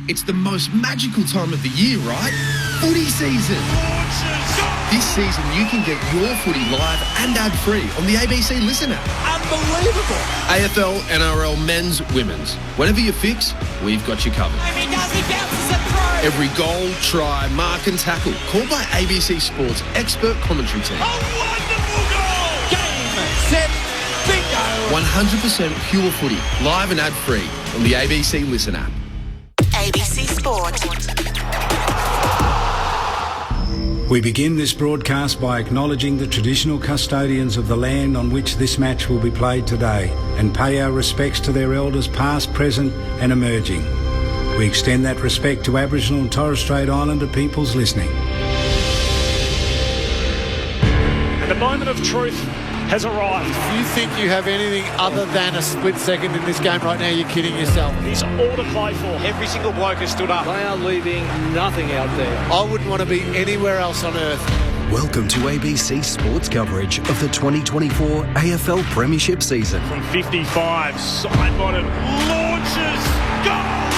It's the most magical time of the year, right? Footy season. This season, you can get your footy live and ad-free on the ABC Listen app. Unbelievable. AFL, NRL, men's, women's. Whatever you fix, we've got you covered. He bounces a throw. Every goal, try, mark and tackle, called by ABC Sports' expert commentary team. A wonderful goal. Game, set, bingo. 100% pure footy, live and ad-free on the ABC Listen app. ABC Sport. We begin this broadcast by acknowledging the traditional custodians of the land on which this match will be played today and pay our respects to their elders past, present and emerging. We extend that respect to Aboriginal and Torres Strait Islander peoples listening. And the moment of truth has arrived. If you think you have anything other than a split second in this game right now, you're kidding yourself. It's all to play for. Every single bloke has stood up. They are leaving nothing out there. I wouldn't want to be anywhere else on earth. Welcome to ABC Sports coverage of the 2024 AFL Premiership season. From 55, side-bottom, launches, goal!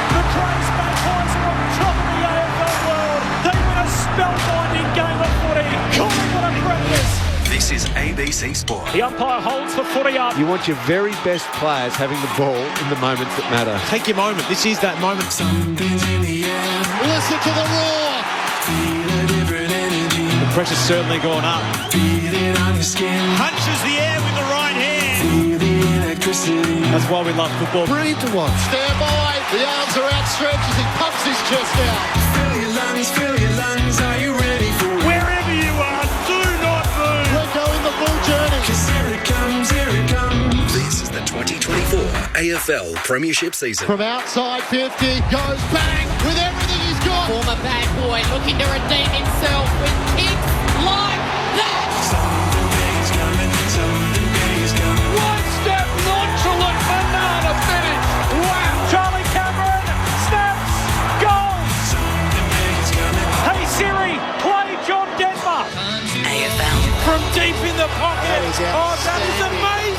The Crows Magpies are on top of the AFL world. They win a spellbinding game of footy. Collingwood are greatness. This is ABC Sport. The umpire holds the footy up. You want your very best players having the ball in the moments that matter. Take your moment. This is that moment. Something's in the air. Listen to the roar. Feel a different energy. The pressure's certainly gone up. Feel it on your skin. Punches the air with the right hand. Feel the electricity. That's why we love football. Brilliant to watch. Stand by. The arms are outstretched as he pumps his chest out. Fill your lungs, fill your lungs. Are you ready for it? Wherever you are, do not move. We're going the full journey. 'Cause here it comes, here it comes. This is the 2024 AFL Premiership season. From outside 50, goes bang with everything he's got. Former bad boy looking to redeem himself with kicks like that. Something big is coming, something big is coming. One step nonchalant banana finish. Wow. Charlie Cameron snaps. Goal. Something big is coming. Hey Siri, play John Denver. AFL. From deep in the pocket. Oh, that is amazing.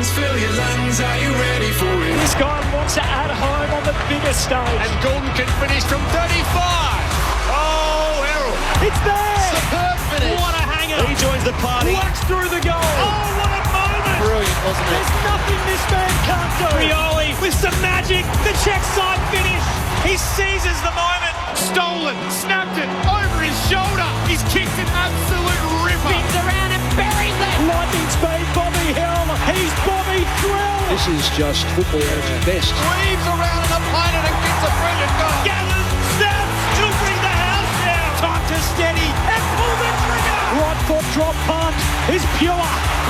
Fill your lungs, are you ready for it? This guy wants to add home on the biggest stage. And Gordon can finish from 35. Oh, Errol. It's there. Superb finish. What a hanger. He joins the party. Walks through the goal. Oh, what a moment. Brilliant, wasn't it? There's nothing this man can't do. Rioli with some magic. The check side finish. He seizes the moment. Stolen, snapped it, over his shoulder. He's kicked an absolute ripper. Spins around and buries it. Lightning speed, Bobby Hill. He's Bobby Thrill. This is just football at its best. Weaves around an opponent and gets a brilliant goal. Gathers, snaps, to bring the house down. Time to steady and pull the trigger. Right foot drop punt is pure.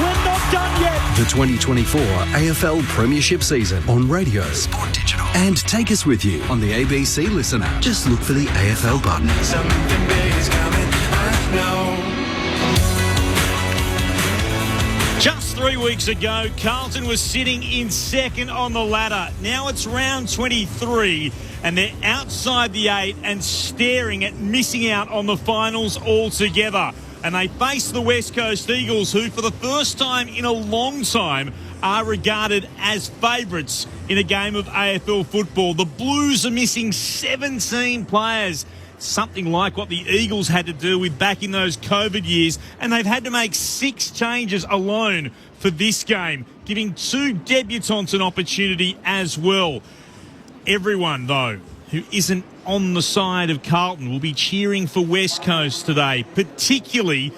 We're not done yet. The 2024 AFL Premiership season on radio, Sport Digital, and take us with you on the ABC Listen app. Just look for the AFL button. Something big is coming, I know. Just 3 weeks ago, Carlton was sitting in second on the ladder. Now it's round 23 and they're outside the 8 and staring at missing out on the finals altogether. And they face the West Coast Eagles, who for the first time in a long time are regarded as favourites in a game of AFL football. The Blues are missing 17 players. Something like what the Eagles had to do with back in those COVID years, and they've had to make 6 changes alone for this game, giving 2 debutants an opportunity as well. Everyone, though, who isn't on the side of Carlton will be cheering for West Coast today, particularly,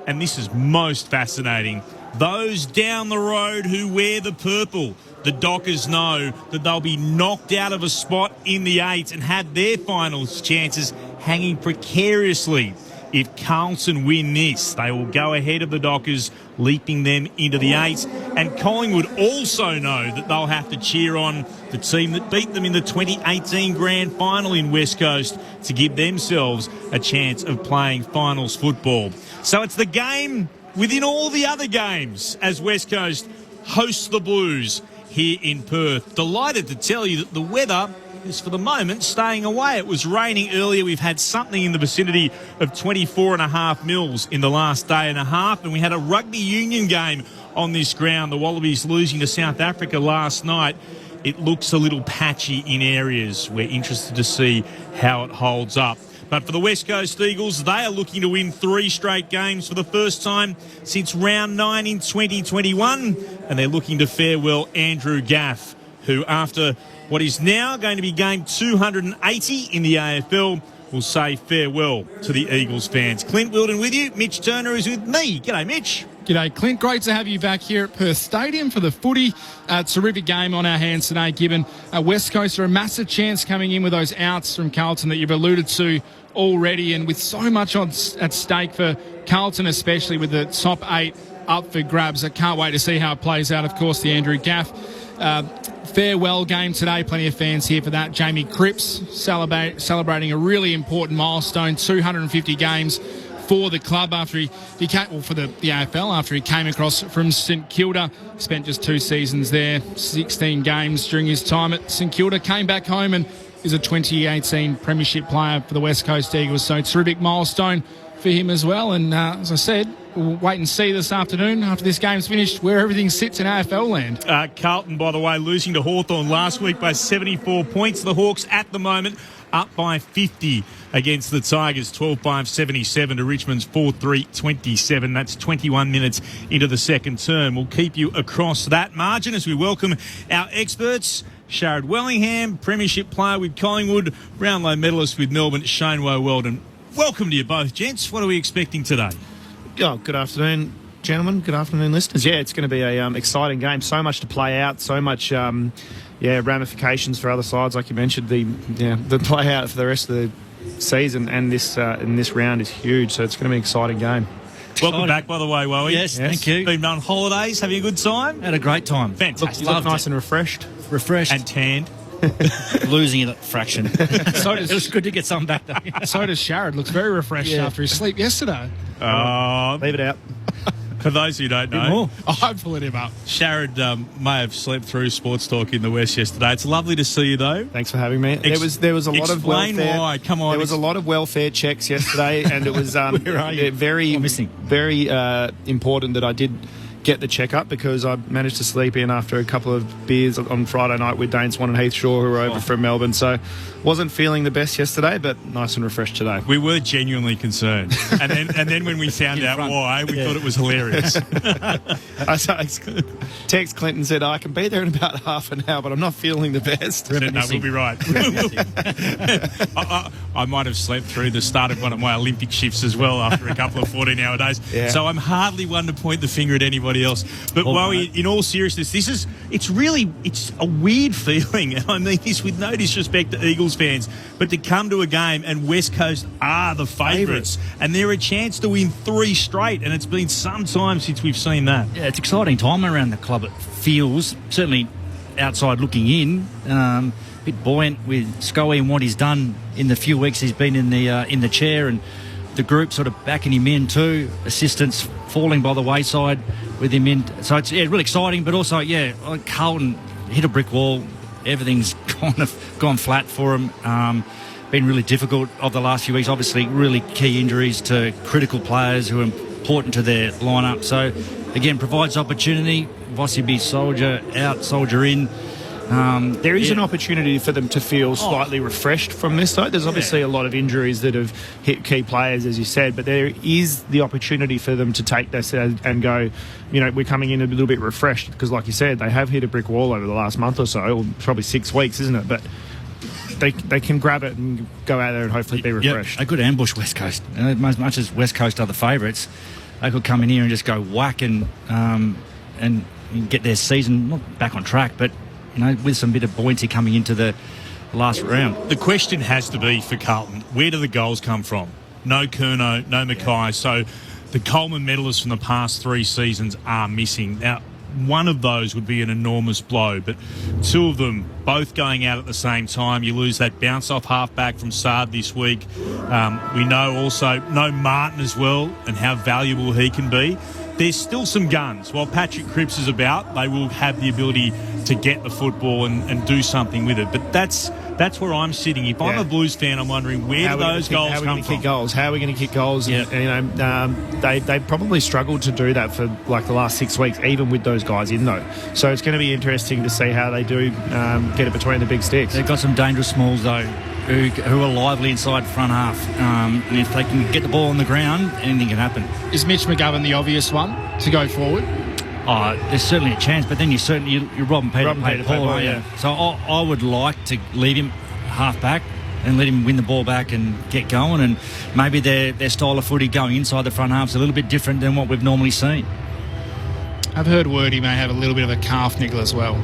and this is most fascinating, those down the road who wear the purple. The Dockers know that they'll be knocked out of a spot in the 8 and have their finals chances hanging precariously. If Carlton win this, they will go ahead of the Dockers, leaping them into the 8. And Collingwood also know that they'll have to cheer on the team that beat them in the 2018 Grand Final in West Coast to give themselves a chance of playing finals football. So it's the game within all the other games as West Coast hosts the Blues here in Perth. Delighted to tell you that the weather is for the moment staying away. It was raining earlier. We've had something in the vicinity of 24.5 mils in the last day and a half, and we had a rugby union game on this ground. The Wallabies losing to South Africa last night. it looks a little patchy in areas. We're interested to see how it holds up. But for the West Coast Eagles, they are looking to win 3 straight games for the first time since round 9 in 2021. And they're looking to farewell Andrew Gaff, who after what is now going to be game 280 in the AFL, will say farewell to the Eagles fans. Clint Wilden with you. Mitch Turner is with me. G'day, Mitch. G'day, Clint. Great to have you back here at Perth Stadium for the footy. Terrific game on our hands today, given West Coast are a massive chance coming in with those outs from Carlton that you've alluded to already, and with so much at stake for Carlton, especially with the top 8 up for grabs. I can't wait to see how it plays out. Of course, the Andrew Gaff farewell game today. Plenty of fans here for that. Jamie Cripps celebrating a really important milestone, 250 games for the club after he came, well, for the AFL, after he came across from St Kilda. Spent just 2 seasons there, 16 games during his time at St Kilda. Came back home and is a 2018 Premiership player for the West Coast Eagles. So terrific milestone for him as well. And as I said, we'll wait and see this afternoon after this game's finished where everything sits in AFL land. Carlton, by the way, losing to Hawthorn last week by 74 points. The Hawks at the moment up by 50 against the Tigers, 12-5-77 to Richmond's 4-3-27. That's 21 minutes into the second term. We'll keep you across that margin as we welcome our experts. Sharad Wellingham, Premiership player with Collingwood, Brownlow medalist with Melbourne, Shane Weldon. Welcome to you both, gents. What are we expecting today? Oh, good afternoon, gentlemen. Good afternoon, listeners. Yeah, it's going to be a exciting game. So much to play out. So much, ramifications for other sides, like you mentioned. The play out for the rest of the season and this round is huge. So it's going to be an exciting game. Welcome back, by the way, Wowie. Yes, thank you. Been on holidays, having a good time? Had a great time. Fantastic. Look nice and refreshed. And tanned. Losing it at fraction. It was good to get some back though. So does Sharad. Looks very refreshed after his sleep yesterday. Leave it out. For those who don't know, I'm pulling him up. Sharad may have slept through Sports Talk in the West yesterday. It's lovely to see you, though. Thanks for having me. There was a lot of welfare. Explain why. Come on. There was a lot of welfare checks yesterday, and it was very important that I did get the checkup because I managed to sleep in after a couple of beers on Friday night with Dane Swan and Heath Shaw, who were over from Melbourne. So wasn't feeling the best yesterday, but nice and refreshed today. We were genuinely concerned. and then when we found out why, we thought it was hilarious. I text Clinton, said, I can be there in about half an hour, but I'm not feeling the best. No, we'll be right. I might have slept through the start of one of my Olympic shifts as well after a couple of 14-hour days. Yeah. So I'm hardly one to point the finger at anybody else. But in all seriousness, it's a weird feeling. I mean this with no disrespect to Eagles fans, but to come to a game and West Coast are the favourites and they're a chance to win 3 straight, and it's been some time since we've seen that. Yeah, it's exciting time around the club. It feels, certainly outside looking in, a bit buoyant with Scully and what he's done in the few weeks he's been in the chair, and the group sort of backing him in too. Assistants falling by the wayside with him in. So it's really exciting, but also, Carlton hit a brick wall. Everything's kind of gone flat for him. Been really difficult over the last few weeks. Obviously, really key injuries to critical players who are important to their lineup. So, again, provides opportunity. Vossi soldier out, soldier in. There is an opportunity for them to feel slightly refreshed from this, though. There's obviously a lot of injuries that have hit key players, as you said, but there is the opportunity for them to take this and go, we're coming in a little bit refreshed because, like you said, they have hit a brick wall over the last month or so, or probably 6 weeks, isn't it? But they can grab it and go out there and hopefully be refreshed. A good ambush, West Coast. As much as West Coast are the favourites, they could come in here and just go whack and get their season not back on track, but with some bit of buoyancy coming into the last round. The question has to be for Carlton, where do the goals come from? No Curnow, no Mackay. So the Coleman medalists from the past 3 seasons are missing. Now, one of those would be an enormous blow, but 2 of them both going out at the same time. You lose that bounce-off halfback from Saad this week. We know Martin as well and how valuable he can be. There's still some guns. While Patrick Cripps is about, they will have the ability to get the football and do something with it. But that's That's where I'm sitting. If I'm a Blues fan, I'm wondering where do those goals come from? How are we going to kick goals? How are we going to kick goals? Yeah. And, they probably struggled to do that for like the last 6 weeks, even with those guys in though. So it's going to be interesting to see how they do get it between the big sticks. They've got some dangerous smalls though, who are lively inside front half. And if they can get the ball on the ground, anything can happen. Is Mitch McGovern the obvious one to go forward? Oh, there's certainly a chance, but then you're robbing Peter to pay Paul, aren't you? So I would like to leave him half back and let him win the ball back and get going, and maybe their style of footy going inside the front half is a little bit different than what we've normally seen. I've heard word he may have a little bit of a calf niggle as well.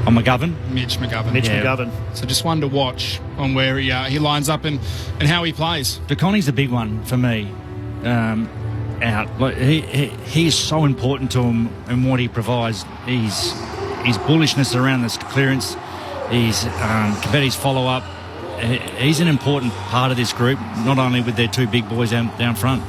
On McGovern? Mitch McGovern. McGovern. So just one to watch on where he lines up and how he plays. DeConnie's the big one for me. Out. Like he is so important to him and what he provides. His bullishness around this clearance, his competitive follow-up. He's an important part of this group, not only with their two big boys down front.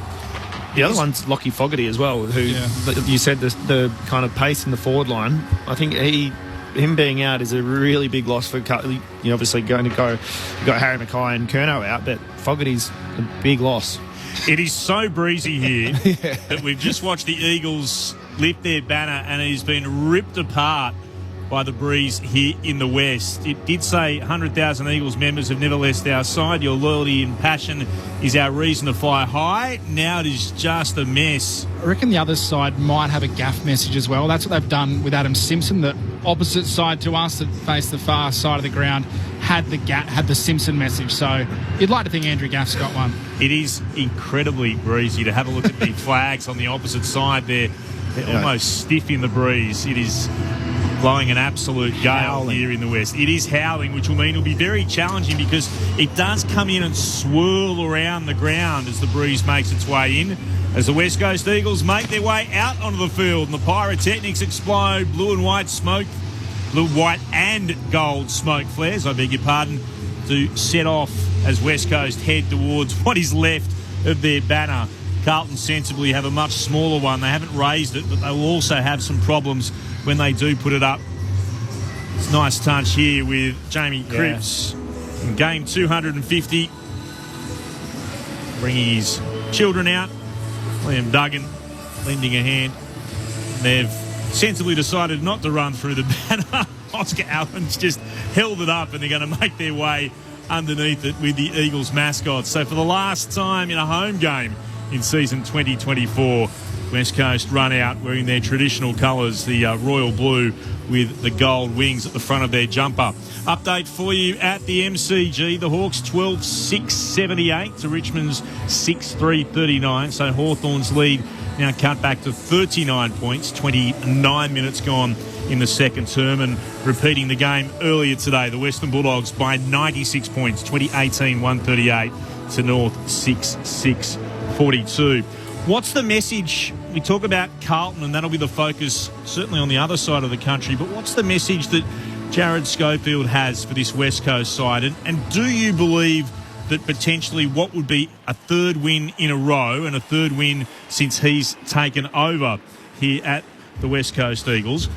The other one's Lockie Fogarty as well, who you said the kind of pace in the forward line. I think him being out is a really big loss for Carlton. You're obviously going to go, you've got Harry Mackay and Curnow out, but Fogarty's a big loss. It is so breezy here that we've just watched the Eagles lift their banner and it has been ripped apart by the breeze here in the West. It did say 100,000 Eagles members have never left our side. Your loyalty and passion is our reason to fly high. Now it is just a mess. I reckon the other side might have a gaff message as well. That's what they've done with Adam Simpson. The opposite side to us that faced the far side of the ground had the Simpson message. So you'd like to think Andrew Gaff's got one. It is incredibly breezy. To have a look at the flags on the opposite side there. They're almost stiff in the breeze. It is blowing an absolute gale here in the West. It is howling, which will mean it'll be very challenging because it does come in and swirl around the ground as the breeze makes its way in. As the West Coast Eagles make their way out onto the field and the pyrotechnics explode, blue and white and gold smoke flares, I beg your pardon, to set off as West Coast head towards what is left of their banner. Carlton sensibly have a much smaller one. They haven't raised it, but they will also have some problems when they do put it up. It's a nice touch here with Jamie Cripps in game 250. Bringing his children out. Liam Duggan lending a hand. They've sensibly decided not to run through the banner. Oscar Allen's just held it up and they're going to make their way underneath it with the Eagles mascot. So for the last time in a home game in season 2024, West Coast run out wearing their traditional colours, the royal blue with the gold wings at the front of their jumper. Update for you at the MCG. The Hawks 12-6-78 to Richmond's 6-3-39. So Hawthorn's lead now cut back to 39 points, 29 minutes gone in the second term. And repeating the game earlier today, the Western Bulldogs by 96 points, 2018-138 to North 6-6-42. What's the message? We talk about Carlton and that'll be the focus certainly on the other side of the country, but what's the message that Jared Schofield has for this West Coast side? And do you believe that potentially what would be a third win in a row and a third win since he's taken over here at the West Coast Eagles,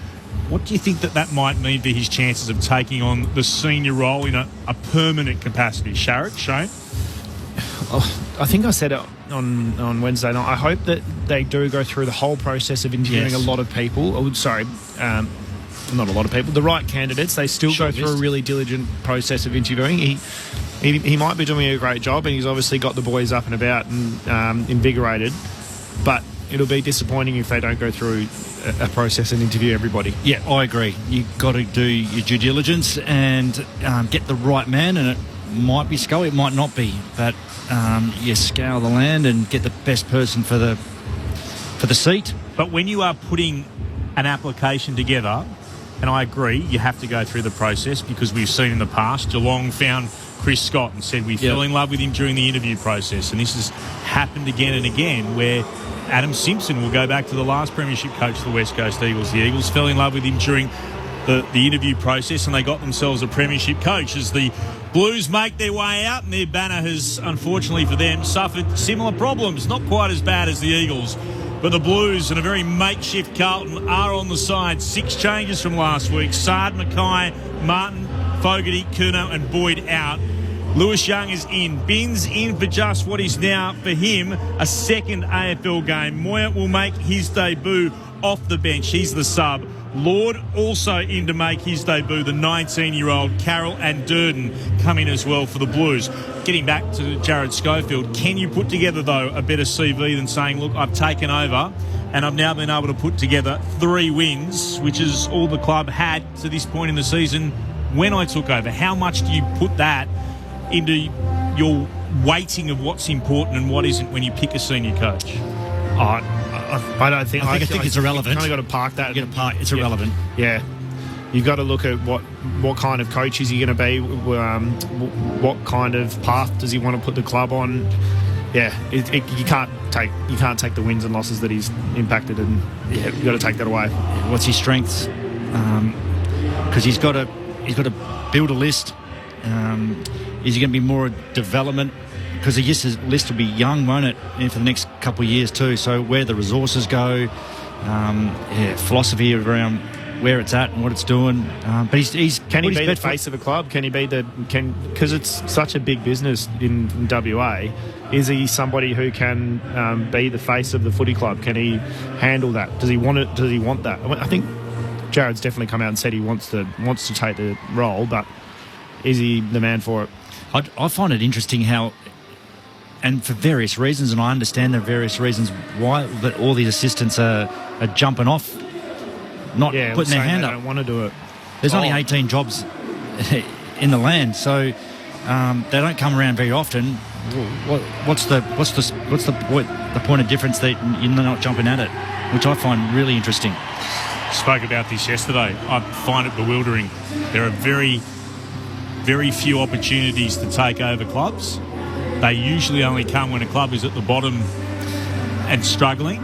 what do you think that might mean for his chances of taking on the senior role in a permanent capacity? Shane? I think I said it on Wednesday night. I hope that they do go through the whole process of interviewing a lot of people. Not a lot of people. The right candidates. They still go through a really diligent process of interviewing. He might be doing a great job, and he's obviously got the boys up and about and invigorated. But it'll be disappointing if they don't go through a process and interview everybody. Yeah, I agree. You've got to do your due diligence and get the right man, and it might be Scully, it might not be, but you scour the land and get the best person for the seat. But when you are putting an application together, and I agree, you have to go through the process because we've seen in the past, Geelong found Chris Scott and said we fell in love with him during the interview process, and this has happened again and again where Adam Simpson will go back to the last premiership coach for the West Coast Eagles. The Eagles fell in love with him during the interview process and they got themselves a premiership coach as the Blues make their way out, and their banner has, unfortunately for them, suffered similar problems. Not quite as bad as the Eagles, but the Blues and a very makeshift Carlton are on the side. 6 changes from last week. Sard, Mackay, Martin, Fogarty, Curnow and Boyd out. Lewis Young is in. Binns in for just what is now, for him, a second AFL game. Moya will make his debut off the bench. He's the sub. Lord also in to make his debut, the 19-year-old. Carroll and Durden come in as well for the Blues. Getting back to Jared Schofield, can you put together, though, a better CV than saying, look, I've taken over and I've now been able to put together 3 wins, which is all the club had to this point in the season when I took over? How much do you put that into your weighting of what's important and what isn't when you pick a senior coach? I don't think. I think it's irrelevant. You've kind of got to park that. It's irrelevant. Yeah. You've got to look at what kind of coach is he going to be. What kind of path does he want to put the club on? Yeah, you can't take the wins and losses that he's impacted, and you've got to take that away. What's his strengths? Because he's got to build a list. Is he going to be more development? Because his list will be young, won't it, for the next couple of years too. So where the resources go, philosophy around where it's at and what it's doing. But can he be the face of a club? Can he be because it's such a big business in WA? Is he somebody who can be the face of the footy club? Can he handle that? Does he want it? Does he want that? I think Jared's definitely come out and said he wants to take the role, but is he the man for it? I find it interesting how, and for various reasons, and I understand there are various reasons why, but all these assistants are jumping off, not putting their hand up. They don't want to do it. There's only 18 jobs in the land, so they don't come around very often. What's the point of difference that you're not jumping at it, which I find really interesting. Spoke about this yesterday. I find it bewildering. There are very, very few opportunities to take over clubs. They usually only come when a club is at the bottom and struggling.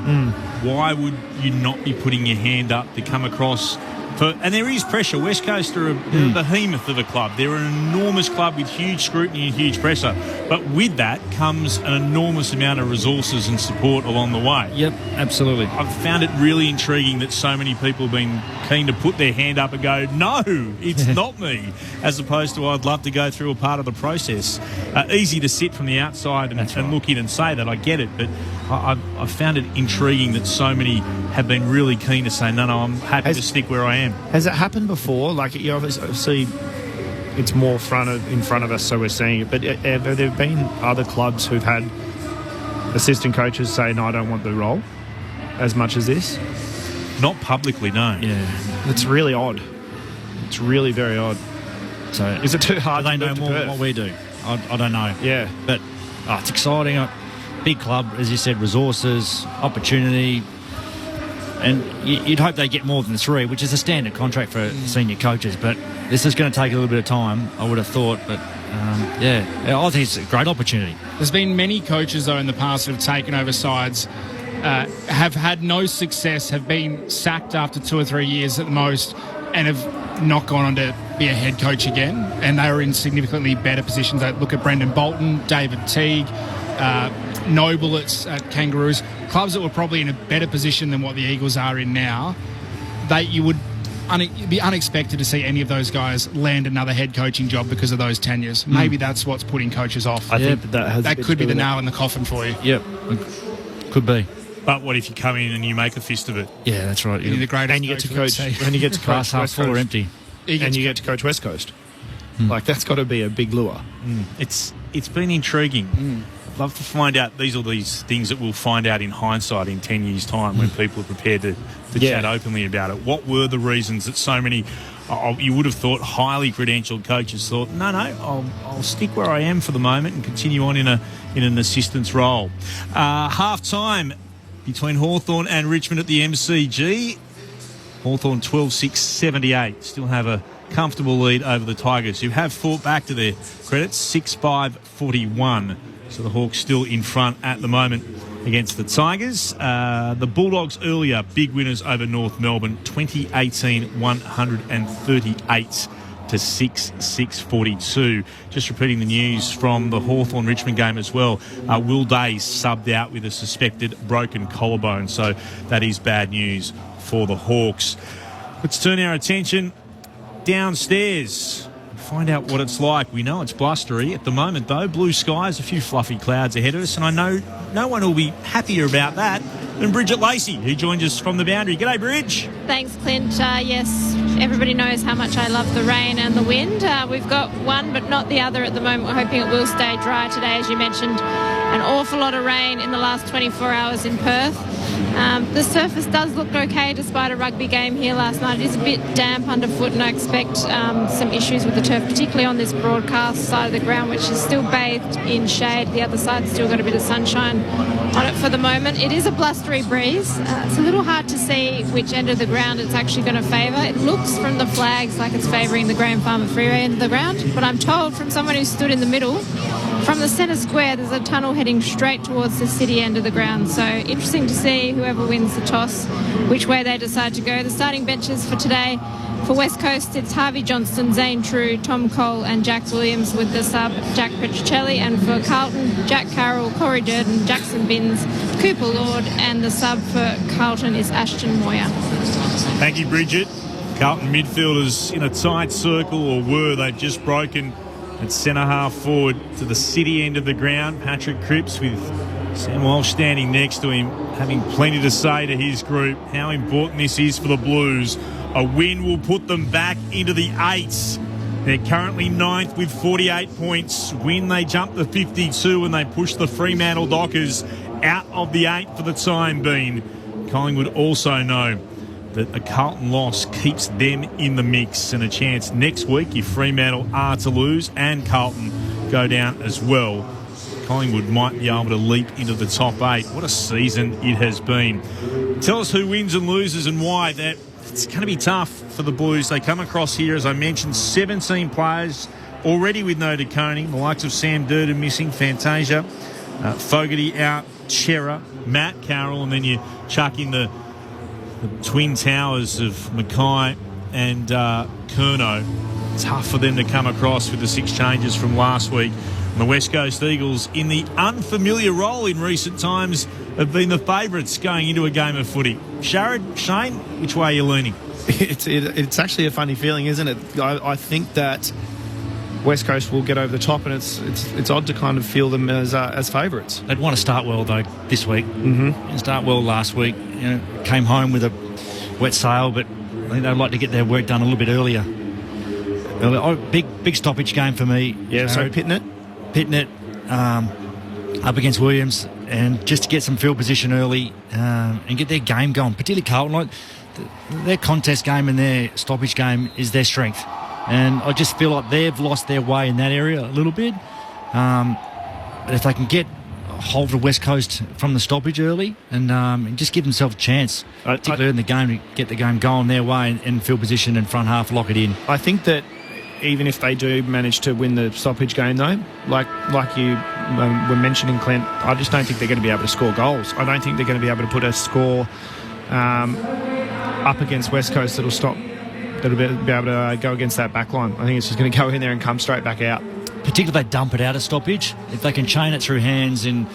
Why would you not be putting your hand up to come across? And there is pressure. West Coast are a behemoth of a club. They're an enormous club with huge scrutiny and huge pressure. But with that comes an enormous amount of resources and support along the way. Yep, absolutely. I've found it really intriguing that so many people have been keen to put their hand up and go, no, it's not me, as opposed to I'd love to go through a part of the process. Easy to sit from the outside and look in and say that, I get it, but I've found it intriguing that so many have been really keen to say, no, I'm happy to stick where I am. Has it happened before? Like, you obviously it's more in front of us, so we're seeing it. But have there been other clubs who've had assistant coaches say, no, I don't want the role as much as this? Not publicly, no. Yeah. It's really odd. It's really very odd. So is it too hard? Do they know more than what we do? I don't know. Yeah. But it's exciting. Big club, as you said, resources, opportunity. And you'd hope they get more than 3, which is a standard contract for senior coaches. But this is going to take a little bit of time, I would have thought. But, I think it's a great opportunity. There's been many coaches, though, in the past who have taken over sides, have had no success, have been sacked after 2 or 3 years at the most, and have not gone on to be a head coach again. And they were in significantly better positions. Look at Brendan Bolton, David Teague, Noble at Kangaroos, clubs that were probably in a better position than what the Eagles are in now. You would be unexpected to see any of those guys land another head coaching job because of those tenures. Maybe that's what's putting coaches off. I think that could be the nail in the coffin for you. Yep, could be. But what if you come in and you make a fist of it? Yeah, that's right. You're the greatest, and you get to coach. And you get to coach half full or empty. And you get to coach West Coast. Like, that's got to be a big lure. It's been intriguing. Love to find out. These are these things that we'll find out in hindsight in 10 years' time when people are prepared to chat openly about it. What were the reasons that so many, you would have thought, highly credentialed coaches thought, no, I'll stick where I am for the moment and continue on in an assistant's role. Half-time between Hawthorn and Richmond at the MCG. Hawthorn 12-6-78. Still have a comfortable lead over the Tigers, who have fought back to their credit, 6-5-41. So the Hawks still in front at the moment against the Tigers. The Bulldogs earlier, big winners over North Melbourne, 2018 138 to 6-6-42. Just repeating the news from the Hawthorn-Richmond game as well. Will Day subbed out with a suspected broken collarbone, so that is bad news for the Hawks. Let's turn our attention downstairs. find out what it's like. We know it's blustery at the moment, though. Blue skies, a few fluffy clouds ahead of us, and I know no one will be happier about that than Bridget Lacey, who joins us from the boundary. G'day, Bridge. Thanks, Clint. Yes, everybody knows how much I love the rain and the wind. We've got one but not the other at the moment. We're hoping it will stay dry today, as you mentioned. An awful lot of rain in the last 24 hours in Perth. The surface does look okay despite a rugby game here last night. It is a bit damp underfoot, and I expect some issues with the turf, particularly on this broadcast side of the ground, which is still bathed in shade. The other side's still got a bit of sunshine on it for the moment. It is a blustery breeze. It's a little hard to see which end of the ground it's actually going to favour. It looks from the flags like it's favouring the Graham Farmer Freeway end of the ground, but I'm told from someone who stood in the middle, from the centre square, there's a tunnel heading straight towards the city end of the ground. So interesting to see whoever wins the toss, which way they decide to go. The starting benches for today, for West Coast, it's Harvey Johnston, Zane True, Tom Cole and Jack Williams, with the sub Jack Petricelli. And for Carlton, Jack Carroll, Corey Durden, Jackson Binns, Cooper Lord, and the sub for Carlton is Ashton Moyer. Thank you, Bridget. Carlton midfielders in a tight circle, or were. They've just broken at centre half forward to the city end of the ground. Patrick Cripps with Sam Walsh standing next to him, having plenty to say to his group how important this is for the Blues. A win will put them back into the eights. They're currently ninth with 48 points. Win, they jump to 52 and they push the Fremantle Dockers out of the eight for the time being. Collingwood also know that a Carlton loss keeps them in the mix, and a chance next week if Fremantle are to lose and Carlton go down as well. Collingwood might be able to leap into the top eight. What a season it has been. Tell us who wins and loses and why. That it's going to be tough for the Blues. They come across here, as I mentioned, 17 players already with no De Koning. The likes of Sam Durden missing, Fantasia, Fogarty out, Chera, Matt Carroll, and then you chuck in the twin towers of Mackay and Curnow. Tough for them to come across with the 6 changes from last week. And the West Coast Eagles, in the unfamiliar role in recent times, have been the favourites going into a game of footy. Sharad, Shane, which way are you leaning? It's actually a funny feeling, isn't it? I think that West Coast will get over the top, and it's odd to kind of feel them as favourites. They'd want to start well, though, this week. Mm-hmm. Start well last week. Came home with a wet sail, but I think they'd like to get their work done a little bit earlier. Big stoppage game for me. Yeah, so pitting it up against Williams, and just to get some field position early and get their game going, particularly Carlton. Like their contest game and their stoppage game is their strength. And I just feel like they've lost their way in that area a little bit. But if they can get hold of West Coast from the stoppage early and just give themselves a chance, particularly in the game, to get the game going their way and field position and front half, lock it in. I think that even if they do manage to win the stoppage game, though, like you were mentioning, Clint, I just don't think they're going to be able to score goals. I don't think they're going to be able to put a score up against West Coast that'll be able to go against that back line. I think it's just going to go in there and come straight back out. Particularly if they dump it out of stoppage. If they can chain it through hands and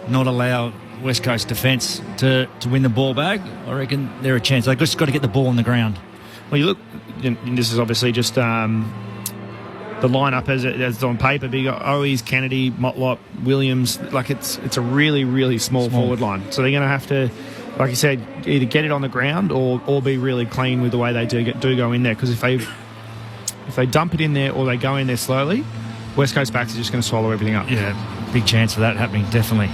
not allow West Coast defence to win the ball back, I reckon they're a chance. They've just got to get the ball on the ground. Well, you look, and this is obviously just the lineup as it's on paper, but you got Owies, Kennedy, Motlop, Williams. Like it's a really, really small forward line. So they're going to have to, like you said, either get it on the ground or be really clean with the way they do go in there. Because if they dump it in there or they go in there slowly, West Coast backs are just going to swallow everything up. Yeah, big chance for that happening, definitely.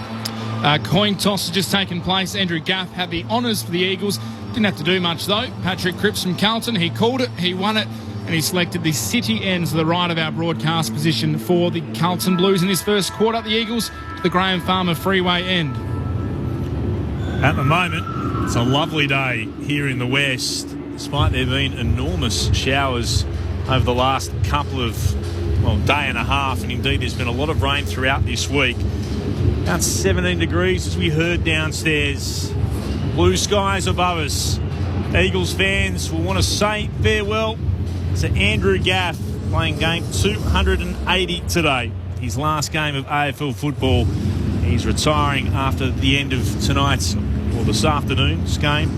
Coin toss has just taken place. Andrew Gaff had the honours for the Eagles. Didn't have to do much, though. Patrick Cripps from Carlton, he called it, he won it, and he selected the city ends to the right of our broadcast position for the Carlton Blues in this first quarter. The Eagles to the Graham Farmer Freeway end. At the moment, it's a lovely day here in the west, despite there being enormous showers over the last day and a half, and indeed there's been a lot of rain throughout this week. About 17 degrees as we heard downstairs. Blue skies above us. Eagles fans will want to say farewell to Andrew Gaff, playing game 280 today. His last game of AFL football. He's retiring after the end of this afternoon's game.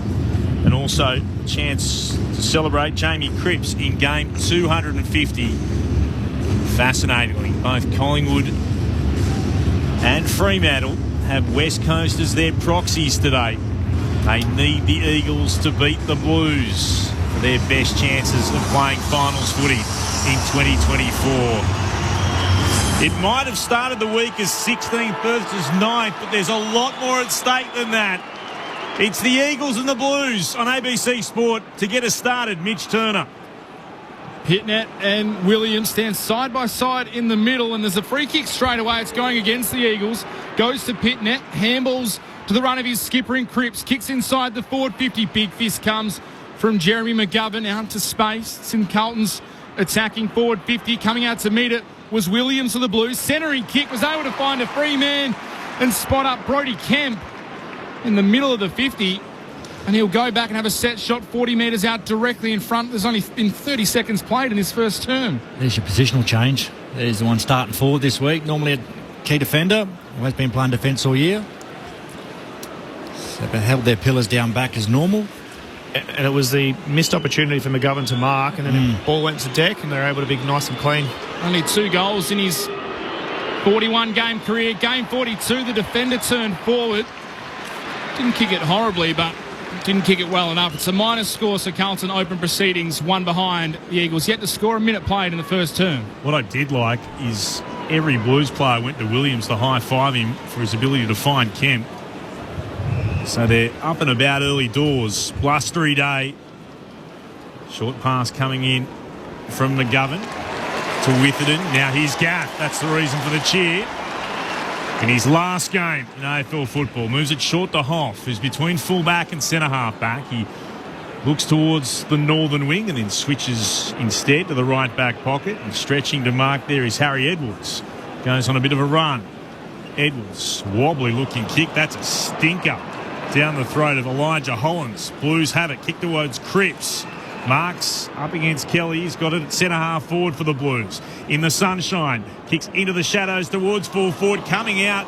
And also a chance to celebrate Jamie Cripps in game 250. Fascinatingly, both Collingwood and Fremantle have West Coast as their proxies today. They need the Eagles to beat the Blues for their best chances of playing finals footy in 2024. It might have started the week as 16th versus 9th, but there's a lot more at stake than that. It's the Eagles and the Blues on ABC Sport to get us started. Mitch Turner. Pitnet and Williams stand side by side in the middle, and there's a free kick straight away. It's going against the Eagles. Goes to Pitnet, handballs to the run of his skipper in Cripps, kicks inside the forward 50. Big fist comes from Jeremy McGovern out to space. It's in Carlton's attacking forward 50. Coming out to meet it was Williams of the Blues. Centering kick, was able to find a free man and spot up Brodie Kemp in the middle of the 50. And he'll go back and have a set shot 40 metres out directly in front. There's only been 30 seconds played in his first term. There's your positional change. There's the one starting forward this week. Normally a key defender who has been playing defence all year. So they held their pillars down back as normal. And it was the missed opportunity for McGovern to mark, and then the ball went to deck and they were able to be nice and clean. Only 2 goals in his 41-game career. Game 42, the defender turned forward. Didn't kick it horribly, but didn't kick it well enough. It's a minus score, so Carlton open proceedings, 1 behind the Eagles. Yet to score a minute played in the first term. What I did like is every Blues player went to Williams to high-five him for his ability to find Kemp. So they're up and about early doors. Blustery day. Short pass coming in from McGovern to Witherden. Now here's Gaff. That's the reason for the cheer. In his last game in AFL football, moves it short to Hoff, who's between full-back and centre-half back. He looks towards the northern wing and then switches instead to the right-back pocket. And stretching to mark there is Harry Edwards. Goes on a bit of a run. Edwards, wobbly-looking kick. That's a stinker. Down the throat of Elijah Hollins. Blues have it. Kick towards Cripps. Marks up against Kelly. He's got it at centre-half forward for the Blues. In the sunshine. Kicks into the shadows towards full forward. Coming out.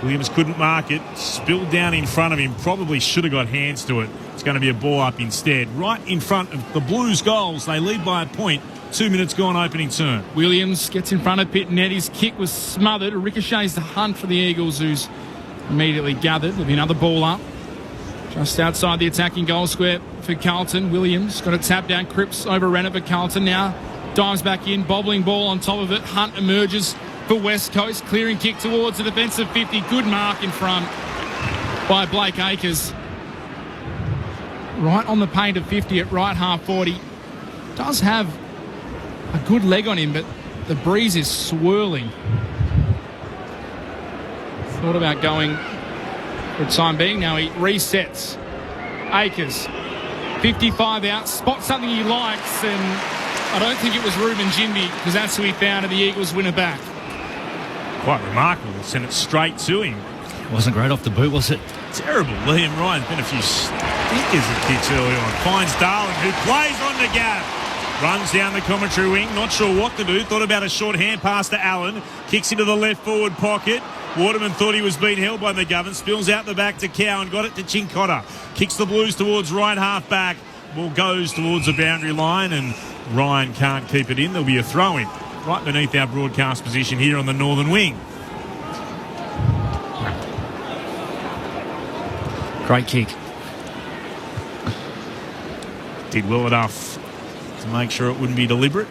Williams couldn't mark it. Spilled down in front of him. Probably should have got hands to it. It's going to be a ball up instead. Right in front of the Blues goals. They lead by a point. 2 minutes gone opening turn. Williams gets in front of Pitnet. His kick was smothered. Ricochets the hunt for the Eagles, who's immediately gathered. There'll be another ball up just outside the attacking goal square for Carlton. Williams got a tap down. Cripps overran it for Carlton. Now dives back in, bobbling ball on top of it. Hunt emerges for West Coast. Clearing kick towards the defensive 50. Good mark in front by Blake Acres. Right on the paint of 50 at right half 40. Does have a good leg on him, but the breeze is swirling. Thought about going for the time being. Now he resets. Acres, 55 out, spots something he likes, and I don't think it was Ruben Jimby, because that's who he found, and the Eagles win it back. Quite remarkable. Sent it straight to him. Wasn't great off the boot, was it? Terrible. Liam Ryan's been a few stinkers of kicks early on. Finds Darling, who plays on the gap. Runs down the commentary wing, not sure what to do. Thought about a short hand pass to Allen. Kicks into the left forward pocket. Waterman thought he was being held by McGovern. Spills out the back to Cow and got it to Chincotta. Kicks the Blues towards right half back. Ball goes towards the boundary line and Ryan can't keep it in. There'll be a throw in right beneath our broadcast position here on the northern wing. Great kick. Did well enough to make sure it wouldn't be deliberate.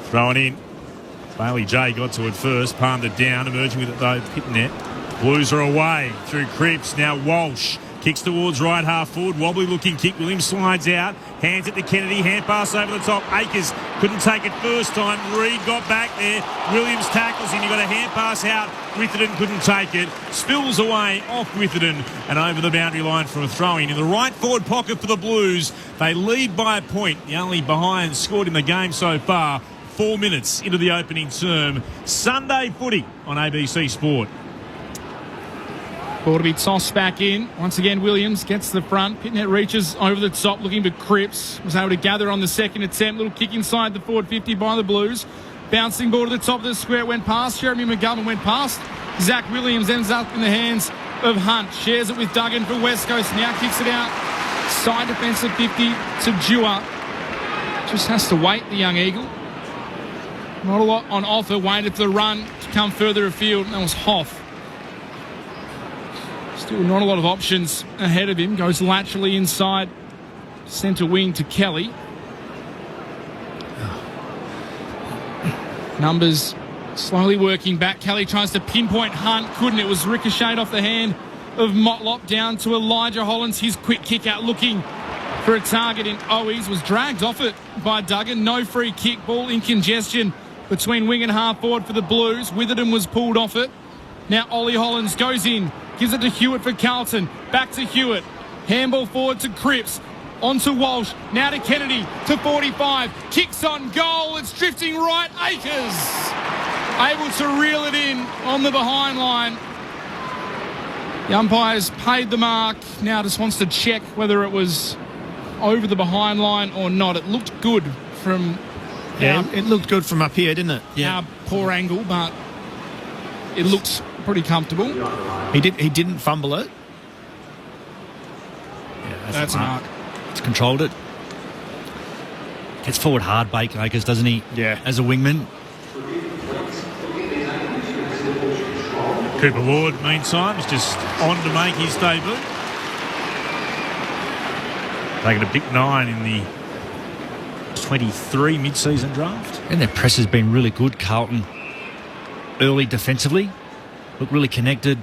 Throw it in. Bailey J got to it first, palmed it down, emerging with it though, Pitnet. Blues are away through Cripps. Now Walsh kicks towards right half forward, wobbly looking kick. Williams slides out, hands it to Kennedy, hand pass over the top. Acres couldn't take it first time. Reed got back there. Williams tackles him. He got a hand pass out. Witherden couldn't take it. Spills away off Witherden and over the boundary line for a throw-in. In the right forward pocket for the Blues. They lead by a point. The only behind scored in the game so far. 4 minutes into the opening term. Sunday footy on ABC Sport. Ball to be tossed back in. Once again, Williams gets the front. Pitnet reaches over the top looking for Cripps. Was able to gather on the second attempt. Little kick inside the forward 50 by the Blues. Bouncing ball to the top of the square. Went past. Jeremy McGovern went past. Zach Williams ends up in the hands of Hunt. Shares it with Duggan for West Coast. Now kicks it out. Side defensive 50 to Dewar. Just has to wait, the young Eagle. Not a lot on offer. Waited for the run to come further afield. That was Hoff. Still not a lot of options ahead of him. Goes laterally inside centre wing to Kelly. Numbers slowly working back. Kelly tries to pinpoint Hunt. Couldn't. It was ricocheted off the hand of Motlop down to Elijah Hollins. His quick kick out looking for a target in Owies. Was dragged off it by Duggan. No free kick. Ball in congestion between wing and half forward for the Blues. Witherden was pulled off it. Now Ollie Hollins goes in. Gives it to Hewitt for Carlton. Back to Hewitt. Handball forward to Cripps. On to Walsh. Now to Kennedy. To 45. Kicks on goal. It's drifting right. Akers able to reel it in on the behind line. The umpire's paid the mark. Now just wants to check whether it was over the behind line or not. It looked good from... it looked good from up here, didn't it? Yeah. Poor angle, but it looked pretty comfortable. He didn't fumble it. Yeah, that's a mark. It's controlled it. Gets forward hard, Akers, doesn't he? Yeah. As a wingman. Cooper Ward, meantime, is just on to make his debut. Taking a pick 9 in the 23 mid-season draft. And their press has been really good, Carlton. Early defensively. Look really connected.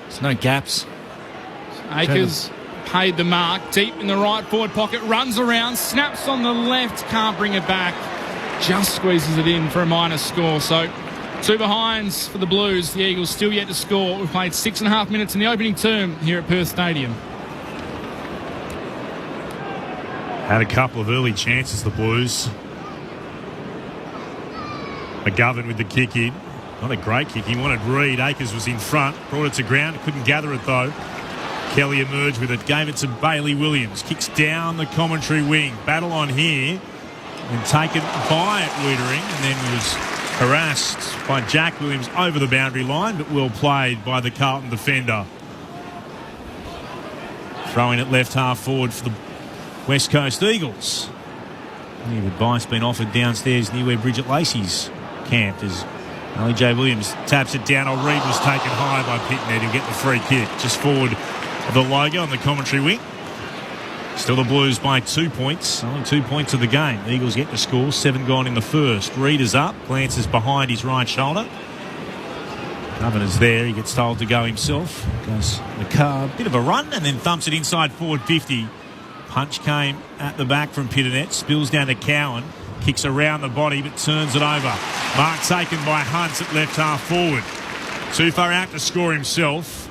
There's no gaps. Akers paid the mark. Deep in the right forward pocket. Runs around. Snaps on the left. Can't bring it back. Just squeezes it in for a minor score. So 2 behinds for the Blues. The Eagles still yet to score. We've played 6.5 minutes in the opening term here at Perth Stadium. Had a couple of early chances, the Blues. McGovern with the kick in. Not a great kick. He wanted Reid. Akers was in front. Brought it to ground. Couldn't gather it, though. Kelly emerged with it. Gave it to Bailey Williams. Kicks down the commentary wing. Battle on here. And taken by Wiedering. And then was harassed by Jack Williams over the boundary line. But well played by the Carlton defender. Throwing it left half forward for the West Coast Eagles. Any advice been offered downstairs near where Bridget Lacey's camped as Ali J. Williams taps it down. Reid was taken high by Pitnet. He'll get the free kick just forward of the logo on the commentary wing. Still the Blues by 2 points. Only 2 points of the game. The Eagles get to score. 7 gone in the first. Reid is up. Glances behind his right shoulder. Governor's there. He gets told to go himself. Goes the car. Bit of a run and then thumps it inside forward 50. Punch came at the back from Pitnet. Spills down to Cowan. Kicks around the body but turns it over. Mark taken by Hunt at left half forward. Too far out to score himself.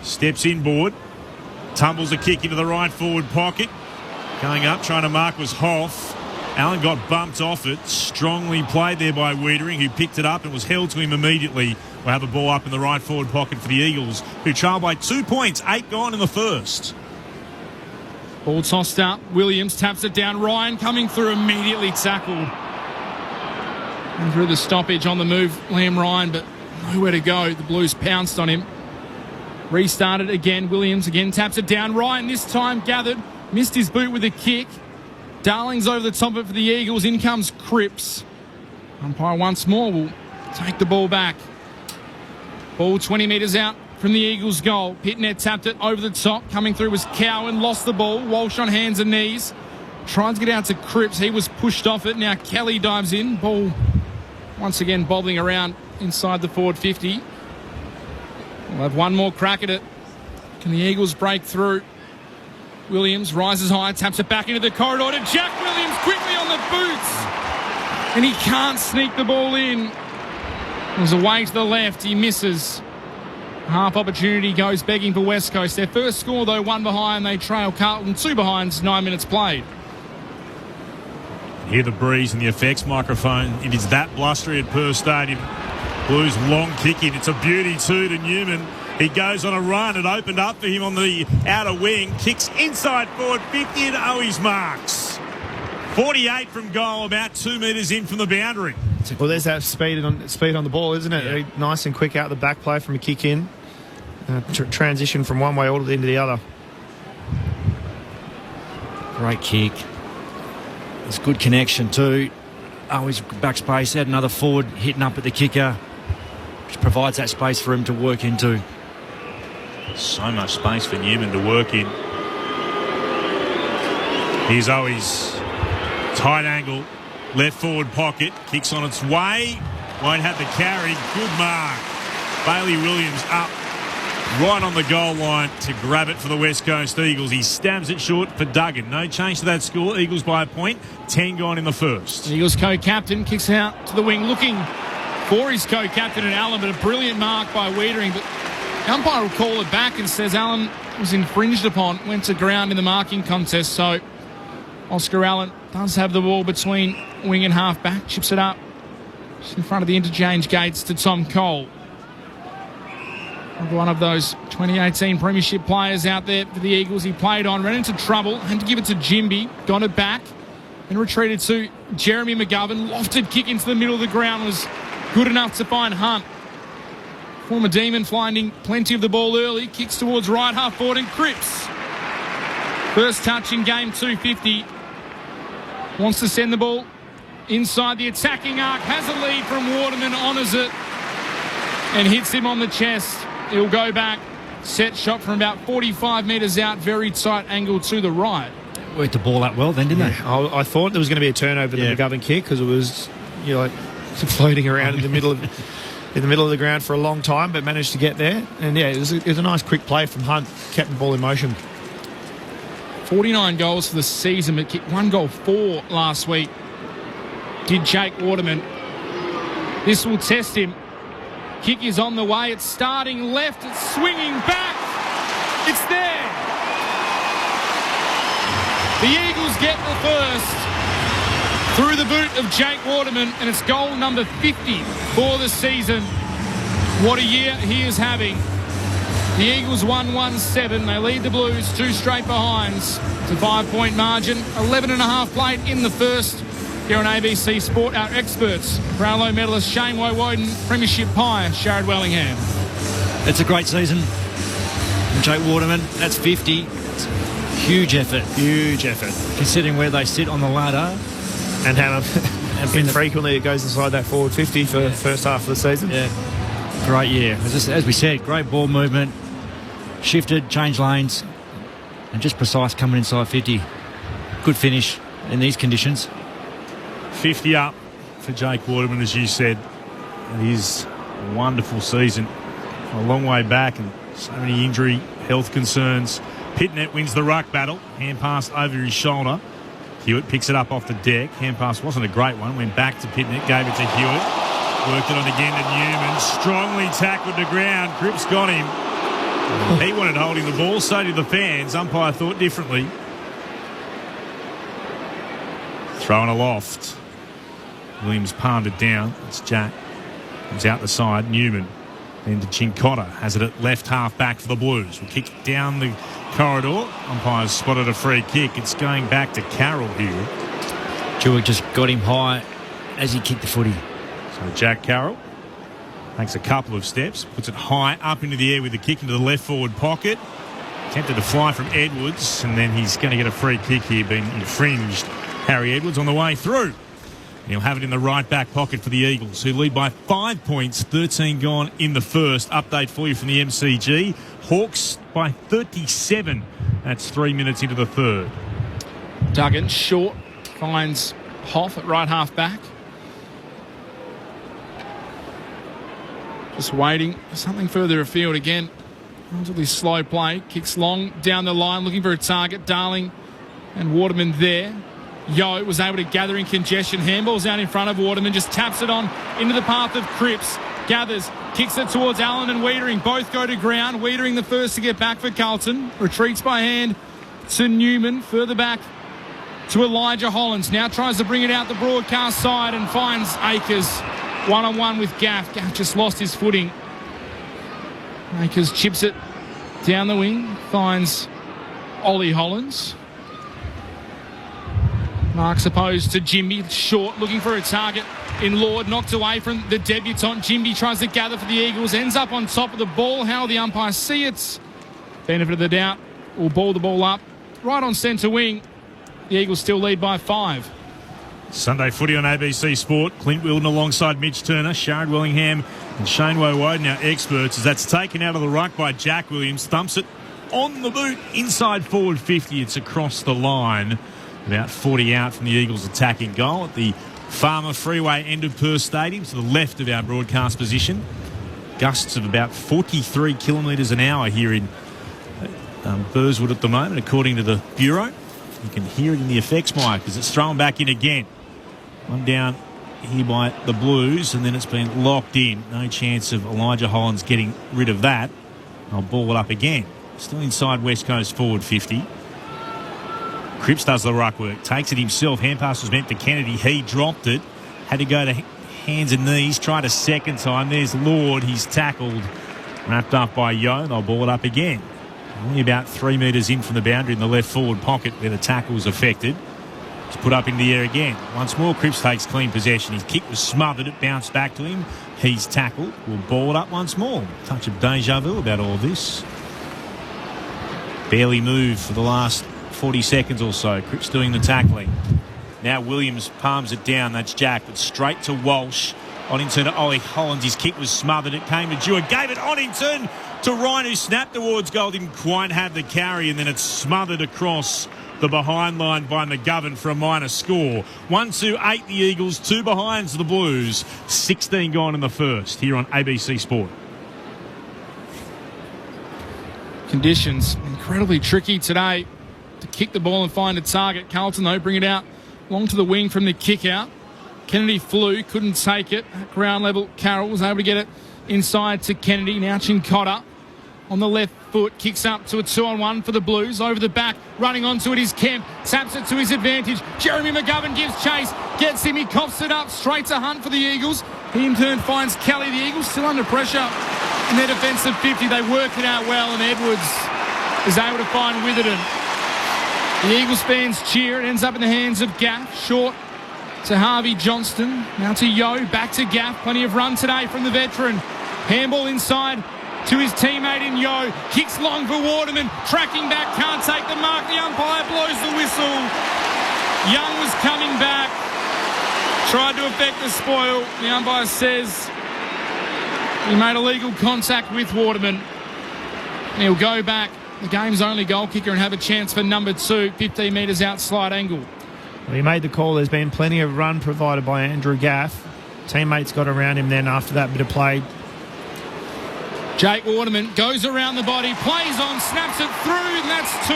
Steps inboard. Tumbles a kick into the right forward pocket. Going up, trying to mark was Hoff. Allen got bumped off it. Strongly played there by Wiedering, who picked it up and was held to him immediately. We'll have the ball up in the right forward pocket for the Eagles, who trail by 2 points. 8 gone in the first. Ball tossed up. Williams taps it down. Ryan coming through, immediately tackled. And through the stoppage on the move, Liam Ryan, but nowhere to go. The Blues pounced on him. Restarted again. Williams again taps it down. Ryan this time gathered. Missed his boot with a kick. Darling's over the top of it for the Eagles. In comes Cripps. Umpire once more will take the ball back. Ball 20 metres out from the Eagles' goal. Pitnet tapped it over the top. Coming through was Cowan. Lost the ball. Walsh on hands and knees. Tries to get out to Cripps. He was pushed off it. Now Kelly dives in. Ball once again bobbling around inside the forward 50. We'll have one more crack at it. Can the Eagles break through? Williams rises high, taps it back into the corridor to Jack Williams, quickly on the boots. And he can't sneak the ball in. There's away to the left. He misses. Half opportunity goes begging for West Coast. Their first score, though, 1 behind. They trail Carlton 2 behinds, 9 minutes played. Hear the breeze and the effects microphone. It is that blustery at Perth Stadium. Blues long kick in. It's a beauty too to Newman. He goes on a run. It opened up for him on the outer wing. Kicks inside forward 50 and Owies marks. 48 from goal, about 2 metres in from the boundary. Well, there's that speed on the ball, isn't it? Yeah. Nice and quick out the back play from a kick in. Transition from one way all to the end of the other. Great kick. There's good connection too. He's back space, had another forward hitting up at the kicker, which provides that space for him to work into. So much space for Newman to work in. Here's always tight angle, left forward pocket, kicks on its way, won't have the carry. Good mark. Bailey Williams up right on the goal line to grab it for the West Coast Eagles. He stabs it short for Duggan. No change to that score. Eagles by a point. 10 gone in the first. Eagles co-captain kicks out to the wing, looking for his co-captain and Allen, but a brilliant mark by Wiedering. But the umpire will call it back and says Allen was infringed upon, went to ground in the marking contest. So Oscar Allen does have the ball between wing and half-back, chips it up just in front of the interchange gates to Tom Cole. One of those 2018 Premiership players out there for the Eagles. He played on, ran into trouble, had to give it to Jimby, got it back, and retreated to Jeremy McGovern. Lofted kick into the middle of the ground was good enough to find Hunt. Former Demon finding plenty of the ball early. Kicks towards right half forward and Cripps. First touch in game 250. Wants to send the ball inside the attacking arc. Has a lead from Waterman, honours it, and hits him on the chest. He'll go back. Set shot from about 45 metres out. Very tight angle to the right. Worked the ball out well then, didn't they? I thought there was going to be a turnover to the McGovern kick because it was, floating around in the middle of the ground for a long time, but managed to get there. And it was a nice quick play from Hunt. Kept the ball in motion. 49 goals for the season, but kicked 1 goal 4 last week. Did Jake Waterman. This will test him. Kick is on the way. It's starting left. It's swinging back. It's there. The Eagles get the first through the boot of Jake Waterman, and it's goal number 50 for the season. What a year he is having. The Eagles 1-1-7. They lead the Blues 2 straight behinds. It's a 5-point margin. 11.5 played in the first. Here on ABC Sport, our experts, Brownlow medalist Shane Woden, Premiership Pie, Sharad Wellingham. It's a great season from Jake Waterman. That's 50. It's huge effort. Huge effort. Considering where they sit on the ladder. And how infrequently it goes inside that forward 50 for the first half of the season. Yeah. Great year. As we said, great ball movement. Shifted, changed lanes, and just precise coming inside 50. Good finish in these conditions. 50 up for Jake Waterman, as you said. It is a wonderful season. A long way back and so many injury, health concerns. Pitnet wins the ruck battle. Hand pass over his shoulder. Hewitt picks it up off the deck. Hand pass wasn't a great one. Went back to Pitnet, gave it to Hewitt. Worked it on again to Newman. Strongly tackled to ground. Cripps got him. He wanted holding the ball, so did the fans. Umpire thought differently. Throwing aloft. Williams palmed it down. It's Jack. He's out the side. Newman. Then to Chincotta. Has it at left half back for the Blues. Will kick down the corridor. Umpire's spotted a free kick. It's going back to Carroll here. Jewett just got him high as he kicked the footy. So Jack Carroll makes a couple of steps. Puts it high up into the air with the kick into the left forward pocket. Attempted to fly from Edwards. And then he's going to get a free kick here. Being infringed. Harry Edwards on the way through. He'll have it in the right back pocket for the Eagles, who lead by 5 points, 13 gone in the first. Update for you from the MCG. Hawks by 37. That's 3 minutes into the third. Duggan short, finds Hoff at right half back. Just waiting for something further afield again. Relatively slow play. Kicks long down the line, looking for a target. Darling and Waterman there. Yo was able to gather in congestion. Handball's out in front of Waterman. Just taps it on into the path of Cripps. Gathers. Kicks it towards Allen and Wiedering. Both go to ground. Wiedering the first to get back for Carlton. Retreats by hand to Newman. Further back to Elijah Hollins. Now tries to bring it out the broadcast side and finds Akers. One-on-one with Gaff. Gaff just lost his footing. Akers chips it down the wing. Finds Ollie Hollins. Marks opposed to Jimby. Short, looking for a target in Lord. Knocked away from the debutant. Jimby tries to gather for the Eagles. Ends up on top of the ball. How the umpires see it. Benefit of the doubt. Will ball the ball up. Right on centre wing. The Eagles still lead by 5. Sunday footy on ABC Sport. Clint Wilden alongside Mitch Turner, Sharad Wellingham and Shane Woden, our experts, as that's taken out of the ruck by Jack Williams. Thumps it on the boot inside forward 50. It's across the line. About 40 out from the Eagles' attacking goal at the Farmer Freeway end of Perth Stadium to the left of our broadcast position. Gusts of about 43 kilometres an hour here in Burswood at the moment, according to the Bureau. You can hear it in the effects mic as it's thrown back in again. One down here by the Blues, and then it's been locked in. No chance of Elijah Hollands getting rid of that. I'll ball it up again. Still inside West Coast forward 50. Cripps does the ruck work, takes it himself. Hand pass was meant for Kennedy. He dropped it. Had to go to hands and knees. Tried a second time. There's Lord. He's tackled. Wrapped up by Yo. They'll ball it up again. Only about 3 metres in from the boundary in the left forward pocket where the tackle was affected. It's put up in the air again. Once more, Cripps takes clean possession. His kick was smothered. It bounced back to him. He's tackled. We'll ball it up once more. Touch of deja vu about all this. Barely moved for the last 40 seconds or so. Cripps doing the tackling. Now Williams palms it down. That's Jack, but straight to Walsh. Onington to Ollie Hollands. His kick was smothered. It came to Dewar. Gave it Onington to Ryan, who snapped towards goal. Didn't quite have the carry, and then it's smothered across the behind line by McGovern for a minor score. 1-2-8 the Eagles, 2 behinds the Blues. 16 gone in the first here on ABC Sport. Conditions incredibly tricky today to kick the ball and find a target. Carlton, though, bring it out long to the wing from the kick out. Kennedy flew, couldn't take it. At ground level, Carroll was able to get it inside to Kennedy. Now Chincotta on the left foot, kicks up to a 2-on-1 for the Blues. Over the back, running onto it is Kemp. Taps it to his advantage. Jeremy McGovern gives chase, gets him, he coughs it up straight to Hunt for the Eagles. He in turn finds Kelly. The Eagles still under pressure in their defensive 50. They work it out well, and Edwards is able to find Witherden. The Eagles fans cheer. It ends up in the hands of Gaff. Short to Harvey Johnston. Now to Yo. Back to Gaff. Plenty of run today from the veteran. Handball inside to his teammate in Yo. Kicks long for Waterman. Tracking back. Can't take the mark. The umpire blows the whistle. Young was coming back. Tried to effect the spoil. The umpire says he made illegal contact with Waterman. And he'll go back, the game's only goal kicker, and have a chance for number 2, 15 metres out slide angle. Well, he made the call. There's been plenty of run provided by Andrew Gaff. Teammates got around him then after that bit of play. Jake Waterman goes around the body, plays on, snaps it through, and that's 2.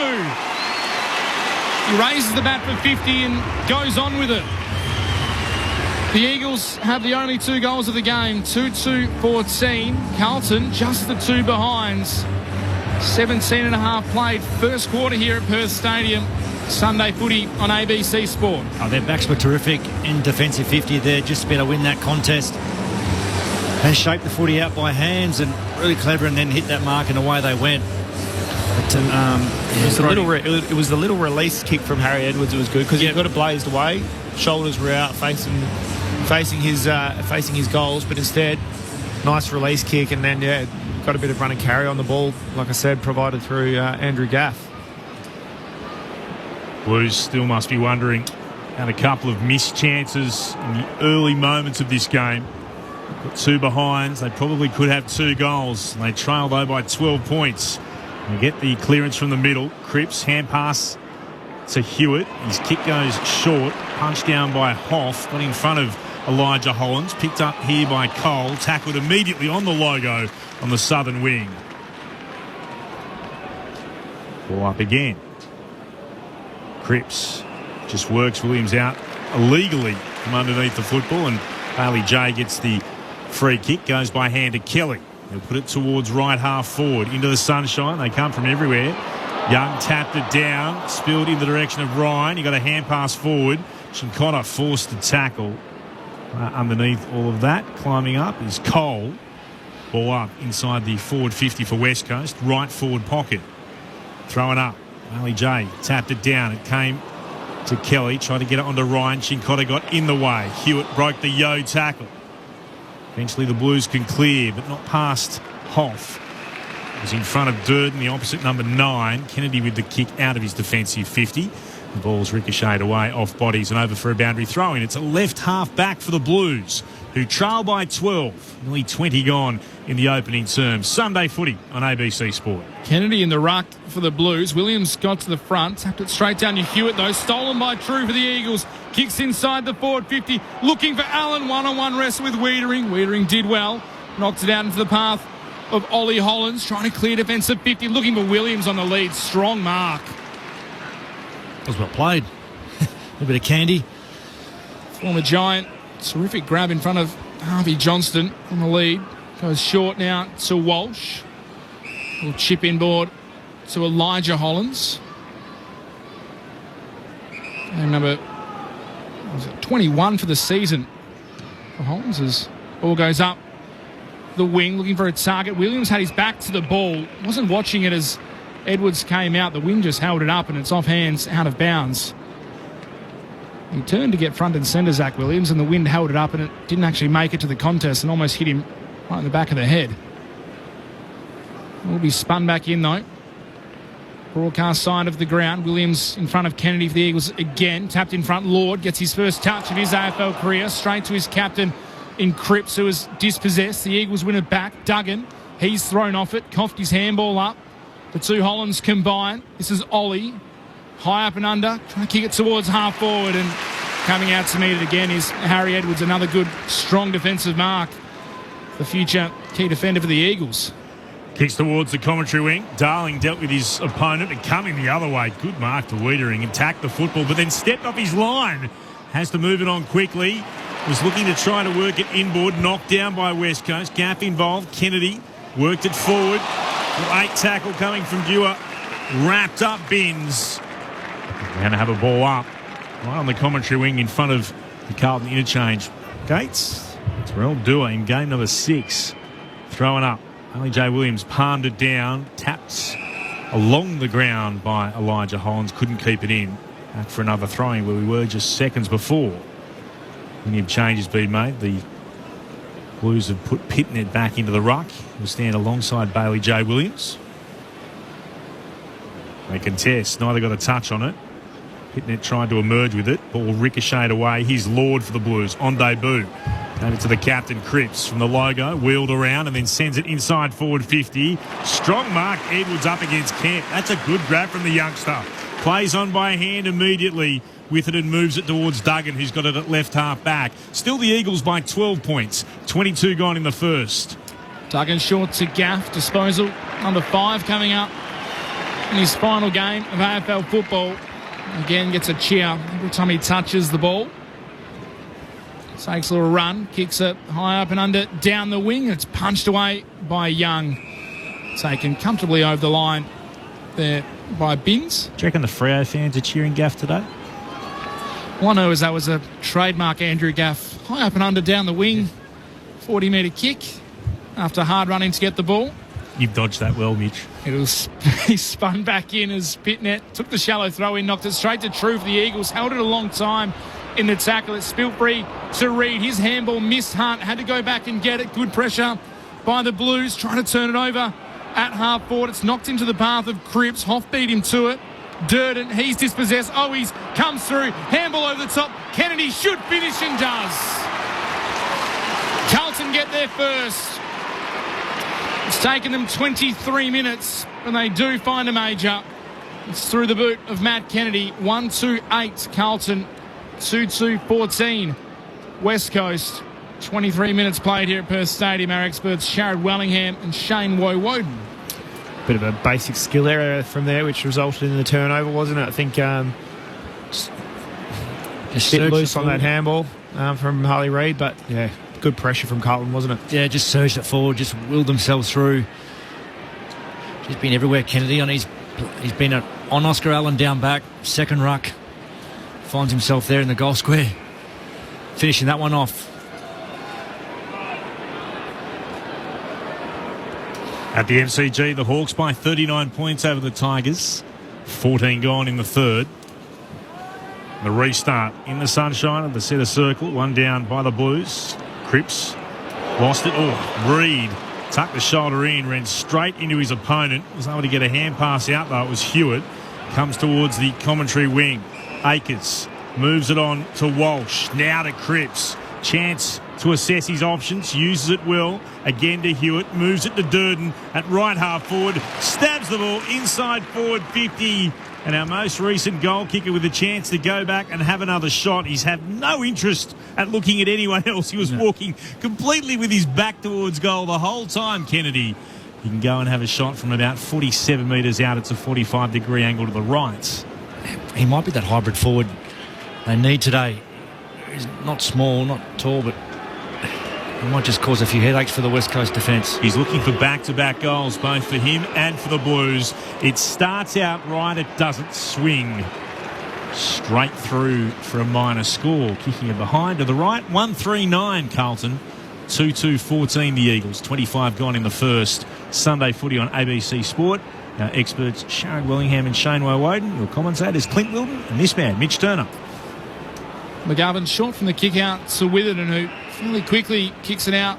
He raises the bat for 50 and goes on with it. The Eagles have the only 2 goals of the game, 2-2-14. Carlton, just the 2 behinds. 17 and a half played first quarter here at Perth Stadium. Sunday footy on ABC Sport. Oh, their backs were terrific in defensive 50 there, just about to win that contest. And shaped the footy out by hands and really clever, and then hit that mark and away they went. But, it was the little release kick from Harry Edwards. It was good because he got it blazed away. Shoulders were out, facing his goals, but instead, nice release kick, and then got a bit of run and carry on the ball. Like I said, provided through Andrew Gaff. Blues still must be wondering, had a couple of missed chances in the early moments of this game. Got 2 behinds. They probably could have 2 goals. They trail though by 12 points. They get the clearance from the middle. Cripps, hand pass to Hewitt. His kick goes short. Punched down by Hoff. Got in front of Elijah Hollands. Picked up here by Cole. Tackled immediately on the logo on the southern wing. Ball up again. Cripps just works Williams out illegally from underneath the football, and Bailey J gets the free kick. Goes by hand to Kelly. He'll put it towards right half forward into the sunshine. They come from everywhere. Young tapped it down, spilled in the direction of Ryan. He got a hand pass forward. Chincotta forced to tackle. Underneath all of that, climbing up, is Cole. Ball up inside the forward 50 for West Coast. Right forward pocket. Throwing up. Bailey J tapped it down. It came to Kelly. Tried to get it onto Ryan. Chincotta got in the way. Hewitt broke the Yo tackle. Eventually the Blues can clear, but not past Hoff. It was in front of Durden, the opposite number 9. Kennedy with the kick out of his defensive 50. The ball's ricocheted away off bodies and over for a boundary throw-in. It's a left half back for the Blues, who trail by 12. Nearly 20 gone in the opening term. Sunday footy on ABC Sport. Kennedy in the ruck for the Blues. Williams got to the front. Tapped it straight down to Hewitt, though. Stolen by True for the Eagles. Kicks inside the forward 50. Looking for Allen. One-on-one wrestle with Wiedering. Wiedering did well. Knocked it out into the path of Ollie Hollands. Trying to clear defensive 50. Looking for Williams on the lead. Strong mark. That was well played. A bit of candy. Former Giant. Terrific grab in front of Harvey Johnston on the lead. Goes short now to Walsh. Little chip inboard to Elijah Hollands. And number 21 for the season for Hollands as ball goes up the wing looking for a target. Williams had his back to the ball. Wasn't watching it as Edwards came out. The wind just held it up and it's off hands, out of bounds. He turned to get front and centre, Zach Williams, and the wind held it up and it didn't actually make it to the contest and almost hit him right in the back of the head. Will be spun back in, though. Broadcast side of the ground. Williams in front of Kennedy for the Eagles again. Tapped in front. Lord gets his first touch of his AFL career. Straight to his captain in Cripps, who is dispossessed. The Eagles win it back. Duggan, he's thrown off it. Coughed his handball up. The two Hollands combine. This is Ollie. High up and under. Trying to kick it towards half forward. And coming out to meet it again is Harry Edwards. Another good, strong defensive mark. The future key defender for the Eagles. Kicks towards the commentary wing. Darling dealt with his opponent and coming the other way. Good mark to Wiedering. Attacked the football, but then stepped off his line. Has to move it on quickly. Was looking to try to work it inboard. Knocked down by West Coast. Gap involved. Kennedy worked it forward. 8 tackle coming from Dewar. Wrapped up Binns. Going to have a ball up. Right on the commentary wing in front of the Carlton interchange. Gates. Terrell Dewar in game number 6. Throwing up. Only J. Williams palmed it down. Taps along the ground by Elijah Hollands. Couldn't keep it in. Back for another throwing where we were just seconds before. Plenty of changes been made. The Blues have put Pitnet back into the ruck. He'll stand alongside Bailey J. Williams. They contest. Neither got a touch on it. Pitnet tried to emerge with it. Ball ricocheted away. Here's Lord for the Blues on debut. Gave it to the captain, Cripps, from the logo. Wheeled around and then sends it inside forward 50. Strong mark. Edwards up against Kemp. That's a good grab from the youngster. Plays on by hand immediately with it and moves it towards Duggan, who's got it at left half back. Still the Eagles by 12 points. 22 gone in the first. Duggan short to Gaff. Disposal under 5 coming up in his final game of AFL football. Again, gets a cheer every time he touches the ball. Takes a little run, kicks it high up and under, down the wing. It's punched away by Young. Taken comfortably over the line there by Binns. Do you reckon the Freo fans are cheering Gaff today? All I know is that was a trademark Andrew Gaff. High up and under, down the wing. 40-metre kick after hard running to get the ball. You've dodged that well, Mitch. He spun back in as Pitnet took the shallow throw in, knocked it straight to True for the Eagles. Held it a long time in the tackle. It's spilled free to Reid. His handball missed Hunt. Had to go back and get it. Good pressure by the Blues. Trying to turn it over at half forward. It's knocked into the path of Cripps. Hoff beat him to it. Durden, he's dispossessed. Owies comes through. Handball over the top. Kennedy should finish and does. Carlton get there first. It's taken them 23 minutes, and they do find a major. It's through the boot of Matt Kennedy. 1-2-8 Carlton. 2-2-14 West Coast. 23 minutes played here at Perth Stadium. Our experts Sharad Wellingham and Shane Woden. Bit of a basic skill error from there, which resulted in the turnover, wasn't it? I think just a bit loose on that handball from Harley Reid, but yeah, good pressure from Carlton, wasn't it? Yeah, just surged it forward, just willed themselves through. He's been everywhere, Kennedy. He's been on Oscar Allen down back, second ruck. Finds himself there in the goal square, finishing that one off. At the MCG, the Hawks by 39 points over the Tigers. 14 gone in the third. The restart in the sunshine of the centre circle. One down by the Blues. Cripps lost it. Oh, Reid tucked the shoulder in, ran straight into his opponent. Was able to get a hand pass out though. It was Hewitt. Comes towards the commentary wing. Akers moves it on to Walsh. Now to Cripps. Chance to assess his options. Uses it well. Again to Hewitt. Moves it to Durden at right half forward. Stabs the ball inside forward 50. And our most recent goal kicker with a chance to go back and have another shot. He's had no interest at looking at anyone else. He was walking completely with his back towards goal the whole time, Kennedy. He can go and have a shot from about 47 metres out. It's a 45-degree angle to the right. He might be that hybrid forward they need today. He's not small, not tall, but he might just cause a few headaches for the West Coast defence. He's looking for back-to-back goals, both for him and for the Blues. It starts out right, it doesn't swing. Straight through for a minor score. Kicking it behind to the right. 1-3-9 Carlton. 2-2-14 the Eagles. 25 gone in the first. Sunday footy on ABC Sport. Our experts Sharon Willingham and Shane Woden. Your commentators Clint Wilton and this man, Mitch Turner. McGovern short from the kick out to Witherden, who fairly quickly kicks it out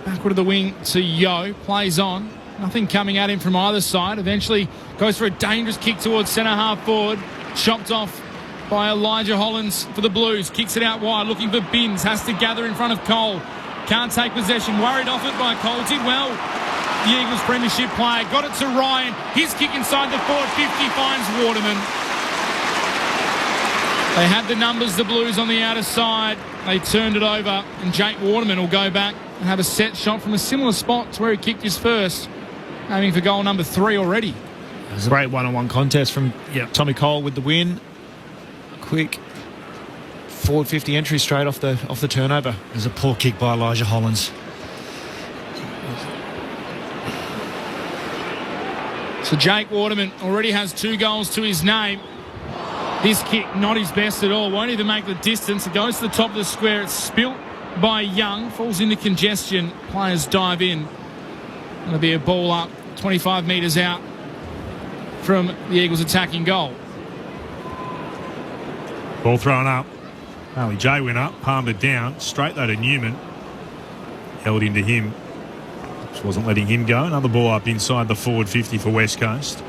backward of the wing to Yeo. Plays on. Nothing coming at him from either side. Eventually goes for a dangerous kick towards centre half forward. Chopped off by Elijah Hollins for the Blues. Kicks it out wide, looking for Binns. Has to gather in front of Cole. Can't take possession. Worried off it by Cole. Did well. The Eagles premiership player. Got it to Ryan. His kick inside the forward 50 finds Waterman. They had the numbers, the Blues, on the outer side. They turned it over, and Jake Waterman will go back and have a set shot from a similar spot to where he kicked his first, aiming for goal number 3 already. It was a great one-on-one contest from Tommy Cole with the win. Quick forward 50 entry straight off the turnover. There's a poor kick by Elijah Hollins. So Jake Waterman already has 2 goals to his name. This kick, not his best at all. Won't even make the distance. It goes to the top of the square. It's spilt by Young. Falls into congestion. Players dive in. It'll be a ball up 25 metres out from the Eagles' attacking goal. Ball thrown up. Harley J went up, palmed it down. Straight though to Newman. Held into him. Just wasn't letting him go. Another ball up inside the forward 50 for West Coast.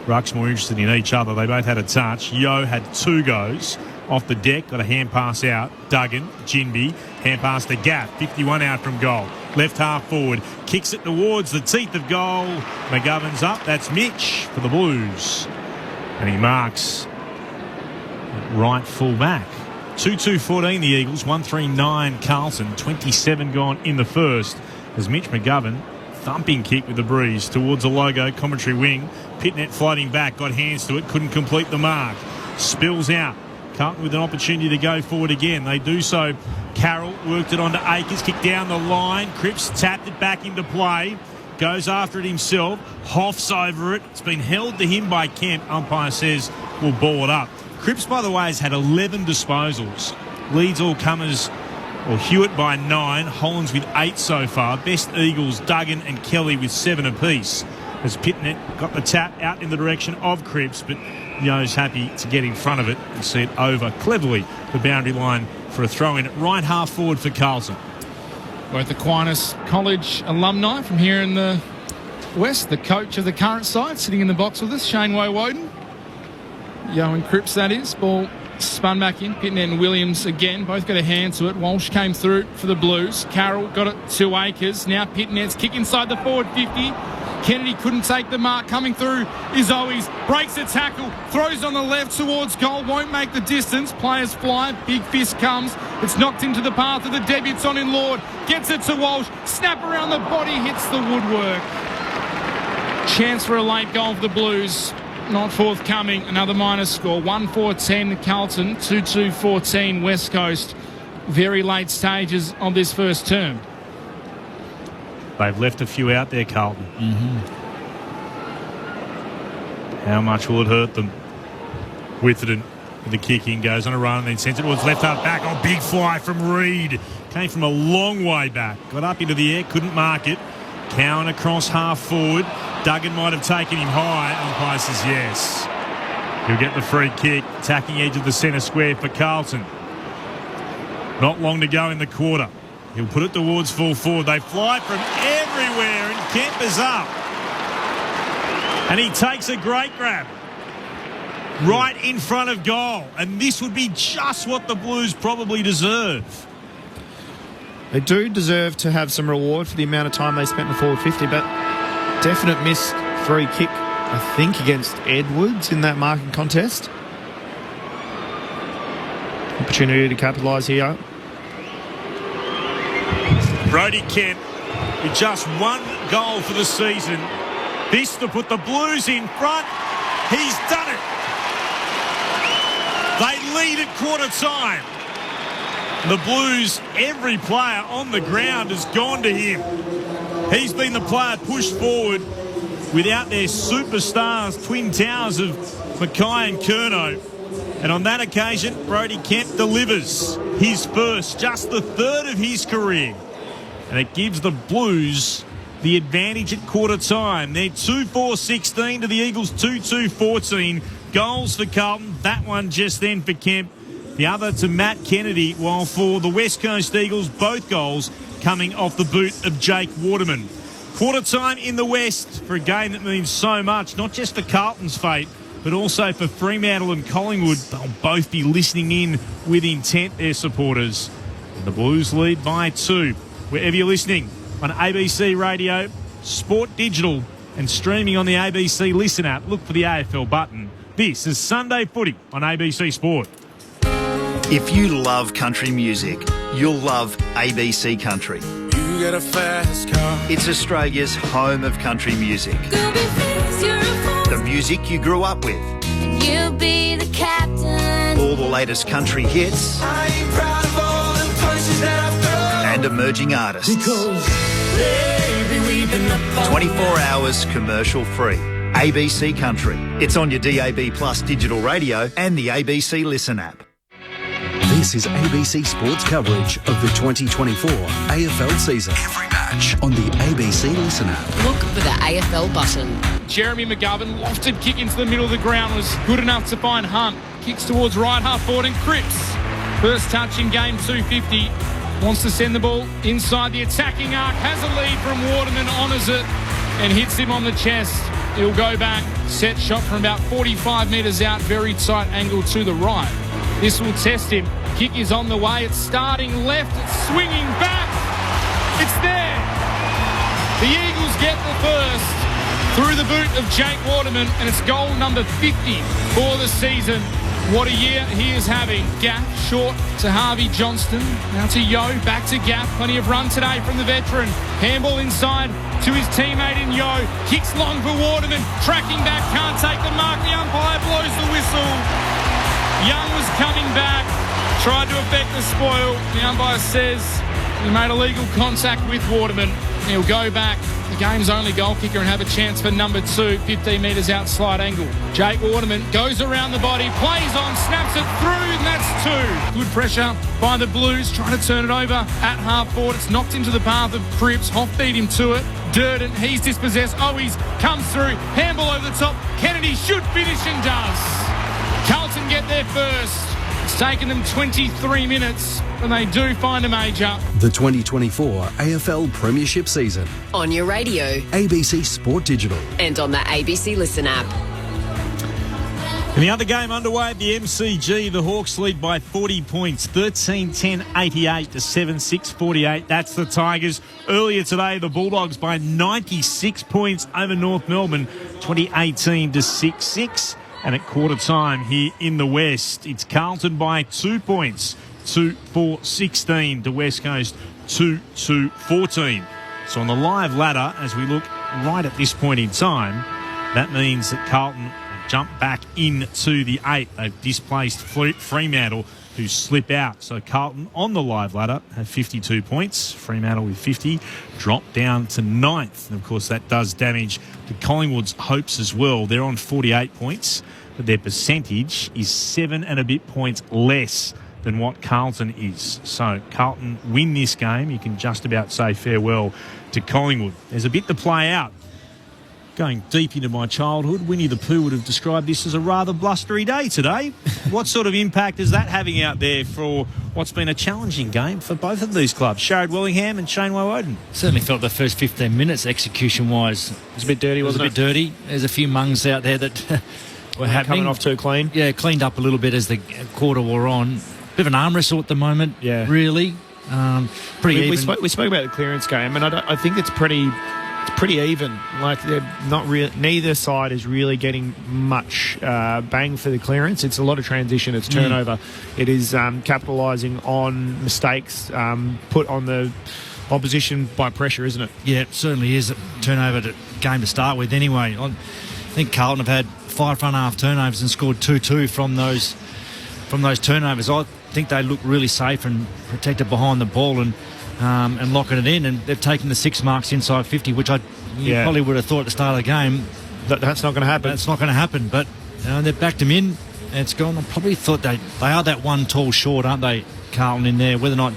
Ruck's more interested in each other. They both had a touch. Yeo had 2 goes off the deck. Got a hand pass out. Duggan, Jinby, hand pass to Gaff. 51 out from goal. Left half forward. Kicks it towards the teeth of goal. McGovern's up. That's Mitch for the Blues. And he marks right full back. 2-2-14 the Eagles. 1-3-9 Carlton. 27 gone in the first as Mitch McGovern, thumping kick with the breeze towards the logo commentary wing. Pitnet floating back, got hands to it, couldn't complete the mark. Spills out. Carlton with an opportunity to go forward again. They do so. Carroll worked it onto Akers, kicked down the line. Cripps tapped it back into play. Goes after it himself. Hoffs over it. It's been held to him by Kemp. Umpire says we'll ball it up. Cripps, by the way, has had 11 disposals. Leads all comers, or Hewitt by 9. Hollins with 8 so far. Best Eagles, Duggan and Kelly with 7 apiece. As Pitnet got the tap out in the direction of Cripps, but Yeo's happy to get in front of it and see it over cleverly the boundary line for a throw-in at right half forward for Carlton. Both Aquinas College alumni from here in the West. The coach of the current side sitting in the box with us, Shane Woden. Yeo and Cripps, that is. Ball spun back in. Pitnet and Williams again. Both got a hand to it. Walsh came through for the Blues. Carroll got it to Akers. Now Pitnet's kick inside the forward 50. Kennedy couldn't take the mark. Coming through is Owies. Breaks a tackle. Throws on the left towards goal. Won't make the distance. Players fly. Big fist comes. It's knocked into the path of the debutant in Lord. Gets it to Walsh. Snap around the body. Hits the woodwork. Chance for a late goal for the Blues. Not forthcoming. Another minus score. 1-4-10 Carlton. 2-2-14 West Coast. Very late stages of this first term. They've left a few out there, Carlton. How much will it hurt them? Witherden with the kick in, goes on a run and then sends it towards left half back. Oh, big fly from Reed. Came from a long way back. Got up into the air, couldn't mark it. Cowan across half forward. Duggan might have taken him high. Umpire says yes. He'll get the free kick. Attacking edge of the centre square for Carlton. Not long to go in the quarter. He'll put it towards full forward. They fly from everywhere and Kemp is up. And he takes a great grab. right in front of goal. And this would be just what the Blues probably deserve. They do deserve to have some reward for the amount of time they spent in the forward 50, but definite missed free kick, I think, against Edwards in that marking contest. Opportunity to capitalise here. Brody Kemp with just one goal for the season. This to put the Blues in front. He's done it. They lead at quarter time. The Blues, every player on the ground has gone to him. He's been the player pushed forward without their superstars, twin towers of Mackay and Curnow. And on that occasion, Brody Kemp delivers his first, just the third of his career. And it gives the Blues the advantage at quarter time. They're 2-4-16 to the Eagles 2-2-14. Goals for Carlton. That one just then for Kemp. The other to Matt Kennedy, while for the West Coast Eagles, both goals coming off the boot of Jake Waterman. Quarter time in the West for a game that means so much, not just for Carlton's fate, but also for Fremantle and Collingwood. They'll both be listening in with intent, their supporters. And the Blues lead by 2. Wherever you're listening, on ABC Radio, Sport Digital, and streaming on the ABC Listen app, look for the AFL button. This is Sunday Footy on ABC Sport. If you love country music, you'll love ABC Country. You get a fast car. It's Australia's home of country music. The music you grew up with. And you'll be the captain. All the latest country hits. I ain't proud of all the punches that I've thrown. And emerging artists. Because, baby, we've been up 24 hours commercial free. ABC Country. It's on your DAB Plus digital radio and the ABC Listen app. This is ABC Sports coverage of the 2024 AFL season. Every match on the ABC Listen app. Look for the AFL button. Jeremy McGovern, lofted kick into the middle of the ground, was good enough to find Hunt. Kicks towards right half forward and Cripps. First touch in game 250. Wants to send the ball inside the attacking arc. Has a lead from Waterman, honours it and hits him on the chest. He'll go back. Set shot from about 45 metres out. Very tight angle to the right. This will test him. Kick is on the way. It's starting left. It's swinging back. It's there. The Eagles get the first through the boot of Jake Waterman, and it's goal number 50 for the season. What a year he is having. Gaff short to Harvey Johnston. Now to Yo. Back to Gaff. Plenty of run today from the veteran. Handball inside to his teammate in Yo. Kicks long for Waterman. Tracking back. Can't take the mark. The umpire blows the whistle. Young was coming back, tried to effect the spoil. The umpire says he made illegal contact with Waterman. He'll go back, the game's only goal kicker, and have a chance for number 2, 15 metres out slide angle. Jake Waterman goes around the body, plays on, snaps it through, and that's 2. Good pressure by the Blues, trying to turn it over at half forward. It's knocked into the path of Cripps. Hoff beat him to it. Durden, he's dispossessed. Owies comes through, handball over the top. Kennedy should finish and does. Carlton get there first. It's taken them 23 minutes, and they do find a major. The 2024 AFL Premiership season. On your radio. ABC Sport Digital. And on the ABC Listen app. In the other game underway at the MCG, the Hawks lead by 40 points, 13-10-88 to 7-6-48. That's the Tigers. Earlier today, the Bulldogs by 96 points over North Melbourne, 2018 to 6-6. And at quarter time here in the West, it's Carlton by 2 points, 2-4-16 to West Coast, 2-2-14. So on the live ladder, as we look right at this point in time, that means that Carlton jump back into the 8. They've displaced Fremantle, who slip out. So Carlton on the live ladder have 52 points. Fremantle with 50 drop down to 9th. And of course, that does damage to Collingwood's hopes as well. They're on 48 points, but their percentage is 7 and a bit points less than what Carlton is. So Carlton win this game, you can just about say farewell to Collingwood. There's a bit to play out. Going deep into my childhood, Winnie the Pooh would have described this as a rather blustery day today. What sort of impact is that having out there for what's been a challenging game for both of these clubs, Sharad Wellingham and Shane Woden? Certainly felt the first 15 minutes, execution-wise, it was a bit dirty, wasn't it? It was a bit dirty. There's a few mungs out there that were happening. Coming off too clean. Yeah, cleaned up a little bit as the quarter wore on. Bit of an arm wrestle at the moment, really. Pretty even. We spoke about the clearance game, and I think it's pretty even. Like, they're not neither side is really getting much bang for the clearance. It's a lot of transition. It's turnover. It is capitalising on mistakes put on the opposition by pressure, isn't it? Yeah, it certainly is a turnover game to start with. Anyway, I think Carlton have had 5 front half turnovers and scored 2-2 from those turnovers. I think they look really safe and protected behind the ball and locking it in, and they've taken the 6 marks inside 50, which you probably would have thought at the start of the game that's not going to happen. That's not going to happen, but they've backed them in, and it's gone. I probably thought they are that one tall short, aren't they, Carlton, in there? Whether or not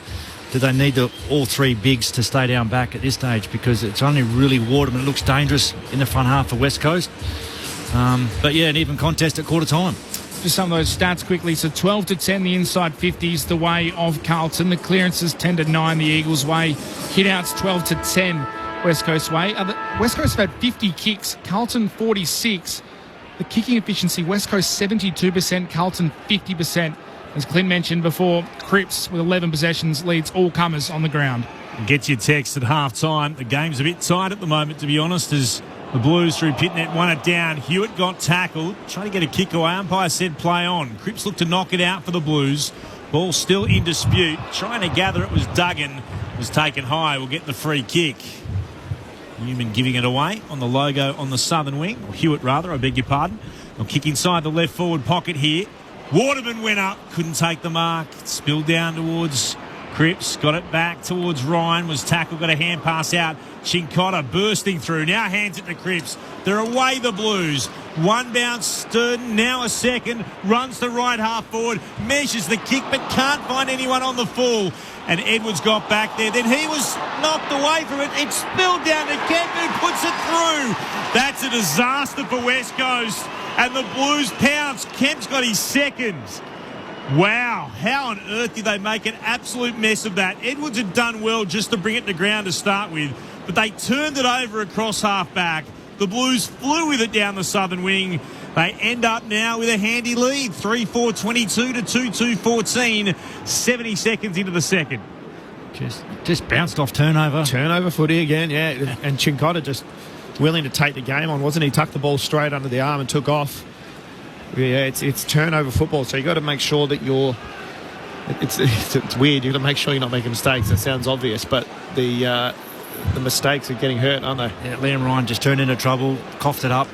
do they need all 3 bigs to stay down back at this stage, because it's only really Waterman. It looks dangerous in the front half for West Coast. But yeah, an even contest at quarter time. Just some of those stats quickly. So 12-10 the inside 50s the way of Carlton. The clearances 10-9 the Eagles way. Hit-outs 12-10 West Coast way. West Coast have had 50 kicks. Carlton 46. The kicking efficiency, West Coast 72%. Carlton 50%. As Clint mentioned before, Cripps with 11 possessions leads all comers on the ground. Get your text at half-time. The game's a bit tight at the moment, to be honest, as the Blues through Pitnet won it down. Hewitt got tackled, trying to get a kick away. Umpire said play on. Cripps looked to knock it out for the Blues. Ball still in dispute. Trying to gather it was Duggan. Was taken high. Will get the free kick. Newman giving it away on the logo on the southern wing. Or Hewitt, rather, I beg your pardon. They'll kick inside the left forward pocket here. Waterman went up. Couldn't take the mark. Spilled down towards Cripps. Got it back towards Ryan. Was tackled. Got a hand pass out. Chincotta bursting through. Now hands it to Cripps. They're away, the Blues. One bounce, Sturden. Now a second. Runs the right half forward. Measures the kick, but can't find anyone on the full. And Edwards got back there. Then he was knocked away from it. It spilled down to Kemp, who puts it through. That's a disaster for West Coast. And the Blues pounce. Kemp's got his second. Wow, how on earth did they make an absolute mess of that? Edwards had done well just to bring it to ground to start with, but they turned it over across half-back. The Blues flew with it down the southern wing. They end up now with a handy lead, 3-4-22 to 2-2-14, 70 seconds into the second. Just bounced off turnover. Turnover footy again, yeah. And Chincotta just willing to take the game on, wasn't he? Tucked the ball straight under the arm and took off. Yeah, it's turnover football, so you got to make sure that you're. It's weird. You got to make sure you're not making mistakes. That sounds obvious, but the mistakes are getting hurt, aren't they? Yeah, Liam Ryan just turned into trouble, coughed it up,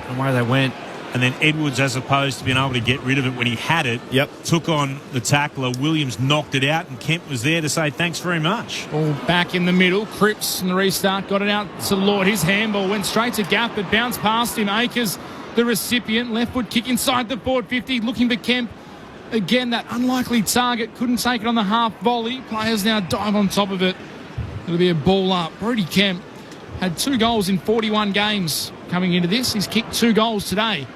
and away they went. And then Edwards, as opposed to being able to get rid of it when he had it, took on the tackler. Williams knocked it out, and Kemp was there to say thanks very much. Ball back in the middle. Cripps in the restart got it out to Lord. His handball went straight to Gaff, but bounced past him. Akers, the recipient, left foot kick inside the forward 50, looking for Kemp. Again, that unlikely target, couldn't take it on the half volley. Players now dive on top of it. It'll be a ball up. Brody Kemp had 2 goals in 41 games coming into this. He's kicked 2 goals today.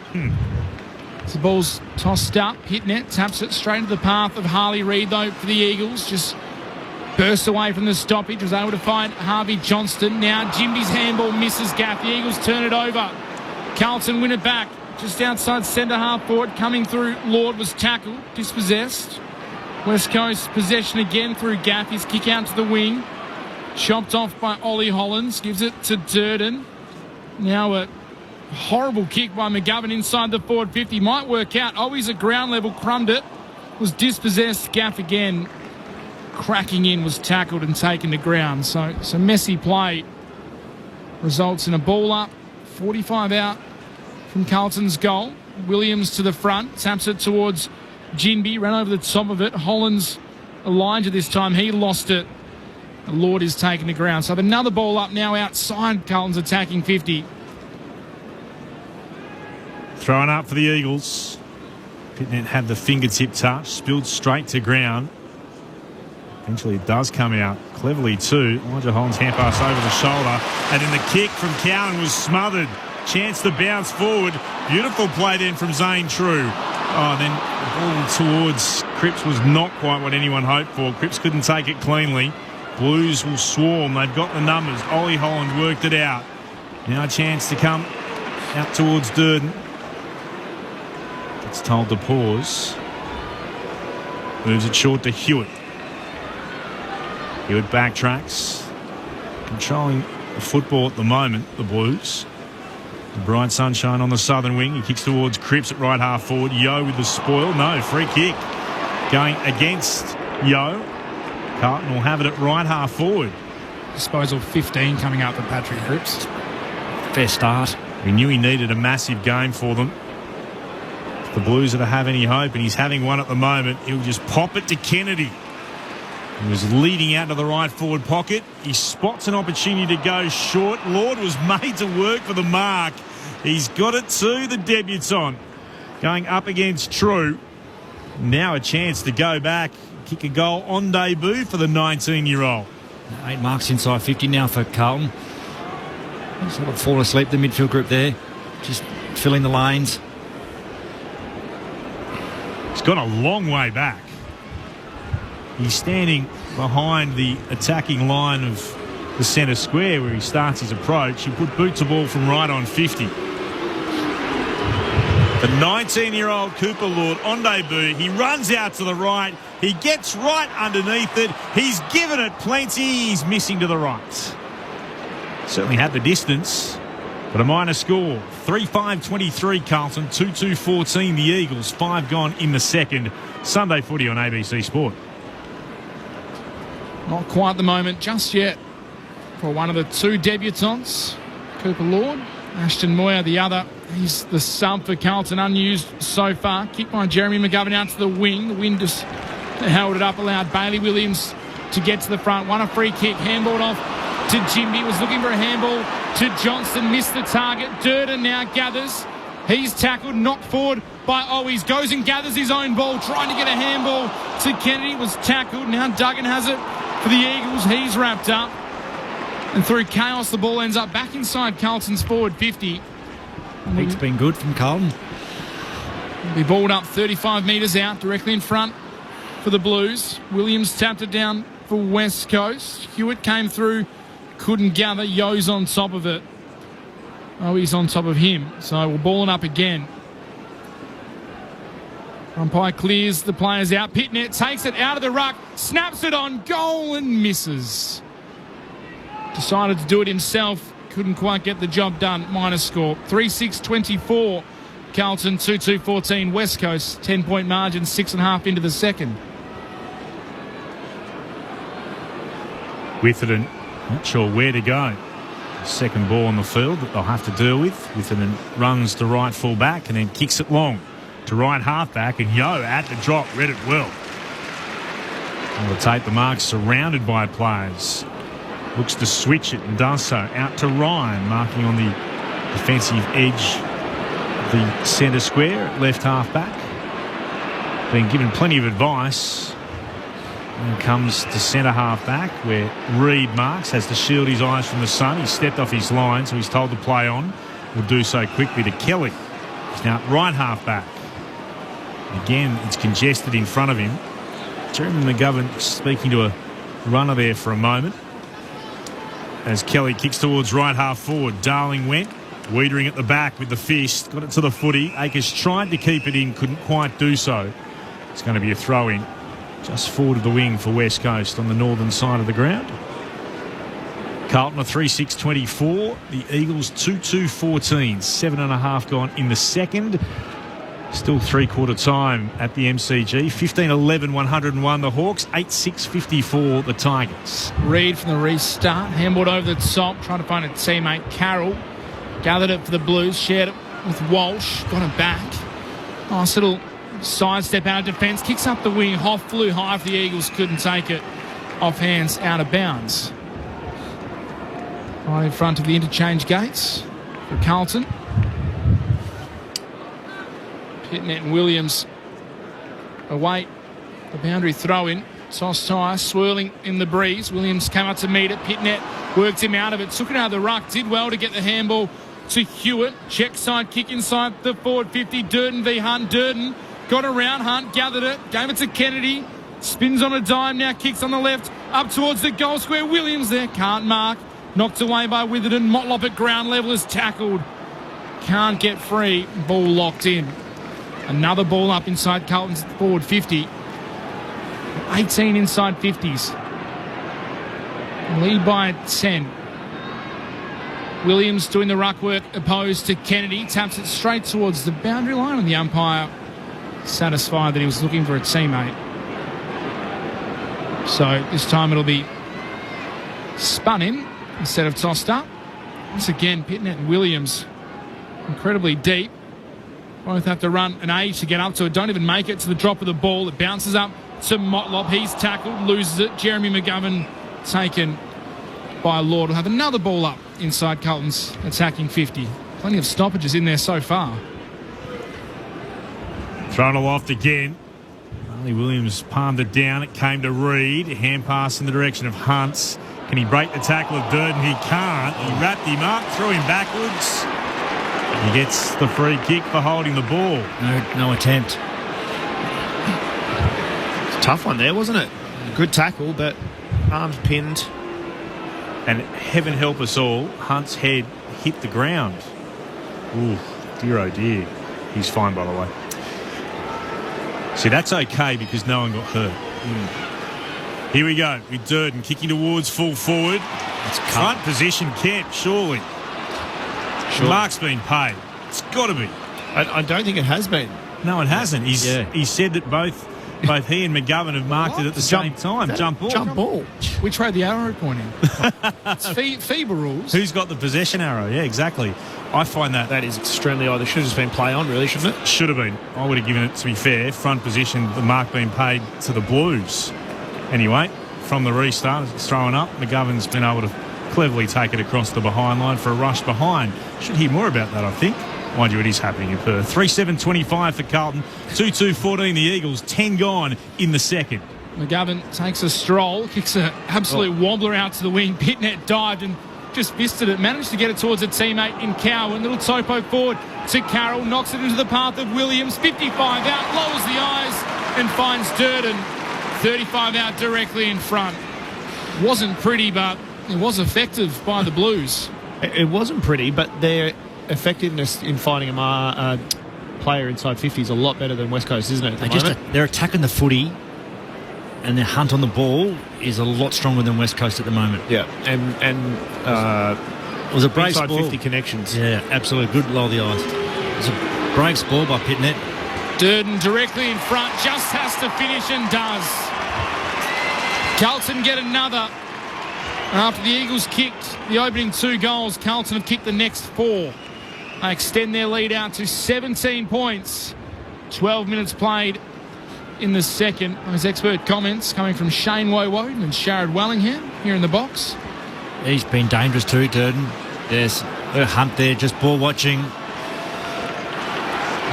So the ball's tossed up. Hit net, taps it straight into the path of Harley Reid, though, for the Eagles. Just burst away from the stoppage. Was able to find Harvey Johnston. Now Jimby's handball misses Gaff. The Eagles turn it over. Carlton win it back. Just outside centre half forward. Coming through, Lord was tackled, dispossessed. West Coast possession again through Gaff. His kick out to the wing. Chopped off by Ollie Hollins. Gives it to Durden. Now a horrible kick by McGovern inside the forward 50. Might work out. Oh, he's at ground level. Crumbed it. Was dispossessed. Gaff again. Cracking in. Was tackled and taken to ground. So messy play. Results in a ball up. 45 out from Carlton's goal. Williams to the front. Taps it towards Ginby. Ran over the top of it. Hollins aligned to this time. He lost it. The Lord is taken to ground. So another ball up now outside Carlton's attacking 50. Throwing up for the Eagles. Pitnet had the fingertip touch. Spilled straight to ground. Eventually it does come out cleverly too. Elijah Hollins hand pass over the shoulder. And then the kick from Cowan was smothered. Chance to bounce forward. Beautiful play then from Zane True. Oh, then the ball towards Cripps was not quite what anyone hoped for. Cripps couldn't take it cleanly. Blues will swarm. They've got the numbers. Ollie Holland worked it out. Now a chance to come out towards Durden. It's told to pause. Moves it short to Hewitt. Hewitt backtracks. Controlling the football at the moment, the Blues. The bright sunshine on the southern wing. He kicks towards Cripps at right half forward. Yo with the spoil. No, free kick. Going against Yo. Carlton will have it at right half forward. Disposal 15 coming up for Patrick Cripps. Fair start. We knew he needed a massive game for them. If the Blues are to have any hope, and he's having one at the moment, he'll just pop it to Kennedy. He was leading out to the right forward pocket. He spots an opportunity to go short. Lord was made to work for the mark. He's got it to the debutant. Going up against True. Now a chance to go back, kick a goal on debut for the 19-year-old. 8 marks inside 50 now for Carlton. Sort of fall asleep, the midfield group there. Just filling the lanes. He's gone a long way back. He's standing behind the attacking line of the centre square where he starts his approach. He put boot to ball from right on 50. The 19-year-old Cooper Lord on debut. He runs out to the right. He gets right underneath it. He's given it plenty. He's missing to the right. Certainly had the distance, but a minor score. 3-5-23 Carlton, 2-2-14 the Eagles. 5 gone in the second. Sunday footy on ABC Sport. Not quite the moment just yet for one of the 2 debutants. Cooper Lord, Ashton Moyer the other. He's the sub for Carlton, unused so far. Kicked by Jeremy McGovern out to the wing. The wind just held it up, allowed Bailey Williams to get to the front. Won a free kick, handballed off to Jimby. Was looking for a handball to Johnson. Missed the target. Durden now gathers. He's tackled, knocked forward by Owies. Goes and gathers his own ball, trying to get a handball to Kennedy. Was tackled. Now Duggan has it for the Eagles. He's wrapped up. And through chaos, the ball ends up back inside Carlton's forward 50. It's been good from Carlton. Be balled up 35 metres out, directly in front for the Blues. Williams tapped it down for West Coast. Hewitt came through, couldn't gather. Yo's on top of it. Oh, he's on top of him. So we're balling up again. Umpire clears the players out. Pitnet takes it out of the ruck, snaps it on goal and misses. Decided to do it himself. Couldn't quite get the job done. Minor score. 3-6-24. Carlton 2-2-14. West Coast 10-point margin, 6.5 into the second. Witherden not sure where to go. Second ball on the field that they'll have to deal with. Witherden runs to right full back and then kicks it long to right half back, and Yo at the drop read it well. On the tape, the mark surrounded by players. Looks to switch it and does so. Out to Ryan, marking on the defensive edge of the centre square at left half back. Been given plenty of advice. And comes to centre half back where Reid marks, has to shield his eyes from the sun. He's stepped off his line, so he's told to play on. Will do so quickly to Kelly. He's now at right half back. Again, it's congested in front of him. Jeremy McGovern speaking to a runner there for a moment. As Kelly kicks towards right half forward. Darling went. Wiedering at the back with the fist. Got it to the footy. Akers tried to keep it in. Couldn't quite do so. It's going to be a throw-in. Just forward of the wing for West Coast on the northern side of the ground. Carlton a 3-6-24. The Eagles 2-2-14. 7.5 gone in the second. Still three-quarter time at the MCG. 15-11, 101 the Hawks. 8-6-54 the Tigers. Reid from the restart. Handballed over the top. Trying to find a teammate. Carroll gathered it for the Blues. Shared it with Walsh. Got it back. Nice little sidestep out of defence. Kicks up the wing. Hoff flew high for the Eagles. Couldn't take it. Off hands, out of bounds. Right in front of the interchange gates for Carlton. Pitnet and Williams await the boundary throw-in. Toss tie, swirling in the breeze. Williams came up to meet it. Pitnet worked him out of it. Took it out of the ruck. Did well to get the handball to Hewitt. Check side kick inside the forward 50. Durden v Hunt. Durden got around. Hunt gathered it. Gave it to Kennedy. Spins on a dime. Now kicks on the left. Up towards the goal square. Williams there. Can't mark. Knocked away by Witherden. Motlop at ground level is tackled. Can't get free. Ball locked in. Another ball up inside Carlton's forward 50. 18 inside 50s. Lead by 10. Williams doing the ruck work opposed to Kennedy. Taps it straight towards the boundary line, and the umpire satisfied that he was looking for a teammate. So this time it'll be spun in instead of tossed up. Once again, Pitnet and Williams incredibly deep. Both have to run an A to get up to it. Don't even make it to the drop of the ball. It bounces up to Motlop. He's tackled, loses it. Jeremy McGovern taken by Lord. We'll have another ball up inside Carlton's attacking 50. Plenty of stoppages in there so far. Thrown aloft again. Only Williams palmed it down. It came to Reid. Hand pass in the direction of Hunts. Can he break the tackle of Durden? He can't. He wrapped him up, threw him backwards. He gets the free kick for holding the ball. No attempt. It's a tough one there, wasn't it? Good tackle, but arms pinned. And heaven help us all, Hunt's head hit the ground. Ooh, dear oh dear. He's fine, by the way. See, that's okay because no one got hurt. Here we go with Durden kicking towards full forward. It's front position, Kemp, surely. Sure. Mark's been paid. It's got to be. I don't think it has been. No, it hasn't. He said that both he and McGovern have marked it at the same time. Jump ball. Jump ball. We tried the arrow pointing. It's FIBA rules. Who's got the possession arrow? Yeah, exactly. I find that is extremely odd. It should have just been play on, really, shouldn't it? Should have been. I would have given it, to be fair, front position, the mark being paid to the Blues. Anyway, from the restart, it's thrown up. McGovern's been able to cleverly take it across the behind line for a rush behind. Should hear more about that, I think. Mind you, it is happening in Perth. 3-7-25 for Carlton. 2-2-14 the Eagles. 10 gone in the second. McGovern takes a stroll, kicks an absolute wobbler out to the wing. Pitnet dived and just missed it. Managed to get it towards a teammate in Cowan. Little topo forward to Carroll. Knocks it into the path of Williams. 55 out, lowers the eyes and finds Durden. 35 out directly in front. Wasn't pretty, but it was effective by the Blues. It wasn't pretty, but their effectiveness in finding a player inside 50 is a lot better than West Coast, isn't it? They're attacking the footy, and their hunt on the ball is a lot stronger than West Coast at the moment. Yeah, and it was a brace inside ball. 50 connections. Yeah, absolutely. Good low the eyes. It was a breaks ball by Pitnet. Durden directly in front, just has to finish and does. Carlton get another. After the Eagles kicked the opening 2 goals, Carlton have kicked the next 4. They extend their lead out to 17 points. 12 minutes played in the second. Those expert comments coming from Shane Woden and Sharad Wellingham here in the box. He's been dangerous too, Durden. There's a Hunt there, just ball watching.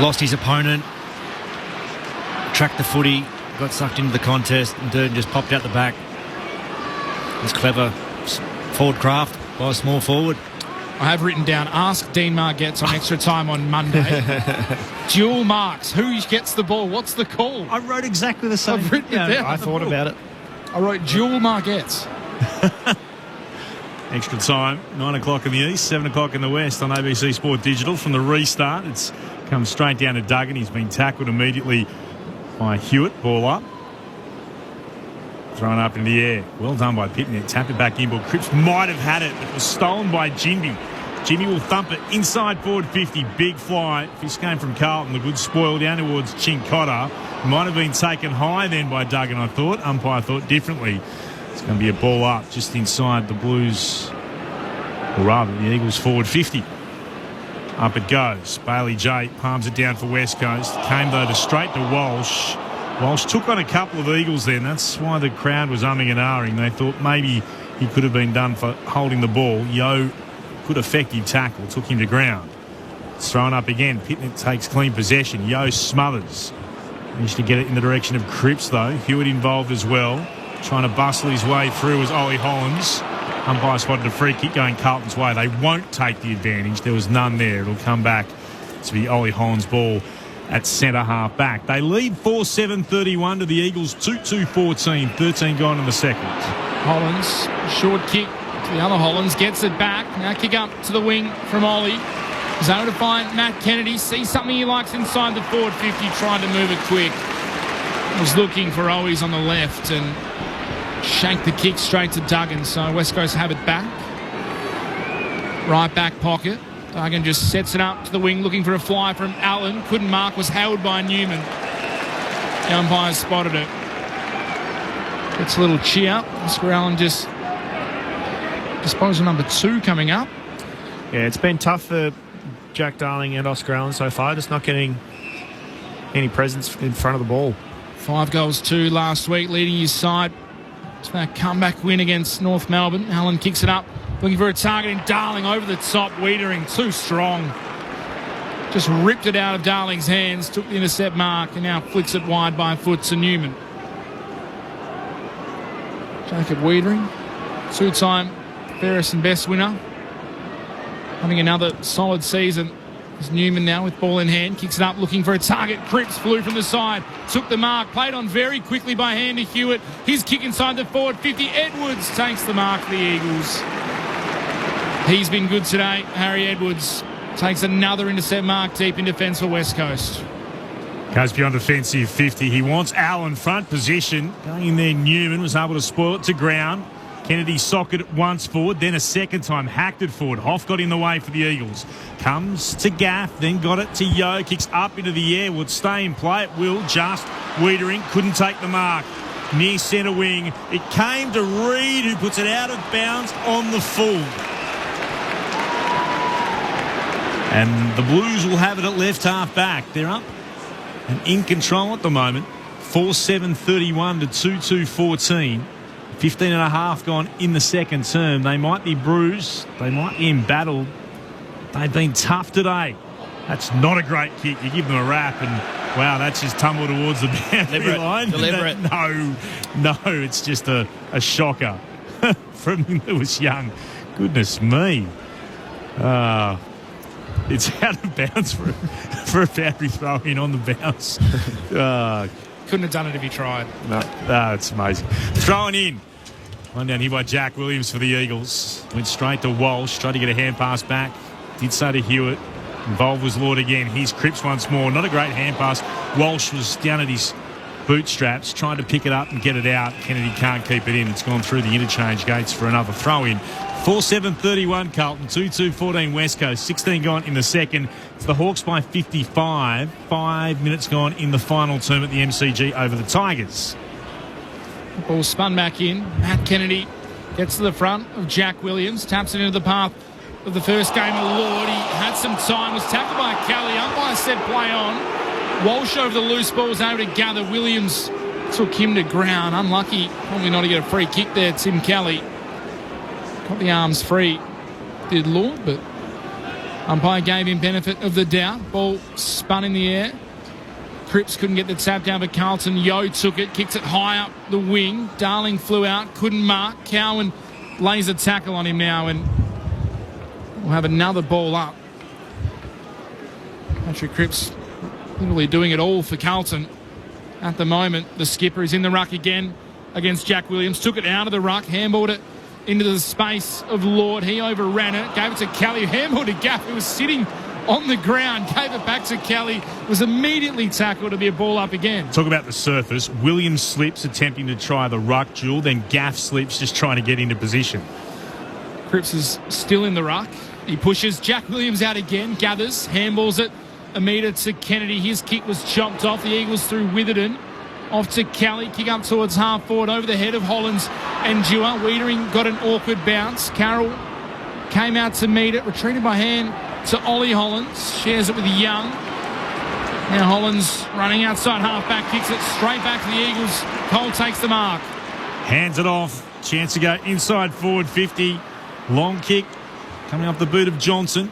Lost his opponent. Tracked the footy. Got sucked into the contest. And Durden just popped out the back. It's clever forward craft by a small forward. I have written down, ask Dean Margetts on extra time on Monday. Dual marks. Who gets the ball? What's the call? I wrote exactly the same. I've written it down. I thought about it. I wrote dual Margetts. Extra time, 9 o'clock in the east, 7 o'clock in the west on ABC Sport Digital. From the restart, it's come straight down to Duggan. He's been tackled immediately by Hewitt. Ball up. Thrown up in the air. Well done by Pitnet. Tap it back in, but Cripps might have had it. It was stolen by Jimby. Jimmy will thump it inside forward 50. Big fly. This came from Carlton. The good spoil down towards Chincotta. Might have been taken high then by Duggan, I thought. Umpire thought differently. It's going to be a ball up just inside the Blues, or rather the Eagles forward 50. Up it goes. Bailey J palms it down for West Coast. Came though to straight to Walsh. Walsh took on a couple of Eagles then. That's why the crowd was umming and ahhing. They thought maybe he could have been done for holding the ball. Yo, good effective tackle. Took him to ground. It's thrown up again. Pitnet takes clean possession. Yo smothers. Managed to get it in the direction of Cripps though. Hewitt involved as well. Trying to bustle his way through was Ollie Hollands. Umpire spotted a free kick going Carlton's way. They won't take the advantage. There was none there. It'll come back to be Ollie Hollands' ball at centre half back. They lead 4-7-31 to the Eagles 2-2-14. 13 gone in the second. Hollands, short kick to the other Hollands, gets it back. Now kick up to the wing from Ollie. He's able to find Matt Kennedy. See something he likes inside the forward 50. Trying to move it quick. Was looking for Owies on the left and shanked the kick straight to Duggan. So West Coast have it back. Right back pocket. Duggan just sets it up to the wing, looking for a fly from Allen. Couldn't mark, was held by Newman. The umpire spotted it. Gets a little cheer. Oscar Allen just disposal number 2 coming up. Yeah, it's been tough for Jack Darling and Oscar Allen so far, just not getting any presence in front of the ball. 5 goals 2 last week, leading his side. It's that comeback win against North Melbourne. Allen kicks it up, looking for a target in Darling over the top. Wiedering too strong. Just ripped it out of Darling's hands, took the intercept mark, and now flicks it wide by foot to Newman. Jacob Wiedering, 2-time fairest and best winner. Having another solid season. It's Newman now with ball in hand, kicks it up, looking for a target. Cripps flew from the side, took the mark, played on very quickly by hand to Hewitt. His kick inside the forward 50. Edwards takes the mark for the Eagles. He's been good today. Harry Edwards takes another intercept mark deep in defence for West Coast. Goes beyond defensive 50. He wants Allen front position. Going in there, Newman was able to spoil it to ground. Kennedy socked it once forward, then a second time, hacked it forward. Hoff got in the way for the Eagles. Comes to Gaff, then got it to Yo, kicks up into the air, would stay in play. It will, just Wiedering couldn't take the mark. Near centre wing, it came to Reid, who puts it out of bounds on the full. And the Blues will have it at left half back. They're up and in control at the moment. 4-7-31 to 2-2-14. 15 and a half gone in the second term. They might be bruised. They might be embattled. They've been tough today. That's not a great kick. You give them a wrap and, wow, that's just tumbled towards the boundary line. Deliberate. No, it's just a shocker from Lewis Young. Goodness me. It's out of bounds for a boundary throw in on the bounce. Couldn't have done it if he tried. No, it's amazing. Thrown in. One down here by Jack Williams for the Eagles. Went straight to Walsh. Tried to get a hand pass back. Did so to Hewitt. Involved was Lord again. Here's Cripps once more. Not a great hand pass. Walsh was down at his bootstraps, trying to pick it up and get it out. Kennedy can't keep it in. It's gone through the interchange gates for another throw-in. 4-7-31 Carlton, 2-2-14 West Coast, 16 gone in the second. It's the Hawks by 55, 5 minutes gone in the final term at the MCG over the Tigers. Ball spun back in. Matt Kennedy gets to the front of Jack Williams, taps it into the path of the first game of Lord. He had some time, was tackled by Kelly. Umpire said play on. Walsh over the loose ball was able to gather. Williams took him to ground. Unlucky, probably not to get a free kick there, Tim Kelly. Got the arms free, did Lord, but umpire gave him benefit of the doubt. Ball spun in the air. Cripps couldn't get the tap down, but Carlton. Yo took it, kicks it high up the wing. Darling flew out, couldn't mark. Cowan lays a tackle on him now, and we'll have another ball up. Patrick Cripps literally doing it all for Carlton at the moment. The skipper is in the ruck again against Jack Williams. Took it out of the ruck, handballed it into the space of Lord. He overran it, gave it to Kelly, handballed to Gaff, who was sitting on the ground, gave it back to Kelly, was immediately tackled to be a ball up again. Talk about the surface. Williams slips attempting to try the ruck duel, then Gaff slips just trying to get into position. Cripps is still in the ruck. He pushes Jack Williams out again, gathers, handballs it a metre to Kennedy. His kick was chopped off. The Eagles through Witherden. Off to Kelly, kick up towards half forward over the head of Hollins and Dewar. Wiedering got an awkward bounce. Carroll came out to meet it, retreated by hand to Ollie Hollins, shares it with Young. Now Hollins running outside half back, kicks it straight back to the Eagles. Cole takes the mark. Hands it off, chance to go inside forward 50. Long kick coming off the boot of Johnson.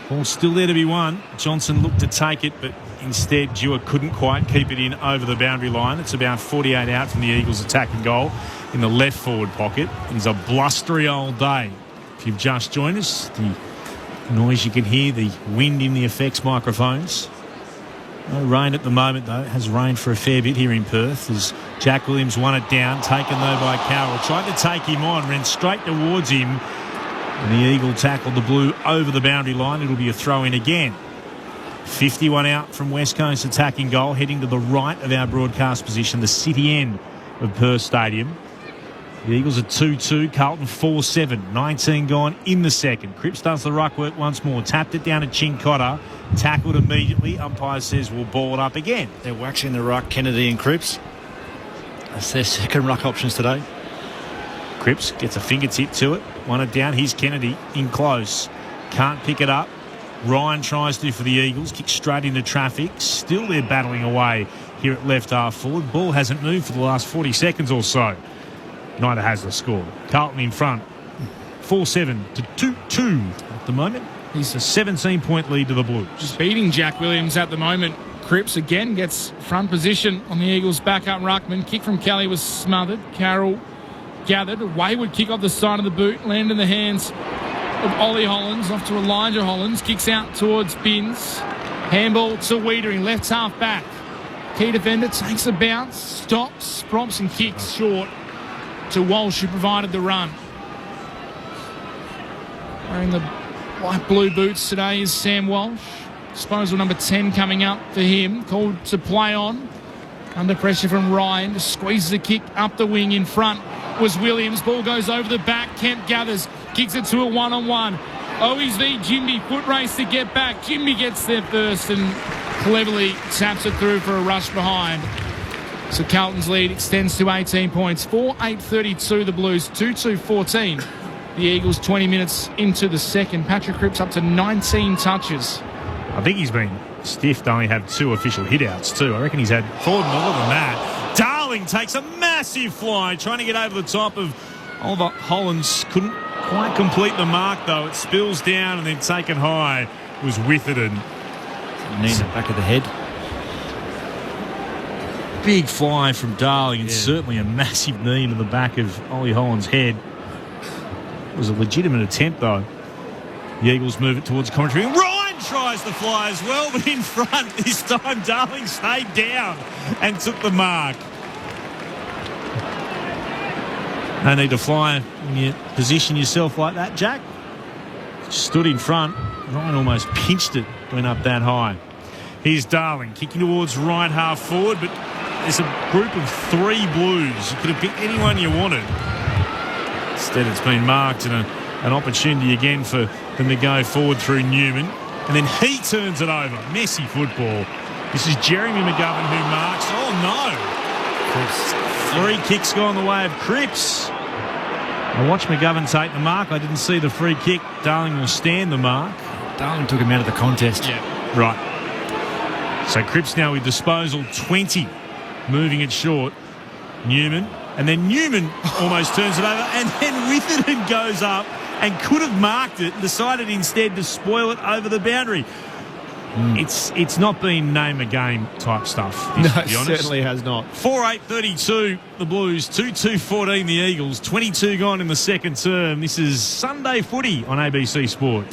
Ball still there to be won. Johnson looked to take it, but instead, Dewar couldn't quite keep it in over the boundary line. It's about 48 out from the Eagles' attacking goal in the left forward pocket. It's a blustery old day. If you've just joined us, the noise you can hear, the wind in the effects microphones. No rain at the moment, though. It has rained for a fair bit here in Perth as Jack Williams won it down, taken though by Carroll. Tried to take him on, ran straight towards him. And the Eagle tackled the Blue over the boundary line. It'll be a throw-in again. 51 out from West Coast attacking goal, heading to the right of our broadcast position, the city end of Perth Stadium. The Eagles are 2-2, Carlton 4-7, 19 gone in the second. Cripps does the ruck work once more, tapped it down to Chincotta, tackled immediately. Umpire says we'll ball it up again. They're waxing the ruck, Kennedy and Cripps. That's their second ruck options today. Cripps gets a fingertip to it, won it down. Here's Kennedy in close, can't pick it up. Ryan tries to for the Eagles, kicks straight into traffic. Still they're battling away here at left half forward. Ball hasn't moved for the last 40 seconds or so. Neither has the score. Carlton in front, 4-7 to 2-2 at the moment. He's a 17-point lead to the Blues. Just beating Jack Williams at the moment. Cripps again gets front position on the Eagles' backup ruckman. Kick from Kelly was smothered. Carroll gathered. A wayward kick off the side of the boot. Landed in the hands of Ollie Hollands. Off to Elijah Hollands. Kicks out towards Binns. Handball to Wiedering. Left half back. Key defender takes a bounce. Stops. Prompts and kicks short to Walsh, who provided the run. Wearing the white-blue boots today is Sam Walsh. Disposal number 10 coming up for him. Called to play on. Under pressure from Ryan. Just squeezes a kick up the wing. In front was Williams. Ball goes over the back. Kemp gathers. Kicks it to a one-on-one. Owies v Jimby. Foot race to get back. Jimby gets there first and cleverly taps it through for a rush behind. So Carlton's lead extends to 18 points. 4-8-32 the Blues, 2-2-14. The Eagles 20 minutes into the second. Patrick Cripps up to 19 touches. I think he's been stiffed to only have 2 official hit-outs too. I reckon he's had 4 more than that. Darling takes a massive fly, trying to get over the top of Oliver Hollands. Couldn't quite complete the mark though. It spills down and then taken high was Witherden. Knee in the back of the head. Big fly from Darling and certainly a massive knee into the back of Ollie Holland's head. It was a legitimate attempt though. The Eagles move it towards commentary. Ryan tries to fly as well, but in front this time Darling stayed down and took the mark. No need to fly when you position yourself like that, Jack. Just stood in front. Ryan almost pinched it, went up that high. Here's Darling kicking towards right half forward, but there's a group of 3 Blues. You could have picked anyone you wanted. Instead, it's been marked and an opportunity again for them to go forward through Newman. And then he turns it over. Messy football. This is Jeremy McGovern who marks. Oh, no. 3 kicks gone the way of Cripps. I watched McGovern take the mark. I didn't see the free kick. Darling will stand the mark. Darling took him out of the contest. Yeah. Right. So Cripps now with disposal 20. Moving it short. Newman. And then Newman almost turns it over. And then Witherden goes up and could have marked it and decided instead to spoil it over the boundary. It's not been name a game type stuff. No, it certainly has not. 4-8-32 the Blues, 2-2-14 the Eagles, 22 gone in the second term. This is Sunday footy on ABC Sport.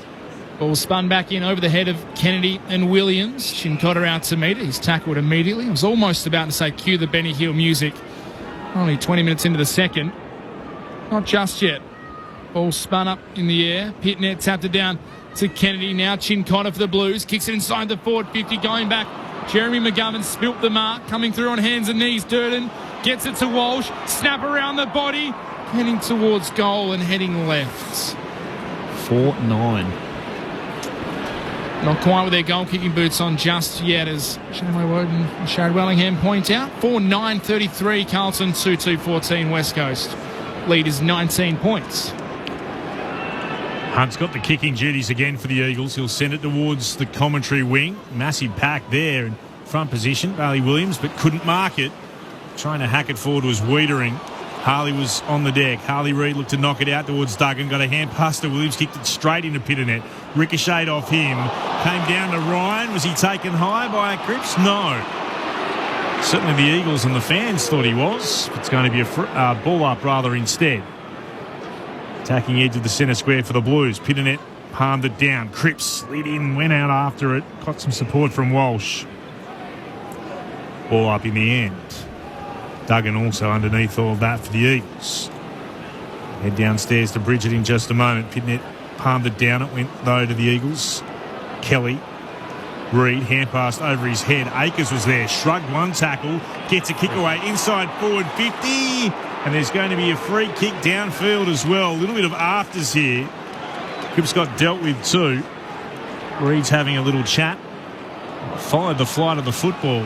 Ball spun back in over the head of Kennedy and Williams. Chincotta out to meet it. He's tackled immediately. I was almost about to say cue the Benny Hill music. Only 20 minutes into the second. Not just yet. Ball spun up in the air. Pitnet tapped it down to Kennedy. Now Chincotta for the Blues. Kicks it inside the forward 50. Going back. Jeremy McGovern spilt the mark. Coming through on hands and knees. Durden gets it to Walsh. Snap around the body. Heading towards goal and heading left. 4-9. Not quite with their goal-kicking boots on just yet, as Shanway Woden and Sharad Wellingham point out. 4-9-33, Carlton 2-2-14 West Coast. Lead is 19 points. Hunt's got the kicking duties again for the Eagles. He'll send it towards the commentary wing. Massive pack there in front position. Bailey Williams, but couldn't mark it. Trying to hack it forward was Wiedering. Harley was on the deck. Harley Reid looked to knock it out towards Duggan. Got a hand pass to Williams. Kicked it straight into Pitternet. Ricocheted off him. Came down to Ryan. Was he taken high by Cripps? No. Certainly the Eagles and the fans thought he was. It's going to be a ball up rather instead. Attacking edge of the centre square for the Blues. Pitternet palmed it down. Cripps slid in, went out after it. Got some support from Walsh. Ball up in the end. Duggan also underneath all of that for the Eagles. Head downstairs to Bridget in just a moment. Pitnet palmed it down. It went, though, to the Eagles. Kelly. Reed, hand passed over his head. Akers was there, shrugged one tackle, gets a kick away inside forward 50, and there's going to be a free kick downfield as well. A little bit of afters here. Cripps got dealt with too. Reed's having a little chat. Followed the flight of the football.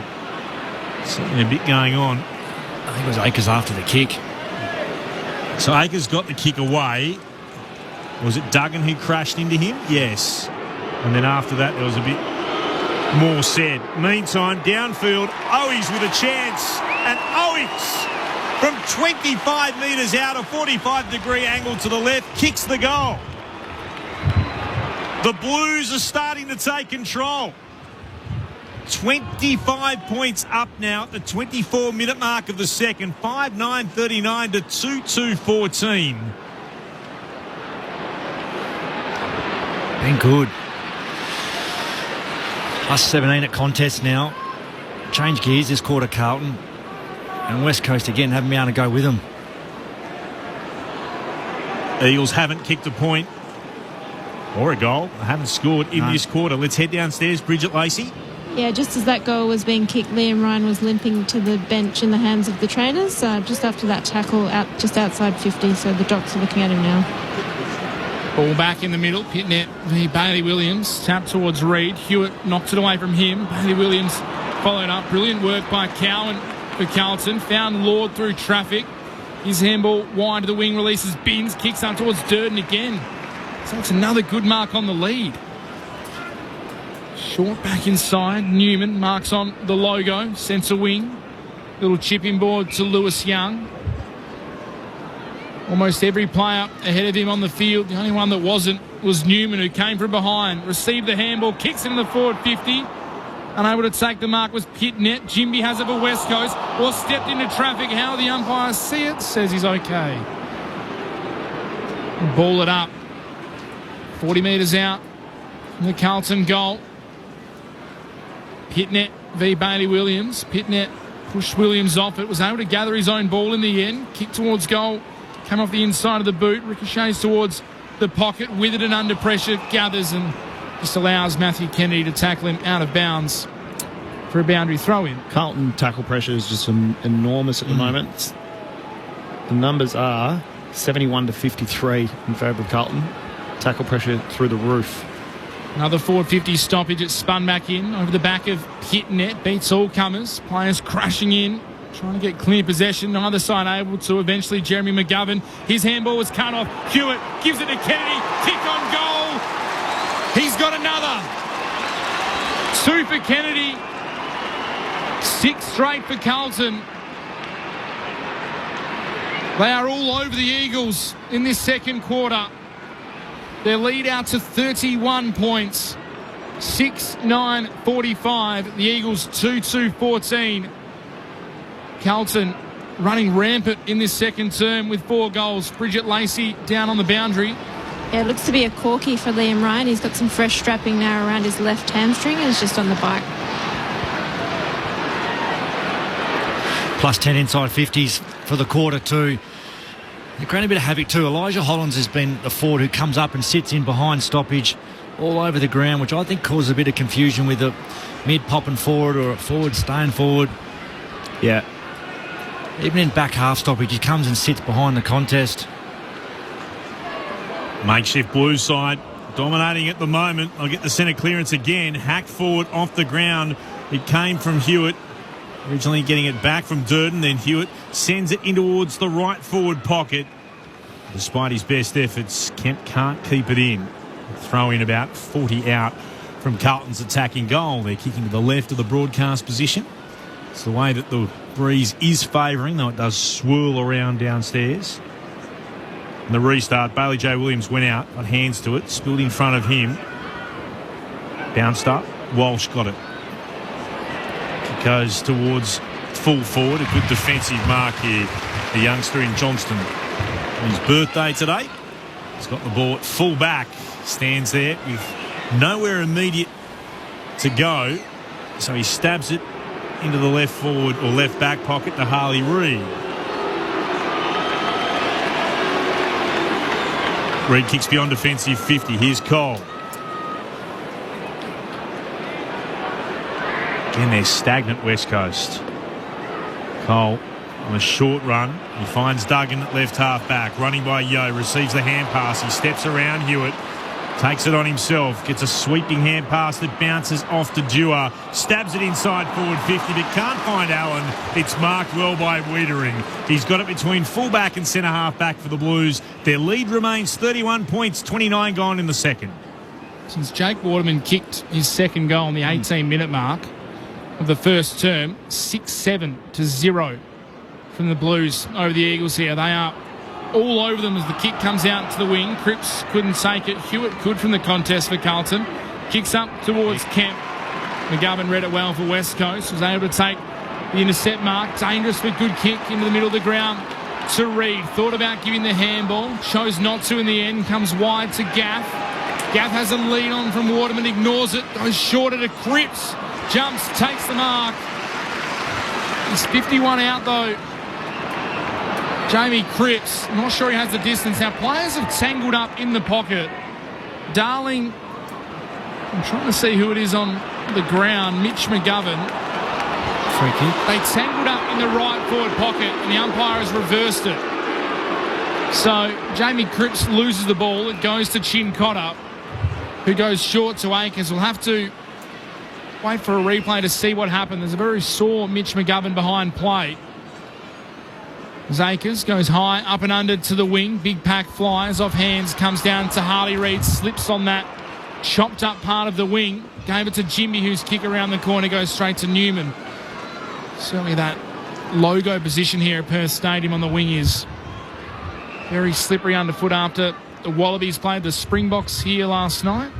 Certainly a bit going on. I think it was Akers after the kick. So Akers got the kick away. Was it Duggan who crashed into him? Yes. And then after that there was a bit more said. Meantime, downfield, Owies with a chance. And Owies, from 25 metres out, a 45-degree angle to the left, kicks the goal. The Blues are starting to take control. 25 points up now at the 24-minute mark of the second. 5-9-39 to 2-2-14. Been good. Plus 17 at contest now. Change gears this quarter, Carlton. And West Coast again haven't been able to go with them. Eagles haven't kicked a point or a goal. They haven't scored in this quarter. Let's head downstairs. Bridget Lacey. Yeah, just as that goal was being kicked, Liam Ryan was limping to the bench in the hands of the trainers just after that tackle just outside 50. So the Docs are looking at him now. Ball back in the middle. Pitnet v Bailey Williams. Tap towards Reed. Hewitt knocks it away from him. Bailey Williams followed up. Brilliant work by Cowan for Carlton. Found Lord through traffic. His handball wide to the wing. Releases Binns. Kicks up towards Durden again. So it's another good mark on the lead. Short back inside. Newman marks on the logo. Centre wing. Little chipping board to Lewis Young. Almost every player ahead of him on the field. The only one that wasn't was Newman, who came from behind. Received the handball. Kicks into the forward 50. Unable to take the mark was Pitnet. Jimby has it for West Coast. Or stepped into traffic. How the umpires see it? Says he's okay. Ball it up. 40 metres out from the Carlton goal. Pitnet v Bailey Williams. Pitnet pushed Williams off it. Was able to gather his own ball in the end. Kick towards goal. Came off the inside of the boot. Ricochets towards the pocket. With it and under pressure. Gathers and just allows Matthew Kennedy to tackle him out of bounds for a boundary throw-in. Carlton tackle pressure is just enormous at the moment. The numbers are 71 to 53 in favour of Carlton. Tackle pressure through the roof. Another forward 50 stoppage. It's spun back in over the back of Pitnet. Beats all comers. Players crashing in. Trying to get clear possession. Either side able to. Eventually Jeremy McGovern. His handball was cut off. Hewitt gives it to Kennedy. Kick on goal. He's got another. 2 for Kennedy. 6 straight for Carlton. They are all over the Eagles in this second quarter. Their lead out to 31 points. 6-9-45. The Eagles 2-2-14. Carlton running rampant in this second term with 4 goals. Bridget Lacey down on the boundary. Yeah, it looks to be a corky for Liam Ryan. He's got some fresh strapping now around his left hamstring and is just on the bike. Plus 10 inside 50s for the quarter too. They're creating a bit of havoc too. Elijah Hollins has been the forward who comes up and sits in behind stoppage all over the ground, which I think causes a bit of confusion with a mid popping forward or a forward staying forward. Yeah. Even in back half stoppage, he comes and sits behind the contest. Makeshift Blues side dominating at the moment. I'll get the centre clearance again. Hacked forward off the ground. It came from Hewitt. Originally getting it back from Durden. Then Hewitt sends it in towards the right forward pocket. Despite his best efforts, Kemp can't keep it in. Throw in about 40 out from Carlton's attacking goal. They're kicking to the left of the broadcast position. It's the way that the breeze is favouring, though it does swirl around downstairs. And the restart, Bailey J. Williams went out, got hands to it, spilled in front of him. Bounced up, Walsh got it. It goes towards full forward, a good defensive mark here. The youngster in Johnston. His birthday today. He's got the ball at full back, stands there with nowhere immediate to go. So he stabs it into the left forward or left back pocket to Harley Reid. Reed kicks beyond defensive 50. Here's Cole. Again, they're stagnant, West Coast. Cole on a short run. He finds Duggan at left half back. Running by Yo. Receives the hand pass. He steps around Hewitt. Takes it on himself. Gets a sweeping hand pass that bounces off to Dewar. Stabs it inside forward 50, but can't find Allen. It's marked well by Wiedering. He's got it between fullback and centre half back for the Blues. Their lead remains 31 points, 29 gone in the second. Since Jake Waterman kicked his second goal on the 18-minute mark of the first term, 6-7-0 from the Blues over the Eagles here. They are all over them as the kick comes out to the wing. Cripps couldn't take it. Hewitt could from the contest for Carlton. Kicks up towards Kemp. McGovern read it well for West Coast. Was able to take the intercept mark. Dangerous but good kick into the middle of the ground to Reed. Thought about giving the handball. Chose not to in the end. Comes wide to Gaff. Gaff has a lead on from Waterman. Ignores it. Goes shorter to Cripps. Jumps. Takes the mark. He's 51 out though. Jamie Cripps, I'm not sure he has the distance. Now, players have tangled up in the pocket. Darling, I'm trying to see who it is on the ground. Mitch McGovern. Free kick. They tangled up in the right forward pocket, and the umpire has reversed it. So, Jamie Cripps loses the ball. It goes to Chin Cotter, who goes short to Akers. We'll have to wait for a replay to see what happened. There's a very sore Mitch McGovern behind play. Akers goes high, up and under to the wing. Big pack flies off hands, comes down to Harley Reid, slips on that chopped up part of the wing. Gave it to Jimmy, whose kick around the corner goes straight to Newman. Certainly that logo position here at Perth Stadium on the wing is very slippery underfoot after the Wallabies played the Springboks here last night.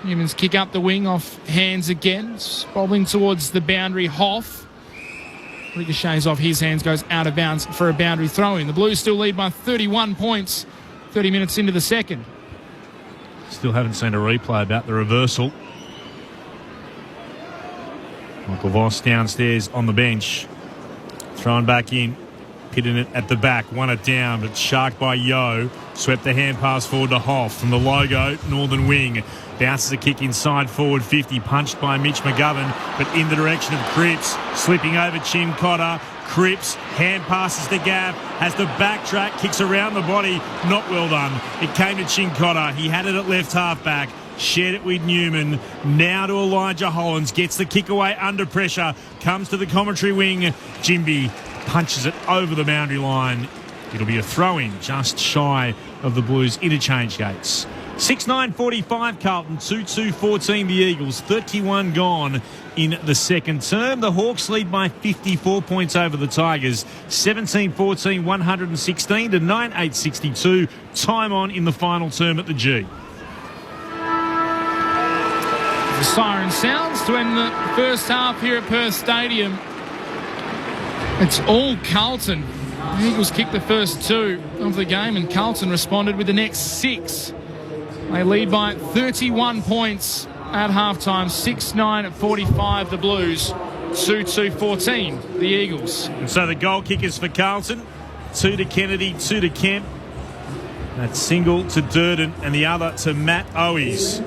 Newman's kick up the wing off hands again, bobbling towards the boundary. Hoff ricochets off his hands, goes out of bounds for a boundary throw-in. The Blues still lead by 31 points, 30 minutes into the second. Still haven't seen a replay about the reversal. Michael Voss downstairs on the bench. Thrown back in. Pitting it at the back. Won it down, but sharked by Yo. Swept the hand pass forward to Hoff from the logo, northern wing. Bounces a kick inside forward 50. Punched by Mitch McGovern, but in the direction of Cripps. Slipping over Chin Cotter. Cripps, hand passes to Gav. Has the backtrack, kicks around the body. Not well done. It came to Chin Cotter. He had it at left half back. Shared it with Newman. Now to Elijah Hollins. Gets the kick away under pressure. Comes to the commentary wing. Jimby punches it over the boundary line. It'll be a throw-in just shy of the Blues interchange gates. 6-9-45 Carlton, 2-2-14 the Eagles, 31 gone in the second term. The Hawks lead by 54 points over the Tigers, 17-14, 116 to 9-8-62. Time on in the final term at the G. The siren sounds to end the first half here at Perth Stadium. It's all Carlton. The Eagles kicked the first two of the game and Carlton responded with the next six. They lead by 31 points at halftime. 6-9-45 the Blues. 2-2-14 the Eagles. And so the goal kickers for Carlton, 2 to Kennedy, 2 to Kemp. That single to Durden and the other to Matt Owies.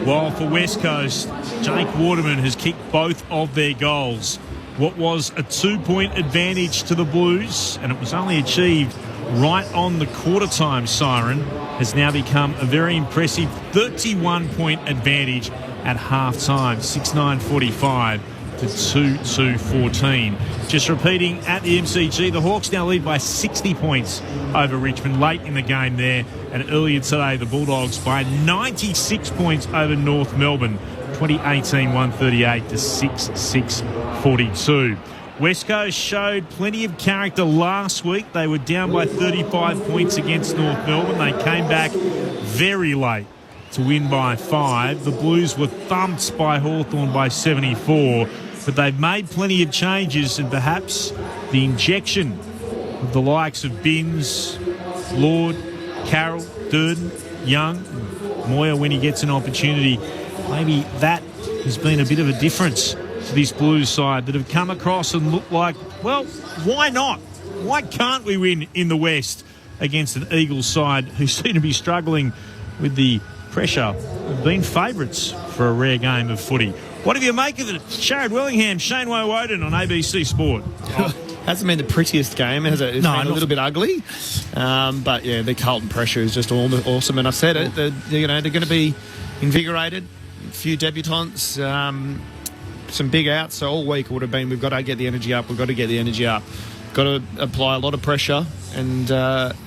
While for West Coast, Jake Waterman has kicked both of their goals. What was a 2-point advantage to the Blues, and it was only achieved right on the quarter time siren, has now become a very impressive 31-point advantage at half time. 6-9-45 to 2-2-14. Just repeating at the MCG, the Hawks now lead by 60 points over Richmond late in the game there, and earlier today the Bulldogs by 96 points over North Melbourne. 2018-138 to 6-6-42. West Coast showed plenty of character last week. They were down by 35 points against North Melbourne. They came back very late to win by 5. The Blues were thumped by Hawthorn by 74, but they've made plenty of changes, and perhaps the injection of the likes of Binns, Lord, Carroll, Durden, Young, Moyer when he gets an opportunity, maybe that has been a bit of a difference to this Blues side that have come across and looked like, well, why not? Why can't we win in the West? against an Eagles side who seem to be struggling with the pressure, have been favourites for a rare game of footy. What have you make of it? Sharad Wellingham, Shane Woden on ABC Sport. Hasn't been the prettiest game, has it? It's been a little bit ugly. But, yeah, the Carlton pressure is just awesome. And I've said it, they're going to be invigorated. A few debutants, some big outs. So all week it would have been, we've got to get the energy up, got to apply a lot of pressure, and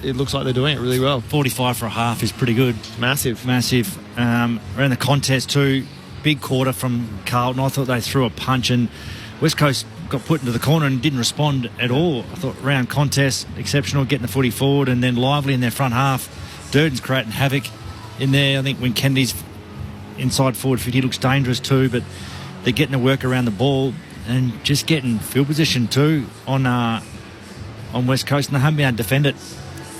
it looks like they're doing it really well. 45 for a half is pretty good. Massive. Around the contest too, big quarter from Carlton. I thought they threw a punch, and West Coast got put into the corner and didn't respond at all. I thought round contest, exceptional, getting the footy forward, and then lively in their front half. Durden's creating havoc in there. I think when Kennedy's inside forward 50, he looks dangerous too, but they're getting the work around the ball and just getting field position too on West Coast, and they haven't been able to defend it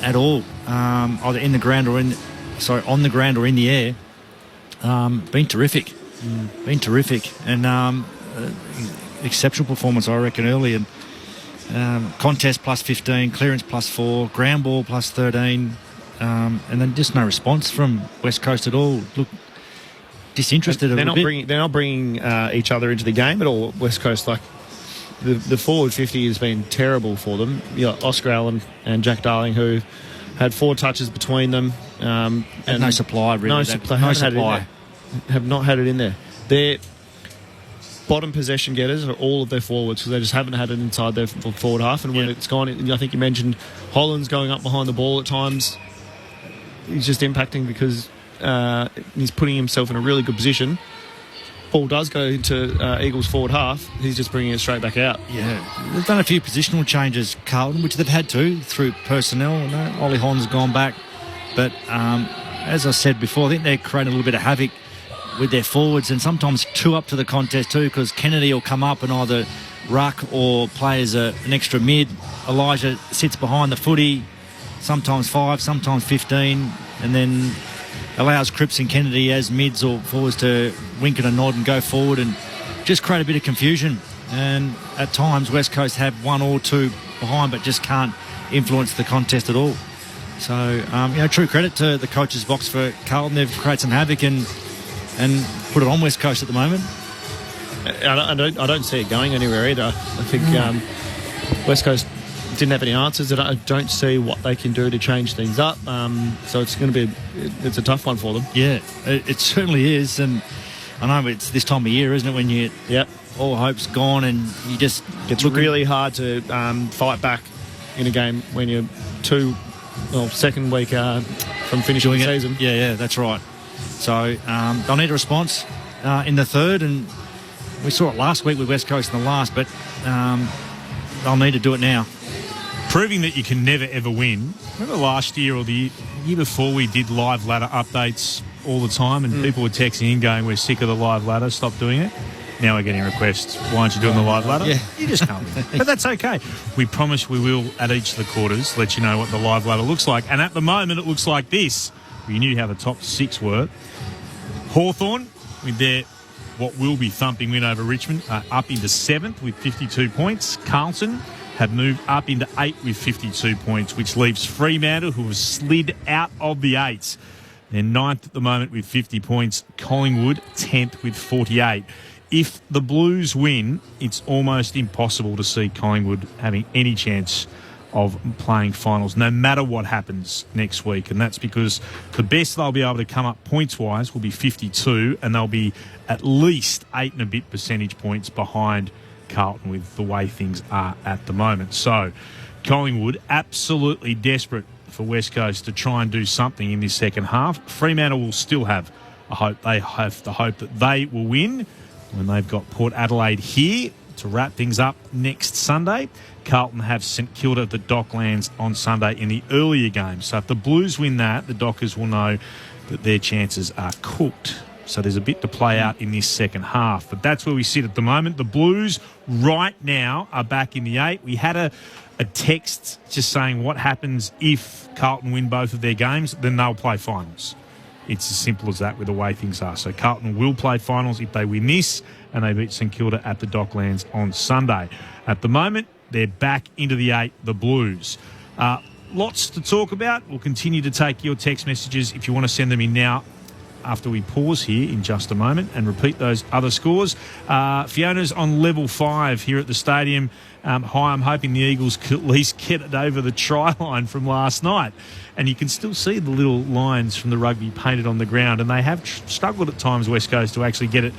at all, either in the ground or on the ground or in the air. Been terrific, and exceptional performance, I reckon, early. And contest plus 15, clearance plus 4, ground ball plus 13, and then just no response from West Coast at all. Look disinterested. They're not bringing each other into the game at all. West Coast, like the forward 50 has been terrible for them. Oscar Allen and Jack Darling, who had 4 touches between them, and no supply really. No supply. Have not had it in there. Their bottom possession getters are all of their forwards, because they just haven't had it inside their forward half. And when it's gone, I think you mentioned Holland's going up behind the ball at times. He's just impacting because he's putting himself in a really good position. Ball does go into Eagles forward half. He's just bringing it straight back out. Yeah, they've done a few positional changes, Carlton, which they've had to through personnel. Ollie Holland's gone back, but as I said before, I think they're creating a little bit of havoc with their forwards, and sometimes 2 up to the contest too, because Kennedy will come up and either ruck or play as an extra mid. Elijah sits behind the footy, sometimes 5, sometimes 15, and then allows Cripps and Kennedy as mids or forwards to wink and a nod and go forward and just create a bit of confusion. And at times West Coast have 1 or 2 behind, but just can't influence the contest at all. So true credit to the coach's box for Carlton. They've created some havoc and put it on West Coast at the moment. I don't see it going anywhere either. I think West Coast didn't have any answers. I don't see what they can do to change things up. So it's going to be it's a tough one for them. Yeah, it certainly is. And I know it's this time of year, isn't it, when all hope's gone and you just... It's really hard to fight back in a game when you're second week from finishing the season. Yeah, that's right. So they'll need a response in the third, and we saw it last week with West Coast in the last, but they'll need to do it now. Proving that you can never, ever win. Remember last year or the year before, we did live ladder updates all the time, and people were texting in going, we're sick of the live ladder, stop doing it. Now we're getting requests, why aren't you doing the live ladder? Yeah. You just can't. But that's okay. We promise we will, at each of the quarters, let you know what the live ladder looks like. And at the moment, it looks like this. We knew how the top 6 were. Hawthorn, with their what will be thumping win over Richmond, up into 7th with 52 points. Carlton have moved up into 8th with 52 points, which leaves Fremantle, who have slid out of the 8s. They're 9th at the moment with 50 points. Collingwood, 10th with 48. If the Blues win, it's almost impossible to see Collingwood having any chance of playing finals, no matter what happens next week. And that's because the best they'll be able to come up points-wise will be 52, and they'll be at least 8 and a bit percentage points behind Carlton with the way things are at the moment. So Collingwood absolutely desperate for West Coast to try and do something in this second half. Fremantle will still have a hope. They have the hope that they will win when they've got Port Adelaide here to wrap things up next Sunday. Carlton have St Kilda at the Docklands on Sunday in the earlier game. So if the Blues win that, the Dockers will know that their chances are cooked. So there's a bit to play out in this second half. But that's where we sit at the moment. The Blues right now are back in the 8. We had a text just saying what happens if Carlton win both of their games, then they'll play finals. It's as simple as that with the way things are. So Carlton will play finals if they win this, and they beat St Kilda at the Docklands on Sunday. At the moment, they're back into the 8, the Blues. lots to talk about. We'll continue to take your text messages if you want to send them in now after we pause here in just a moment and repeat those other scores. Fiona's on level 5 here at the stadium. Hi, I'm hoping the Eagles could at least get it over the try line from last night. And you can still see the little lines from the rugby painted on the ground, and they have struggled at times, West Coast, to actually get it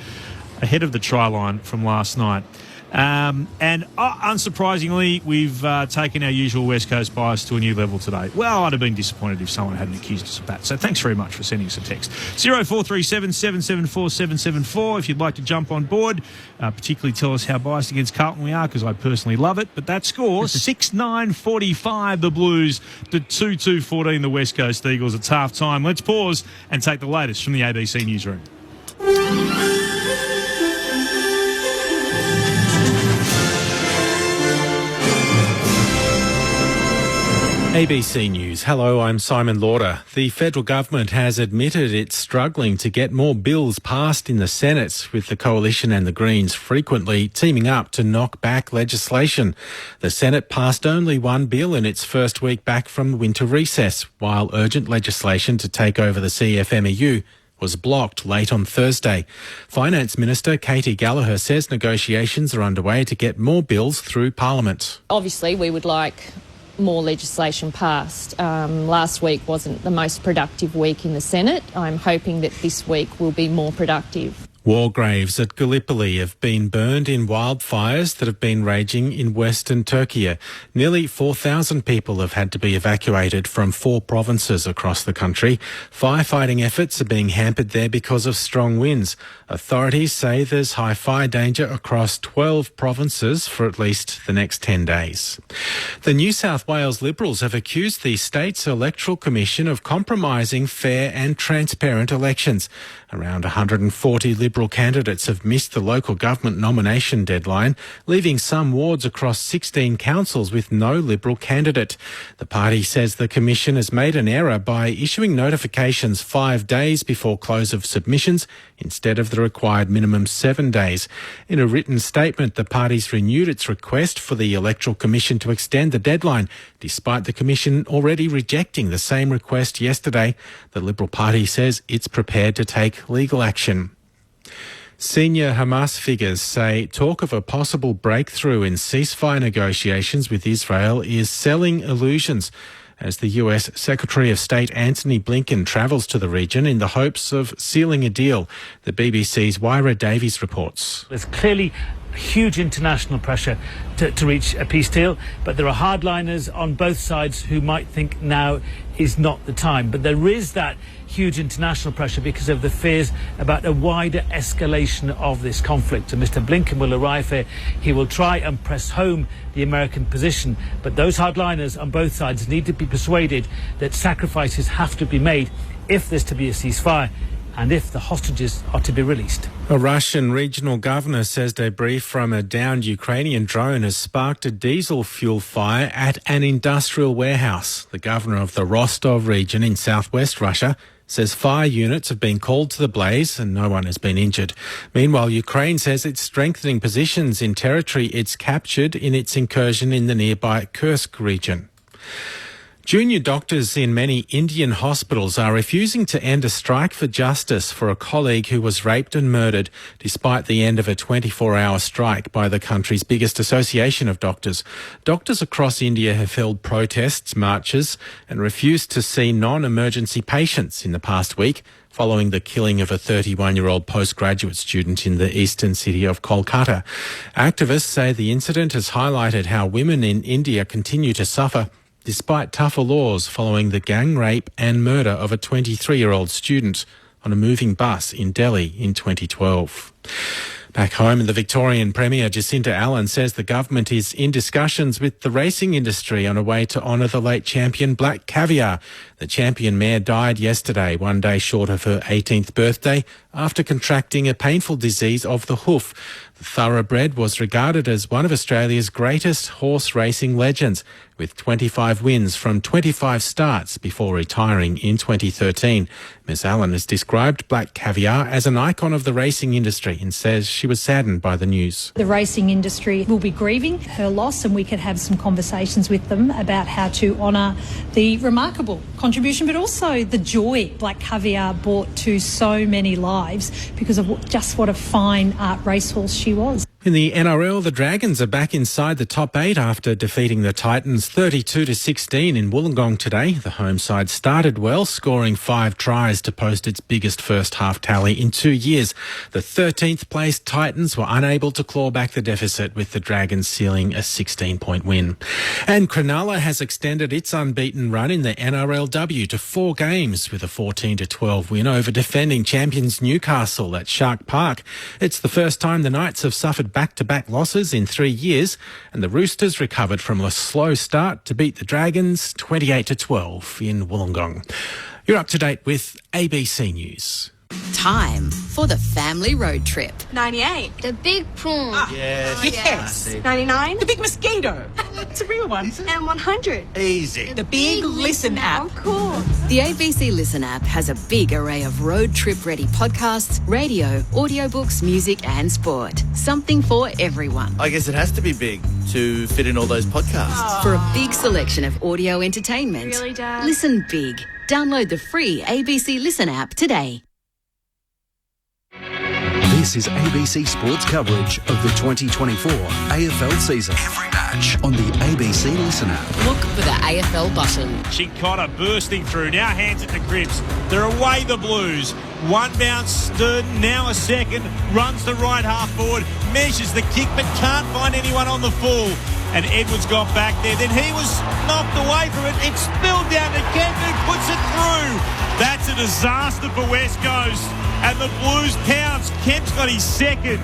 ahead of the try line from last night. Unsurprisingly, we've taken our usual West Coast bias to a new level today. Well, I'd have been disappointed if someone hadn't accused us of that. So thanks very much for sending us a text. 0437 774 774 if you'd like to jump on board. Particularly tell us how biased against Carlton we are, because I personally love it. But that score, 6-9-45 the Blues to 2-2-14 the West Coast Eagles. It's half time. Let's pause and take the latest from the ABC newsroom. ABC News. Hello, I'm Simon Lauder. The federal government has admitted it's struggling to get more bills passed in the Senate, with the Coalition and the Greens frequently teaming up to knock back legislation. The Senate passed only one bill in its first week back from winter recess, while urgent legislation to take over the CFMEU was blocked late on Thursday. Finance Minister Katie Gallagher says negotiations are underway to get more bills through Parliament. Obviously, we would like more legislation passed. Last week wasn't the most productive week in the Senate. I'm hoping that this week will be more productive. War graves at Gallipoli have been burned in wildfires that have been raging in western Turkey. Nearly 4,000 people have had to be evacuated from 4 provinces across the country. Firefighting efforts are being hampered there because of strong winds. Authorities say there's high fire danger across 12 provinces for at least the next 10 days. The New South Wales Liberals have accused the state's Electoral Commission of compromising fair and transparent elections. Around 140 Liberal candidates have missed the local government nomination deadline, leaving some wards across 16 councils with no Liberal candidate. The party says the Commission has made an error by issuing notifications 5 days before close of submissions instead of the required minimum 7 days. In a written statement, the party's renewed its request for the Electoral Commission to extend the deadline, despite the Commission already rejecting the same request yesterday. The Liberal Party says it's prepared to take legal action. Senior Hamas figures say talk of a possible breakthrough in ceasefire negotiations with Israel is selling illusions, as the US Secretary of State Antony Blinken travels to the region in the hopes of sealing a deal. The BBC's Wyra Davies reports. There's clearly huge international pressure to reach a peace deal, but there are hardliners on both sides who might think now is not the time. But there is that huge international pressure because of the fears about a wider escalation of this conflict. And Mr. Blinken will arrive here. He will try and press home the American position. But those hardliners on both sides need to be persuaded that sacrifices have to be made if there's to be a ceasefire and if the hostages are to be released. A Russian regional governor says debris from a downed Ukrainian drone has sparked a diesel fuel fire at an industrial warehouse. The governor of the Rostov region in southwest Russia says fire units have been called to the blaze and no one has been injured. Meanwhile, Ukraine says it's strengthening positions in territory it's captured in its incursion in the nearby Kursk region. Junior doctors in many Indian hospitals are refusing to end a strike for justice for a colleague who was raped and murdered, despite the end of a 24-hour strike by the country's biggest association of doctors. Doctors across India have held protests, marches, and refused to see non-emergency patients in the past week, following the killing of a 31-year-old postgraduate student in the eastern city of Kolkata. Activists say the incident has highlighted how women in India continue to suffer despite tougher laws following the gang rape and murder of a 23-year-old student on a moving bus in Delhi in 2012. Back home, the Victorian Premier Jacinta Allen says the government is in discussions with the racing industry on a way to honour the late champion Black Caviar. The champion mare died yesterday, 1 day short of her 18th birthday, after contracting a painful disease of the hoof. The thoroughbred was regarded as one of Australia's greatest horse racing legends, with 25 wins from 25 starts before retiring in 2013. Ms Allen has described Black Caviar as an icon of the racing industry and says she was saddened by the news. The racing industry will be grieving her loss, and we could have some conversations with them about how to honour the remarkable contribution, but also the joy Black Caviar brought to so many lives because of just what a fine racehorse she was. In the NRL, the Dragons are back inside the top 8 after defeating the Titans 32-16 in Wollongong today. The home side started well, scoring 5 tries to post its biggest first half tally in 2 years. The 13th placed Titans were unable to claw back the deficit, with the Dragons sealing a 16-point win. And Cronulla has extended its unbeaten run in the NRLW to 4 games with a 14-12 win over defending champions Newcastle at Shark Park. It's the first time the Knights have suffered back-to-back losses in 3 years, and the Roosters recovered from a slow start to beat the Dragons 28-12 in Wollongong. You're up to date with ABC News. Time for the family road trip. 98. The big prawn. Yes. 99. The big mosquito. It's a real one. And 100. Easy. The big Listen app. Of course. The ABC Listen app has a big array of road trip-ready podcasts, radio, audiobooks, music and sport. Something for everyone. I guess it has to be big to fit in all those podcasts. For a big selection of audio entertainment. Really, Dad? Listen big. Download the free ABC Listen app today. This is ABC Sports coverage of the 2024 AFL season. Every match on the ABC Listen app. Look for the AFL button. Chincotta bursting through, now hands it to Cripps. They're away the Blues. One bounce, Sturden, now a second, runs the right half forward, measures the kick but can't find anyone on the full. And Edwards got back there, then he was knocked away from it. It spilled down to Kemp, who puts it through. That's a disaster for West Coast. And the Blues pounce. Kemp's got his second.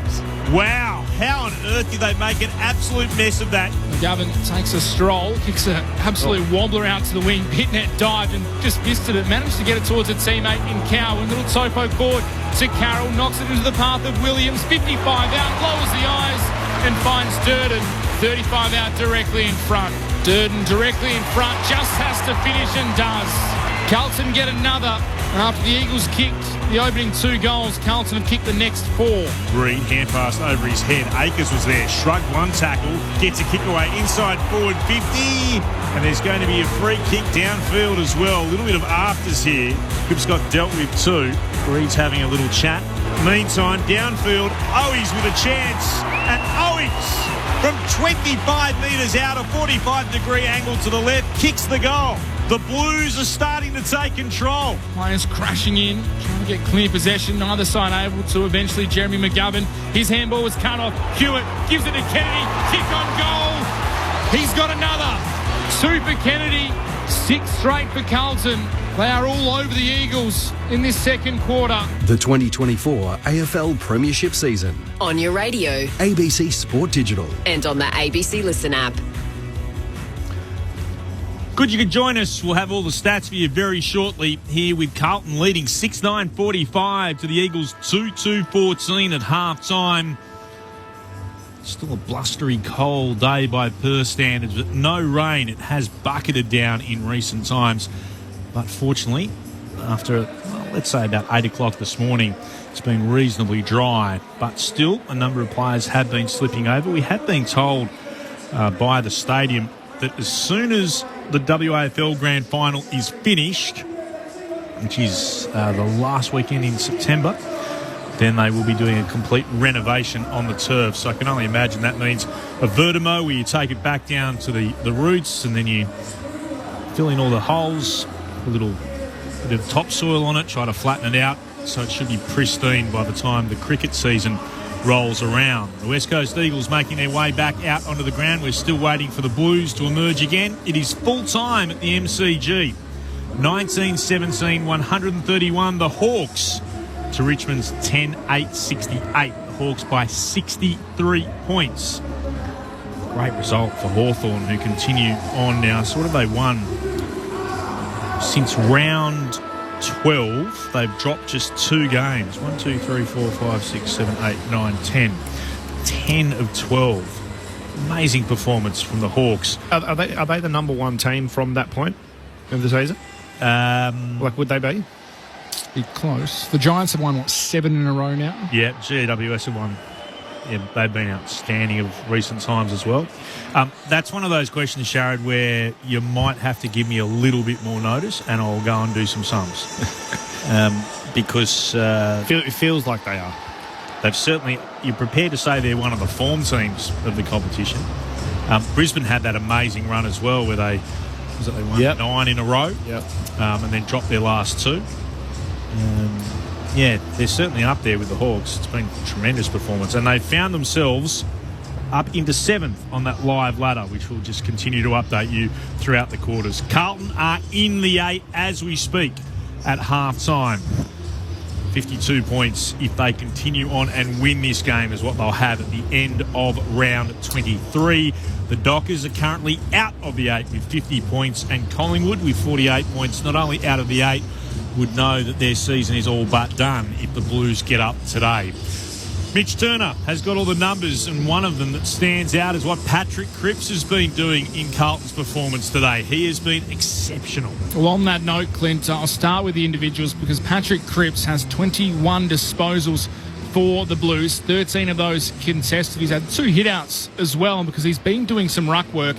Wow, how on earth did they make an absolute mess of that? McGovern takes a stroll, kicks an absolute wobbler out to the wing. Pitnet dived and just missed it. Managed to get it towards a teammate in Cowan. Little topo forward to Carroll, knocks it into the path of Williams. 55 out, lowers the eyes and finds Durden. 35 out directly in front. Durden directly in front, just has to finish and does. Carlton get another. After the Eagles kicked the opening 2 goals, Carlton have kicked the next 4. Reed, hand pass over his head. Akers was there, shrugged one tackle, gets a kick away inside forward 50. And there's going to be a free kick downfield as well. A little bit of afters here. Cripps got dealt with 2. Reed's having a little chat. Meantime, downfield, Owies with a chance. And Owies, from 25 metres out, a 45-degree angle to the left, kicks the goal. The Blues are starting to take control. Players crashing in, trying to get clear possession. Neither side able to. Eventually, Jeremy McGovern, his handball was cut off. Hewitt gives it to Kennedy. Kick on goal. He's got another. 2 for Kennedy. 6 straight for Carlton. They are all over the Eagles in this second quarter. The 2024 AFL Premiership season. On your radio. ABC Sport Digital. And on the ABC Listen app. Good you could join us. We'll have all the stats for you very shortly here with Carlton leading 6-9-45 to the Eagles 2-2-14 at half-time. Still a blustery cold day by Perth standards, but no rain. It has bucketed down in recent times. But fortunately, after, well, let's say about 8 o'clock this morning, it's been reasonably dry. But still, a number of players have been slipping over. We have been told by the stadium that as soon as the WAFL Grand Final is finished, which is the last weekend in September, then they will be doing a complete renovation on the turf. So I can only imagine that means a vertimo where you take it back down to the roots and then you fill in all the holes, a little bit of topsoil on it, try to flatten it out so it should be pristine by the time the cricket season rolls around. The West Coast Eagles making their way back out onto the ground. We're still waiting for the Blues to emerge again. It is full time at the MCG. 19-17, 131. The Hawks to Richmond's 10-8-68. The Hawks by 63 points. Great result for Hawthorn, who continue on now. So what have they won? since round 12, they've dropped just 2 games. 1, 2, 3, 4, 5, 6, 7, 8, 9, 10. 10 of 12. Amazing performance from the Hawks. Are they the number one team from that point of the season? Would they be? Be close. The Giants have won, 7 in a row now? Yeah, GWS have won. Yeah, they've been outstanding of recent times as well. That's one of those questions, Sharad, where you might have to give me a little bit more notice and I'll go and do some sums. Because... it feels like they are. They've certainly... You're prepared to say they're one of the form teams of the competition. Brisbane had that amazing run as well where they won 9 in a row and then dropped their last 2. They're certainly up there with the Hawks. It's been a tremendous performance. And they've found themselves up into 7th on that live ladder, which will just continue to update you throughout the quarters. Carlton are in the 8 as we speak at half-time. 52 points if they continue on and win this game is what they'll have at the end of round 23. The Dockers are currently out of the 8 with 50 points, and Collingwood with 48 points, not only out of the 8, would know that their season is all but done if the Blues get up today. Mitch Turner has got all the numbers, and one of them that stands out is what Patrick Cripps has been doing in Carlton's performance today. He has been exceptional. Well, on that note, Clint, I'll start with the individuals because Patrick Cripps has 21 disposals for the Blues. 13 of those contested. He's had 2 hitouts as well because he's been doing some ruck work.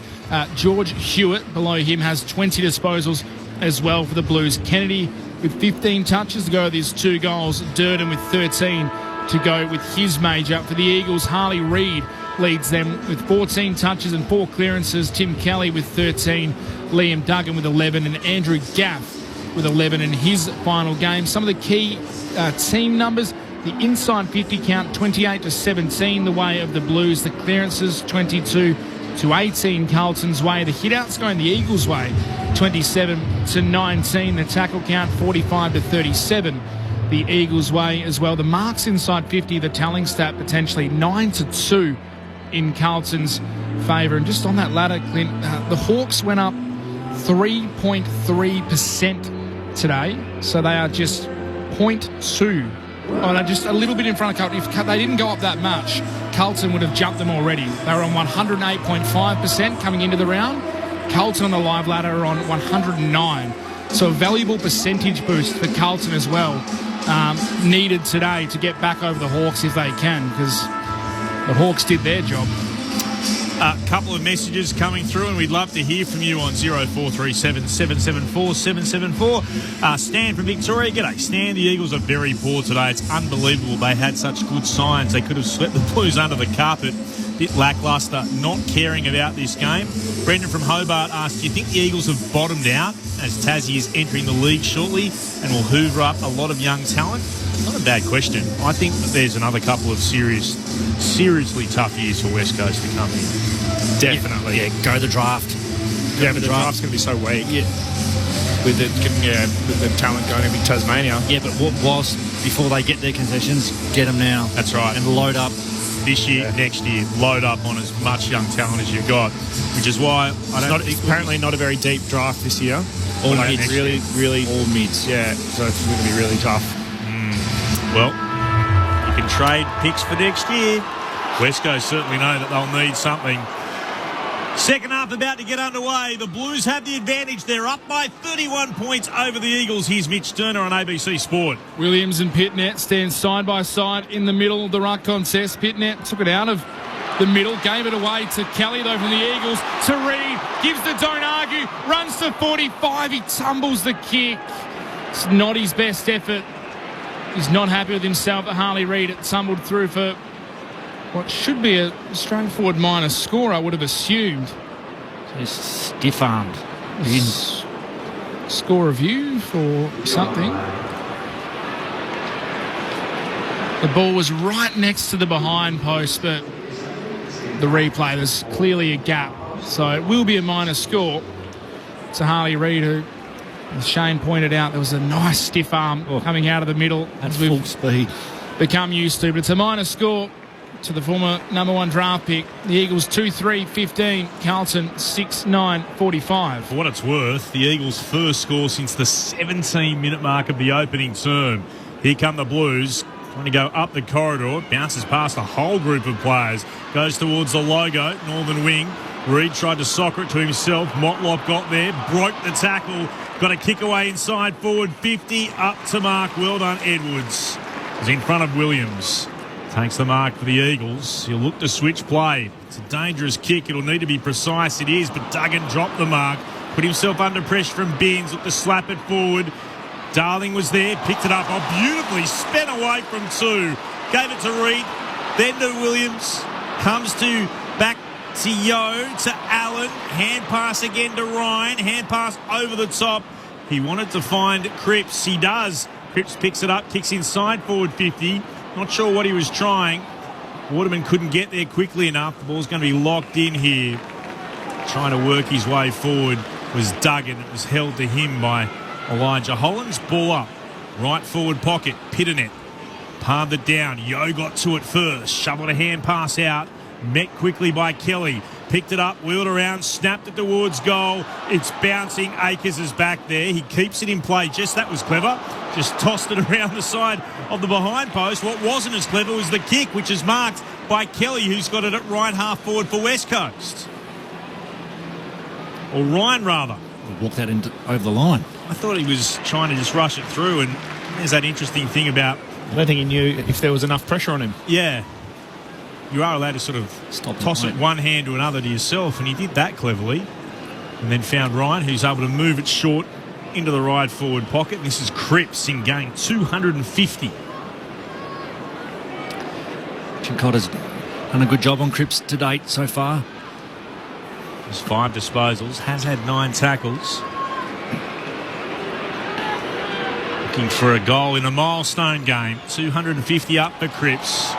George Hewitt, below him, has 20 disposals as well for the Blues. Kennedy with 15 touches to go with his 2 goals. Durden with 13 to go with his major. For the Eagles, Harley Reid leads them with 14 touches and 4 clearances. Tim Kelly with 13, Liam Duggan with 11, and Andrew Gaff with 11 in his final game. Some of the key team numbers: the inside 50 count, 28-17 the way of the Blues. The clearances, 22-18 Carlton's way. The hitouts going the Eagles' way, 27-19. The tackle count, 45-37 the Eagles' way as well. The marks inside 50, the tallying stat potentially 9-2 in Carlton's favour. And just on that ladder, Clint, the Hawks went up 3.3% today, so they are just 0.2. Oh, no, just a little bit in front of Carlton. If they didn't go up that much, Carlton would have jumped them already. They were on 108.5% coming into the round. Carlton on the live ladder are on 109. So a valuable percentage boost for Carlton as well, needed today to get back over the Hawks if they can, because the Hawks did their job. A couple of messages coming through, and we'd love to hear from you on 0437 774 774. Stan from Victoria. G'day, Stan. The Eagles are very poor today. It's unbelievable. They had such good signs. They could have swept the Blues under the carpet. Bit lacklustre, not caring about this game. Brendan from Hobart asked, do you think the Eagles have bottomed out as Tassie is entering the league shortly and will hoover up a lot of young talent? Not a bad question. I think that there's another couple of seriously tough years for West Coast to come here. Definitely. Yeah, go the draft. Yeah, but the draft's going to be so weak. Yeah. With the talent going to be Tasmania. Yeah, but whilst before they get their concessions, get them now. That's right. And load up. This year, next year, load up on as much young talent as you've got, which is why it's apparently not a very deep draft this year. All mids. Really all mids. Yeah, so it's going to be really tough. Well, you can trade picks for next year. West Coast certainly know that they'll need something. Second half about to get underway. The Blues have the advantage. They're up by 31 points over the Eagles. Here's Mitch Turner on ABC Sport. Williams and Pitnet stand side by side in the middle of the ruck contest. Pitnet took it out of the middle, gave it away to Kelly, though, from the Eagles. To Reid, gives the don't argue, runs to 45. He tumbles the kick. It's not his best effort. He's not happy with himself at Harley Reid. It tumbled through for what should be a straightforward minor score, I would have assumed. He's stiff-armed. Score review for something. The ball was right next to the behind post, but the replay, there's clearly a gap. So it will be a minor score. It's a Harley Reid who, as Shane pointed out, there was a nice stiff arm coming out of the middle. At full speed. Become used to, but it's a minor score. to the former number 1 draft pick. The Eagles 2-3-15, Carlton 6-9-45. For what it's worth, the Eagles' first score since the 17-minute mark of the opening term. Here come the Blues, trying to go up the corridor, bounces past a whole group of players, goes towards the logo, northern wing. Reid tried to soccer it to himself. Motlop got there, broke the tackle, got a kick away inside forward 50, up to mark. Well done, Edwards. He's in front of Williams. Takes the mark for the Eagles. He'll look to switch play. It's a dangerous kick. It'll need to be precise. It is, but Duggan dropped the mark. Put himself under pressure from Binns. Looked to slap it forward. Darling was there. Picked it up. Oh, beautifully. Spent away from 2. Gave it to Reid. Then to Williams. Comes to back to Yo. To Allen. Hand pass again to Ryan. Hand pass over the top. He wanted to find Cripps. He does. Cripps picks it up. Kicks inside forward 50. Not sure what he was trying. Waterman couldn't get there quickly enough. The ball's going to be locked in here. Trying to work his way forward was Duggan. It was held to him by Elijah Hollands. Ball up. Right forward pocket. Pitternet. Palmed it down. Yo got to it first. Shoveled a hand pass out. Met quickly by Kelly. Picked it up, wheeled around, snapped it towards goal. It's bouncing. Akers is back there. He keeps it in play. That was clever. Just tossed it around the side of the behind post. What wasn't as clever was the kick, which is marked by Kelly, who's got it at right half forward for West Coast. Or Ryan, rather. Walk that over the line. I thought he was trying to just rush it through, and there's that interesting thing about... I don't think he knew if there was enough pressure on him. Yeah. You are allowed to sort of toss it one hand to another to yourself, and he did that cleverly. And then found Ryan, who's able to move it short into the right forward pocket. This is Cripps in game 250. Chincotta's done a good job on Cripps to date so far. There's 5 disposals, has had 9 tackles. Looking for a goal in a milestone game. 250 up for Cripps.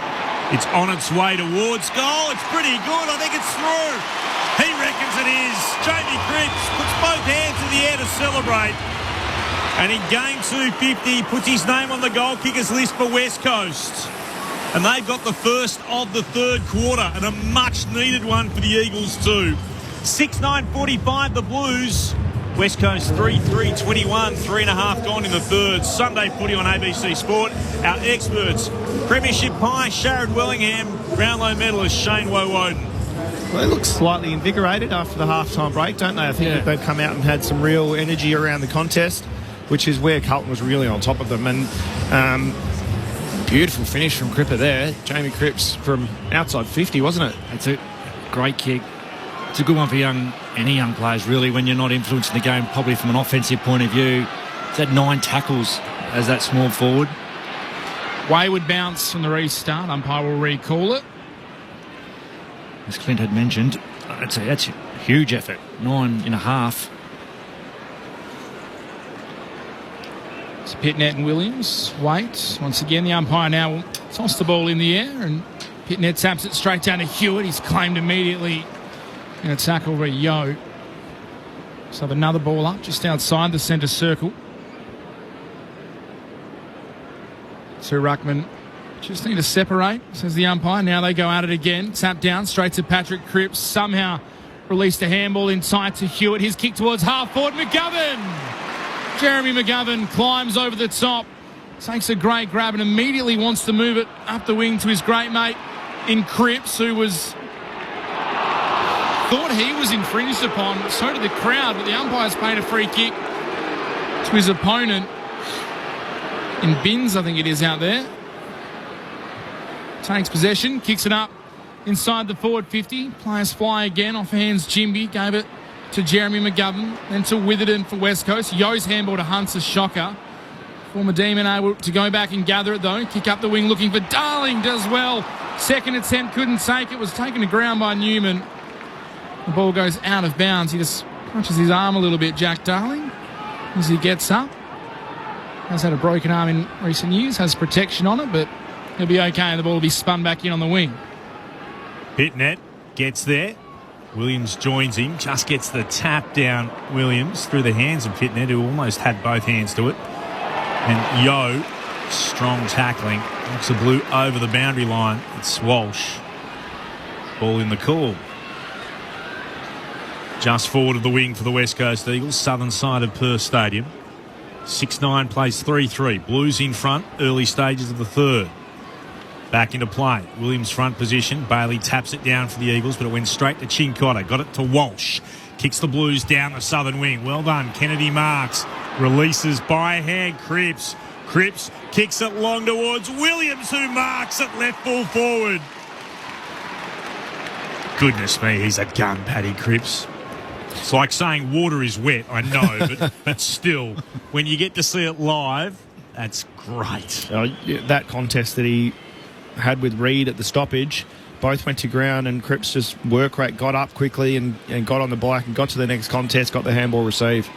It's on its way towards goal. It's pretty good. I think it's through. He reckons it is. Jamie Cripps puts both hands in the air to celebrate. And in game 250, puts his name on the goal kickers list for West Coast. And they've got the first of the third quarter, and a much-needed one for the Eagles too. 6-9-45, the Blues. West Coast 3-3-21, 3.5 gone in the third. Sunday footy on ABC Sport. Our experts, Premiership Pie, Sharrod Wellingham, Brownlow medalist Shane Woden. Well, they look slightly invigorated after the half-time break, don't they? I think that they've come out and had some real energy around the contest, which is where Carlton was really on top of them. And beautiful finish from Cripper there. Jamie Cripps from outside 50, wasn't it? It's a great kick. It's a good one for any young players, really, when you're not influencing the game, probably from an offensive point of view. He's had 9 tackles as that small forward. Wayward bounce from the restart. Umpire will recall it. As Clint had mentioned, that's a huge effort. 9.5. It's Pitnet and Williams. Wait. Once again, the umpire now will toss the ball in the air, and Pitnet taps it straight down to Hewitt. He's claimed immediately in a tackle by Yo. So have another ball up just outside the centre circle. So Ruckman just need to separate, says the umpire. Now they go at it again. Tap down straight to Patrick Cripps. Somehow released a handball inside to Hewitt. His kick towards half forward. McGovern! Jeremy McGovern climbs over the top. Takes a great grab and immediately wants to move it up the wing to his great mate in Cripps, who was... thought he was infringed upon. So did the crowd, but the umpire's paid a free kick to his opponent. In Binns, I think it is out there. Takes possession, kicks it up inside the forward 50. Players fly again, off hands Jimby. Gave it to Jeremy McGovern, then to Witherden for West Coast. Yo's handball to Hunt's a shocker. Former Demon able to go back and gather it though. Kick up the wing looking for Darling, does well. Second attempt, couldn't take it. Was taken to ground by Newman. The ball goes out of bounds. He just punches his arm a little bit, Jack Darling, as he gets up. Has had a broken arm in recent years, has protection on it, but he'll be okay. The ball will be spun back in on the wing. Pitnet gets there. Williams joins him, just gets the tap down, Williams, through the hands of Pitnet, who almost had both hands to it. And Yo Strong tackling. Knocks the blue over the boundary line. It's Walsh. Ball in the call. Just forward of the wing for the West Coast Eagles, southern side of Perth Stadium. 6-9 plays 3-3. Blues in front, early stages of the third. Back into play. Williams front position. Bailey taps it down for the Eagles, but it went straight to Chincotta. Got it to Walsh. Kicks the Blues down the southern wing. Well done. Kennedy marks. Releases by hand. Cripps. Cripps kicks it long towards Williams, who marks it left full forward. Goodness me, he's a gun, Paddy Cripps. It's like saying water is wet, I know, but still, when you get to see it live, that's great. That contest that he had with Reid at the stoppage, both went to ground and Cripps just work rate, got up quickly and got on the bike and got to the next contest, got the handball received.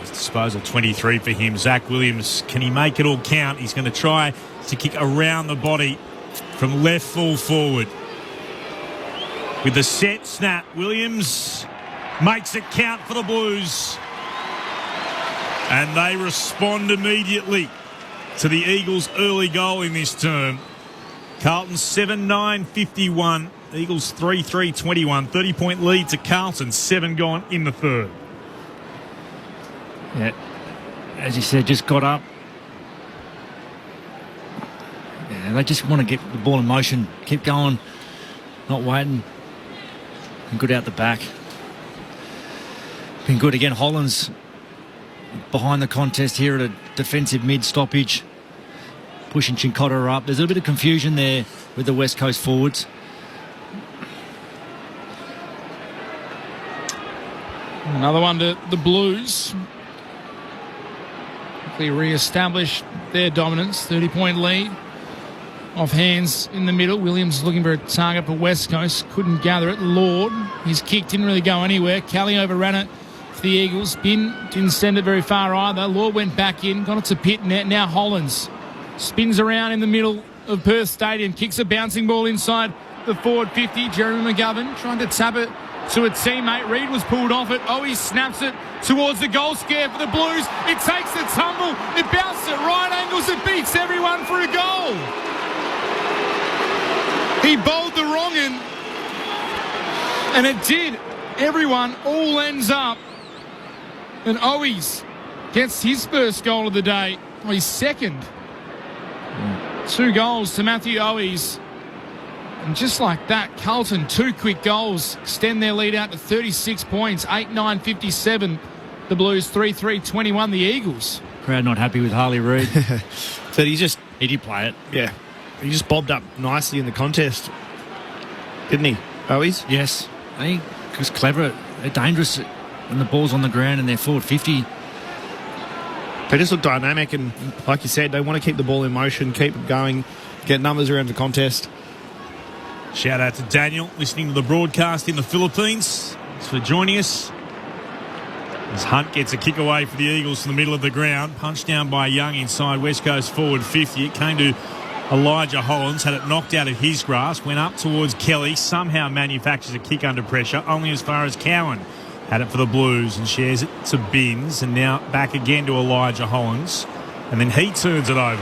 Disposal 23 for him. Zach Williams, can he make it all count? He's going to try to kick around the body from left full forward. With the set snap, Williams makes it count for the Blues. And they respond immediately to the Eagles' early goal in this term. Carlton 7-9-51. Eagles 3-3-21. 30-point lead to Carlton. 7 gone in the third. Yeah, as you said, just got up. Yeah, they just want to get the ball in motion, keep going, not waiting. And good out the back. Been good again. Hollands behind the contest here at a defensive mid stoppage, pushing Chincotta up. There's a bit of confusion there with the West Coast forwards. Another one to the Blues. Quickly re-establish their dominance. 30-point lead. Off hands in the middle. Williams looking for a target for West Coast. Couldn't gather it. Lord, his kick didn't really go anywhere. Kelly overran it for the Eagles. Bin didn't send it very far either. Lord went back in. Got it to pit net. Now Hollands spins around in the middle of Perth Stadium. Kicks a bouncing ball inside the forward 50. Jeremy McGovern trying to tap it to a teammate. Reid was pulled off it. He snaps it towards the goal scare for the Blues. It takes the tumble. It bounces at right angles. It beats everyone for a goal. He bowled the wrong end, and it did. Everyone all ends up. And Owies gets his first goal of the day. He's second. 2 goals to Matthew Owies. And just like that, Carlton, 2 quick goals, extend their lead out to 36 points, 8-9-57. The Blues 3-3-21, the Eagles. Crowd not happy with Harley Reid. So he did play it. Yeah. He just bobbed up nicely in the contest, didn't he, Owies? Yes. He was clever. They're dangerous when the ball's on the ground and they're forward 50. They just look dynamic and, like you said, they want to keep the ball in motion, keep it going, get numbers around the contest. Shout out to Daniel, listening to the broadcast in the Philippines. Thanks for joining us. As Hunt gets a kick away for the Eagles in the middle of the ground. Punched down by Young inside West Coast forward 50. It came to Elijah Hollands, had it knocked out of his grasp, went up towards Kelly, somehow manufactures a kick under pressure, only as far as Cowan. Had it for the Blues and shares it to Binns, and now back again to Elijah Hollands. And then he turns it over.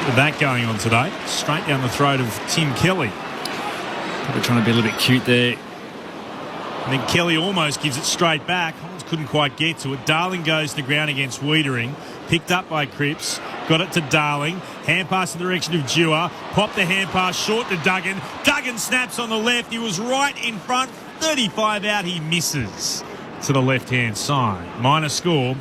With that going on today, straight down the throat of Tim Kelly. Probably trying to be a little bit cute there. And then Kelly almost gives it straight back. Hollands couldn't quite get to it. Darling goes to the ground against Wiedering. Picked up by Cripps. Got it to Darling. Hand pass in the direction of Dewar. Popped the hand pass short to Duggan. Duggan snaps on the left. He was right in front. 35 out. He misses to the left-hand side. Minor score.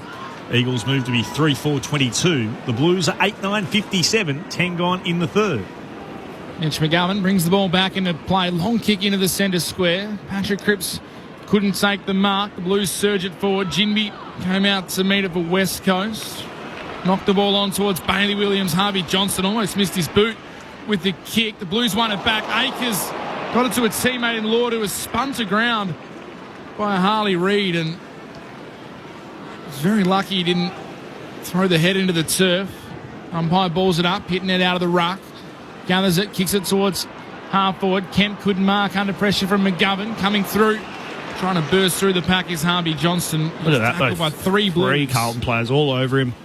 Eagles move to be 3-4-22. The Blues are 8-9-57. 10 gone in the third. Mitch McGovern brings the ball back into play. Long kick into the centre square. Patrick Cripps couldn't take the mark. The Blues surge it forward. Jinby came out to meet it for West Coast. Knocked the ball on towards Bailey Williams. Harvey Johnston almost missed his boot with the kick. The Blues won it back. Akers got it to a teammate in Lord, who was spun to ground by Harley Reid, and was very lucky he didn't throw the head into the turf. Umpire balls it up, hitting it out of the ruck. Gathers it, kicks it towards half forward. Kemp couldn't mark under pressure from McGovern. Coming through, trying to burst through the pack is Harvey Johnston. Look at that, by 3 Blues. 3 Carlton players all over him.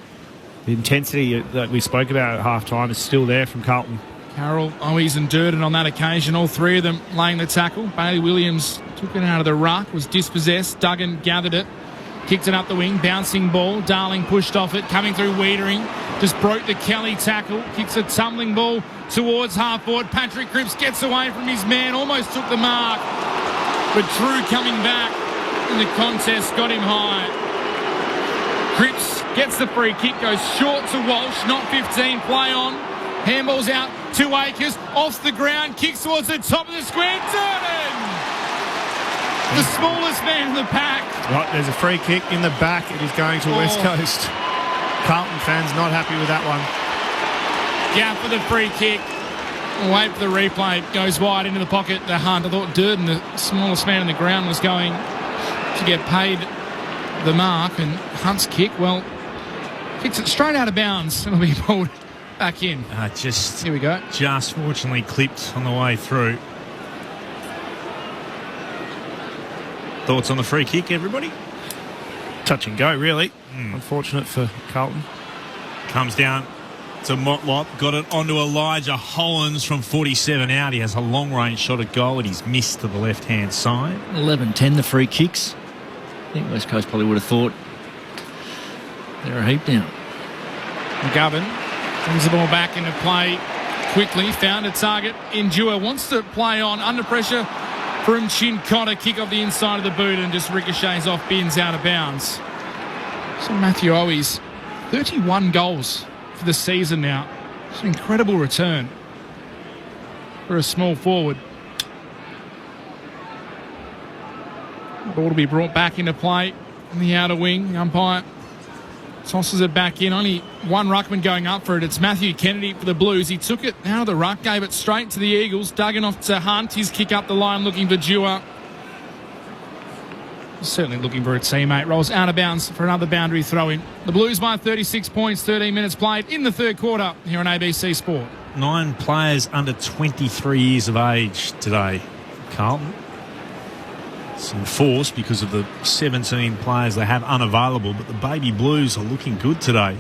The intensity that we spoke about at half-time is still there from Carlton. Carroll, Owies and Durden on that occasion, all three of them laying the tackle. Bailey Williams took it out of the ruck, was dispossessed. Duggan gathered it, kicked it up the wing, bouncing ball. Darling pushed off it, coming through Wiedering. Just broke the Kelly tackle, kicks a tumbling ball towards half-forward. Patrick Cripps gets away from his man, almost took the mark. But Drew coming back in the contest got him high. Cripps gets the free kick, goes short to Walsh, not 15, play on. Handball's out to Akers, off the ground, kicks towards the top of the square. Durden! The smallest man in the pack. Right, there's a free kick in the back. It is going to West Coast. Carlton fans not happy with that one. Gap for the free kick. Wait for the replay. Goes wide into the pocket. The Hunt. I thought Durden, the smallest man in the ground, was going to get paid the mark. And Hunt's kick, well, kicks it straight out of bounds. It'll be pulled back in. Here we go. Just fortunately clipped on the way through. Thoughts on the free kick, everybody? Touch and go, really. Unfortunate for Carlton. Comes down to Motlop. Got it onto Elijah Hollins from 47 out. He has a long-range shot at goal and he's missed to the left-hand side. 11-10 the free kicks. I think West Coast probably would have thought they're a heap down. McGovern brings the ball back into play quickly. Found a target. Endure wants to play on under pressure from Chincotta. Kick off the inside of the boot and just ricochets off bins out of bounds. So Matthew Owies, 31 goals for the season now. It's an incredible return for a small forward. Ball to be brought back into play in the outer wing. The umpire tosses it back in. Only one ruckman going up for it. It's Matthew Kennedy for the Blues. He took it out of the ruck, gave it straight to the Eagles. Duggan off to Hunt. His kick up the line looking for Dewar. Certainly looking for a teammate. Rolls out of bounds for another boundary throw-in. The Blues by 36 points, 13 minutes played in the third quarter here on ABC Sport. 9 players under 23 years of age today. Carlton. It's enforced because of the 17 players they have unavailable, but the Baby Blues are looking good today.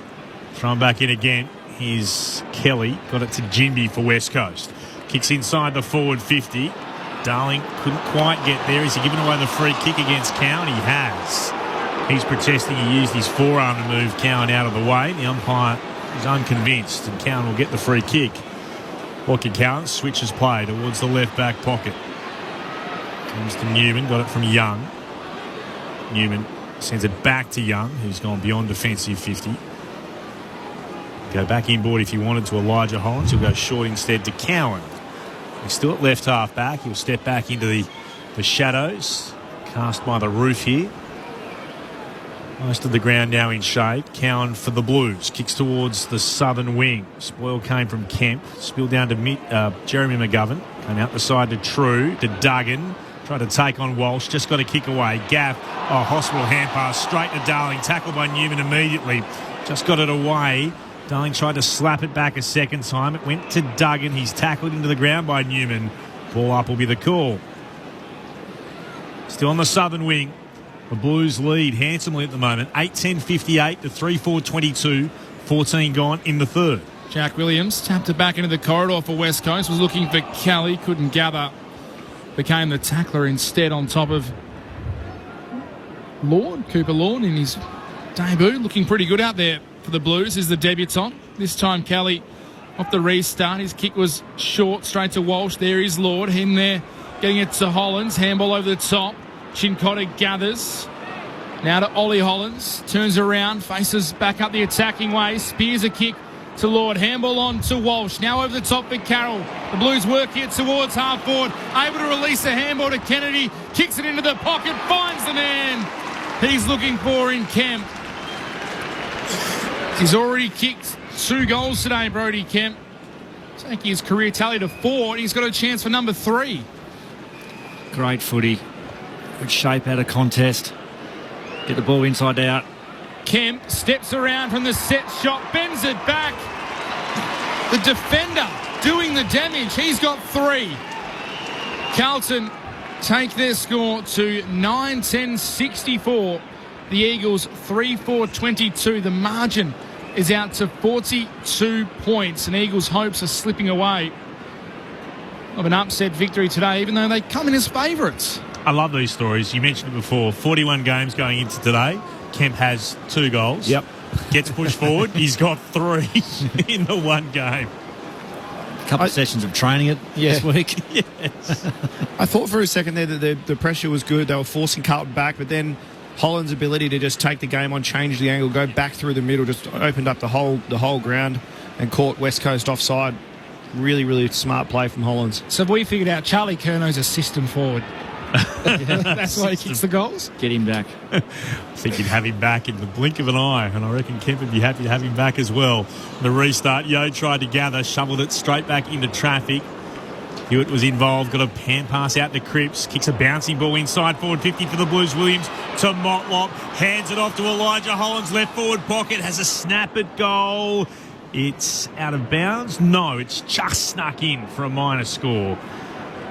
Thrown back in again. Here's Kelly. Got it to Ginby for West Coast. Kicks inside the forward 50. Darling couldn't quite get there. Has he given away the free kick against Cowan? He has. He's protesting. He used his forearm to move Cowan out of the way. The umpire is unconvinced, and Cowan will get the free kick. Walker Cowan switches play towards the left back pocket. Comes to Newman. Got it from Young. Newman sends it back to Young, who's gone beyond defensive 50. Go back inboard if he wanted to Elijah Hollins. He'll go short instead to Cowan. He's still at left half back. He'll step back into the shadows. Cast by the roof here. Most of the ground now in shade. Cowan for the Blues. Kicks towards the southern wing. Spoil came from Kemp. Spilled down to Jeremy McGovern. Came out the side to True. To Duggan. Tried to take on Walsh. Just got a kick away. Gaff. Hospital hand pass. Straight to Darling. Tackled by Newman immediately. Just got it away. Darling tried to slap it back a second time. It went to Duggan. He's tackled into the ground by Newman. Ball up will be the call. Still on the southern wing. The Blues lead handsomely at the moment. 8:10:58 to 3:4:22. 14 gone in the third. Jack Williams tapped it back into the corridor for West Coast. Was looking for Kelly. Couldn't gather. Became the tackler instead on top of Cooper Lord in his debut. Looking pretty good out there for the Blues is the debutant. This time Kelly off the restart. His kick was short, straight to Walsh. There is Lord. Him there getting it to Hollins. Handball over the top. Chincotta gathers. Now to Ollie Hollins. Turns around, faces back up the attacking way. Spears a kick to Lord. Handball on to Walsh. Now over the top for Carroll. The Blues work here towards half forward. Able to release a handball to Kennedy. Kicks it into the pocket. Finds the man he's looking for in Kemp. He's already kicked 2 goals today, Brody Kemp. Taking his career tally to 4. He's got a chance for number 3. Great footy. Good shape out of contest. Get the ball inside out. Kemp steps around from the set shot, bends it back. The defender doing the damage. He's got 3. Carlton take their score to 9-10-64. The Eagles 3-4-22. The margin is out to 42 points, and Eagles' hopes are slipping away of an upset victory today, even though they come in as favourites. I love these stories. You mentioned it before. 41 games going into today. Kemp has 2 goals. Yep. Gets pushed forward. He's got 3 in the one game. A couple of sessions of training it this week. Yes. I thought for a second there that the pressure was good. They were forcing Carlton back, but then Holland's ability to just take the game on, change the angle, go back through the middle, just opened up the whole ground and caught West Coast offside. Really, really smart play from Hollands. So we figured out Charlie Curno's a system forward. That's why he kicks the goals. Get him back. I think you'd have him back in the blink of an eye, and I reckon Kemp would be happy to have him back as well. The restart, Yo tried to gather, shoveled it straight back into traffic. Hewitt was involved, got a hand pass out to Cripps, kicks a bouncing ball inside forward 50 for the Blues. Williams to Motlop, hands it off to Elijah Hollands, left forward pocket, has a snap at goal. It's out of bounds. No, it's just snuck in for a minor score.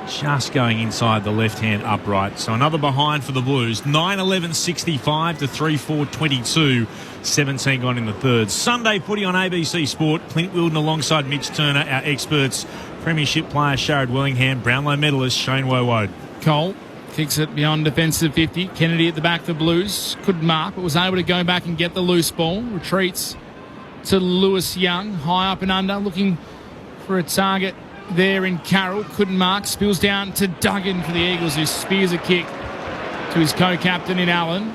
Just going inside the left-hand upright. So another behind for the Blues. 9-11-65 to 3-4-22. 17 gone in the third. Sunday footy on ABC Sport. Clint Wilden alongside Mitch Turner. Our experts, Premiership player Sharad Wellingham. Brownlow medalist Shane Woewode. Cole kicks it beyond defensive 50. Kennedy at the back of the Blues. Couldn't mark, but was able to go back and get the loose ball. Retreats to Lewis Young. High up and under. Looking for a target there in Carroll. Couldn't mark. Spills down to Duggan for the Eagles, who spears a kick to his co-captain in Allen.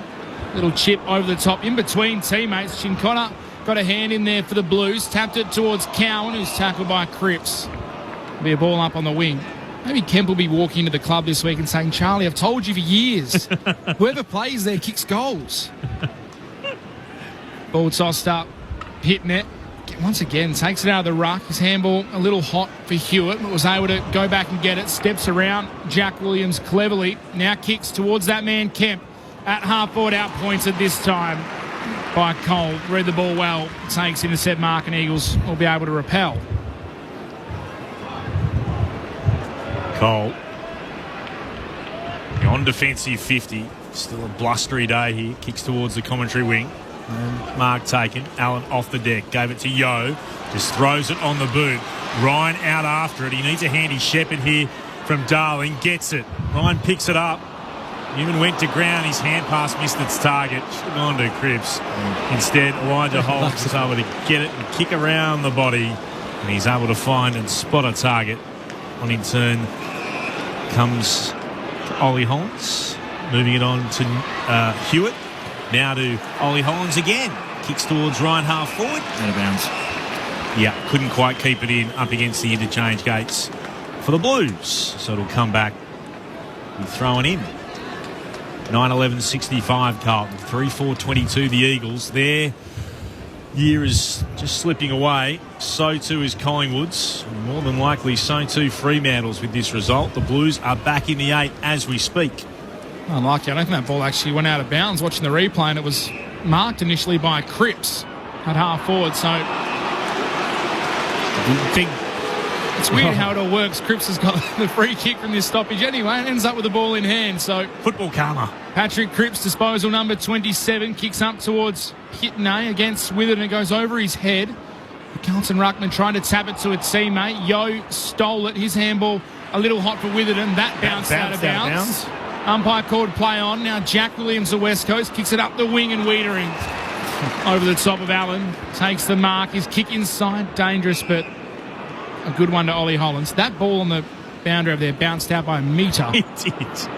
Little chip over the top in between teammates. Chincotta got a hand in there for the Blues. Tapped it towards Cowan, who's tackled by Cripps. Be a ball up on the wing. Maybe Kemp will be walking into the club this week and saying, Charlie, I've told you for years, whoever plays there kicks goals. Ball tossed up. Hitting it. Once again, takes it out of the ruck. His handball a little hot for Hewitt, but was able to go back and get it. Steps around Jack Williams cleverly. Now kicks towards that man, Kemp. At half forward, outpointed this time by Cole. Read the ball well. Takes intercept mark, and Eagles will be able to repel. Cole. On defensive 50. Still a blustery day here. Kicks towards the commentary wing. Mark taken. Allen off the deck. Gave it to Yo. Just throws it on the boot. Ryan out after it. He needs a handy shepherd here from Darling. Gets it. Ryan picks it up. Newman went to ground. His hand pass missed its target. Should have gone to Cripps. Instead, Elijah Holmes was able to get it and kick around the body. And he's able to find and spot a target. On in turn comes Ollie Hollands. Moving it on to Hewitt. Now to Ollie Hollands again. Kicks towards Ryan half forward. Out of bounds. Yeah, couldn't quite keep it in up against the interchange gates for the Blues. So it'll come back and throw it in. 9-11-65 Carlton. 3-4-22 the Eagles. Their year is just slipping away. So too is Collingwood's. More than likely so too Fremantle's with this result. The Blues are back in the 8 as we speak. Unlucky. I don't think that ball actually went out of bounds. Watching the replay, and it was marked initially by Cripps at half forward. So big. It's weird how it all works. Cripps has got the free kick from this stoppage anyway, and ends up with the ball in hand. So football karma. Patrick Cripps, disposal number 27, kicks up towards Pitney against Witherden. It goes over his head. The Carlton ruckman trying to tap it to a teammate. Yo stole it. His handball a little hot for Witherden. That bounced out of bounds. Umpire called play on. Now Jack Williams of West Coast kicks it up the wing, and Wiedering over the top of Allen. Takes the mark. His kick inside. Dangerous, but a good one to Ollie Hollands. That ball on the boundary over there bounced out by a metre. It did.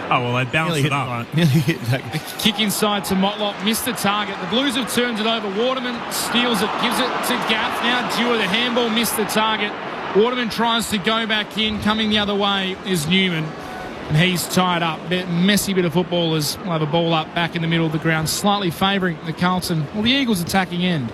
Oh, well, they bounced it up. Nearly hit that. Kick inside to Motlop. Missed the target. The Blues have turned it over. Waterman steals it. Gives it to Gaff. Now Dewar, the handball, missed the target. Waterman tries to go back in. Coming the other way is Newman. And he's tied up. Messy bit of footballers will have a ball up back in the middle of the ground, slightly favouring the Carlton, well, the Eagles' attacking end.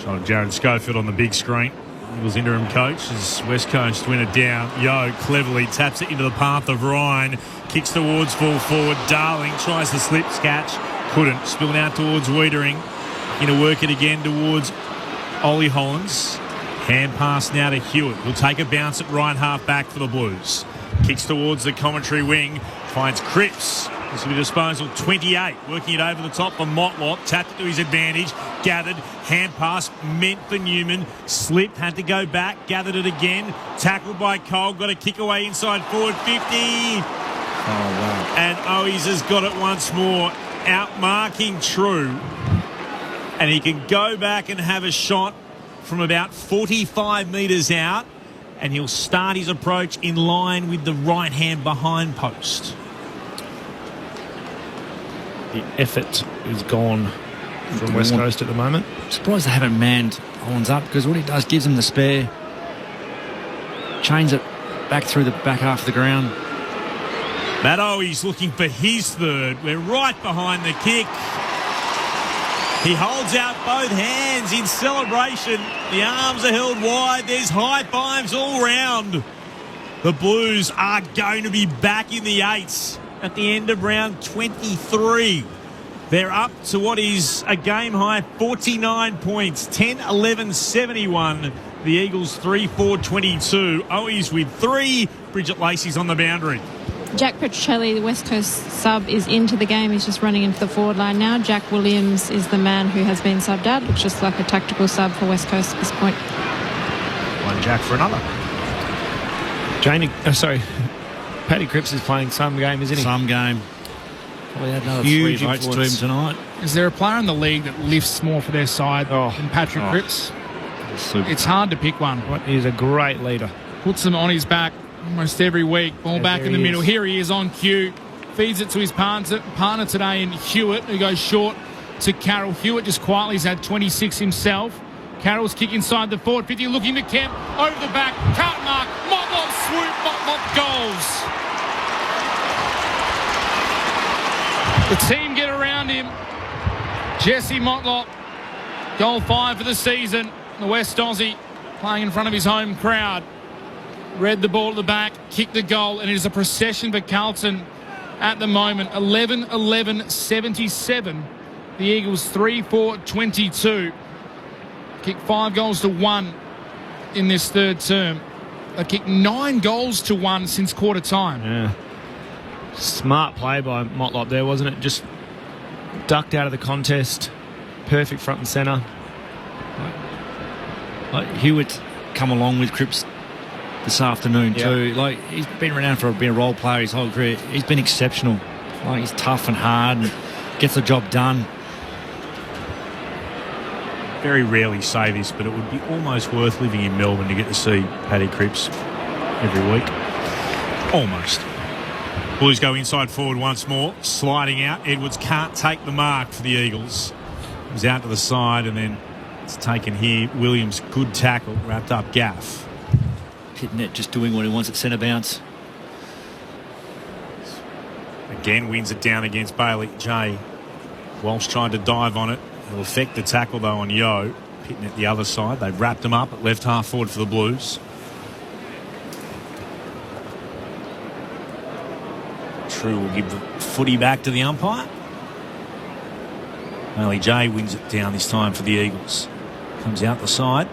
Shot Jared Schofield on the big screen. Eagles interim coach as West Coast win it down. Yo cleverly taps it into the path of Ryan. Kicks towards full forward. Darling tries to slip catch. Couldn't. Spilled out towards Wiedering. Going to work it again towards Ollie Hollands. Hand pass now to Hewitt. Will take a bounce at Ryan half back for the Blues. Kicks towards the commentary wing. Finds Cripps. This will be disposal 28. Working it over the top for Motlop. Tapped it to his advantage. Gathered. Hand pass meant for Newman. Slipped. Had to go back. Gathered it again. Tackled by Cole. Got a kick away inside forward 50. Oh, wow. And Owies has got it once more. Outmarking True. And he can go back and have a shot from about 45 metres out. And he'll start his approach in line with the right hand behind post. The effort is gone from West Coast at the moment. Surprised they haven't manned Owens up, because what he does gives him the spare. Chains it back through the back half of the ground. Matt Owies looking for his third. We're right behind the kick. He holds out both hands in celebration. The arms are held wide. There's high fives all round. The Blues are going to be back in the eights at the end of round 23. They're up to what is a game-high 49 points, 10-11-71. The Eagles 3-4-22. Owies with 3. Bridget Lacey's on the boundary. Jack Petrocelli, the West Coast sub, is into the game. He's just running into the forward line now. Jack Williams is the man who has been subbed out. Looks just like a tactical sub for West Coast at this point. One Jack for another. Paddy Cripps is playing some game, isn't he? Some game. Probably had another Huge 3 votes to him tonight. Is there a player in the league that lifts more for their side than Patrick Cripps? It's hard to pick one. He's a great leader. Puts them on his back almost every week. Ball back in the middle. Here he is on cue. Feeds it to his partner today in Hewitt, who goes short to Carroll. Hewitt just quietly has had 26 himself. Carroll's kick inside the forward 50, looking to Kemp. Over the back. Can't mark. Motlop swoop. Motlop goals. The team get around him. Jesse Motlop. Goal 5 for the season. The West Aussie playing in front of his home crowd. Read the ball at the back, kicked the goal, and it is a procession for Carlton at the moment. 11-11-77. The Eagles 3-4-22. Kicked 5 goals to 1 in this third term. They kicked 9 goals to 1 since quarter time. Yeah. Smart play by Motlop there, wasn't it? Just ducked out of the contest. Perfect front and centre. Hewitt's come along with Cripps this afternoon too. Like, he's been renowned for being a role player his whole career. He's been exceptional. Like, he's tough and hard and gets the job done. Very rarely say this, but it would be almost worth living in Melbourne to get to see Paddy Cripps every week. Almost. Blues go inside forward once more. Sliding out. Edwards can't take the mark for the Eagles. He's out to the side, and then it's taken here. Williams, good tackle, wrapped up Gaff. Pitnet just doing what he wants at centre bounce. Again wins it down against Bailey. Jay Walsh tried to dive on it. It'll affect the tackle though on Yo. Pitnet the other side. They've wrapped him up at left half forward for the Blues. True will give the footy back to the umpire. Bailey Jay wins it down this time for the Eagles. Comes out the side.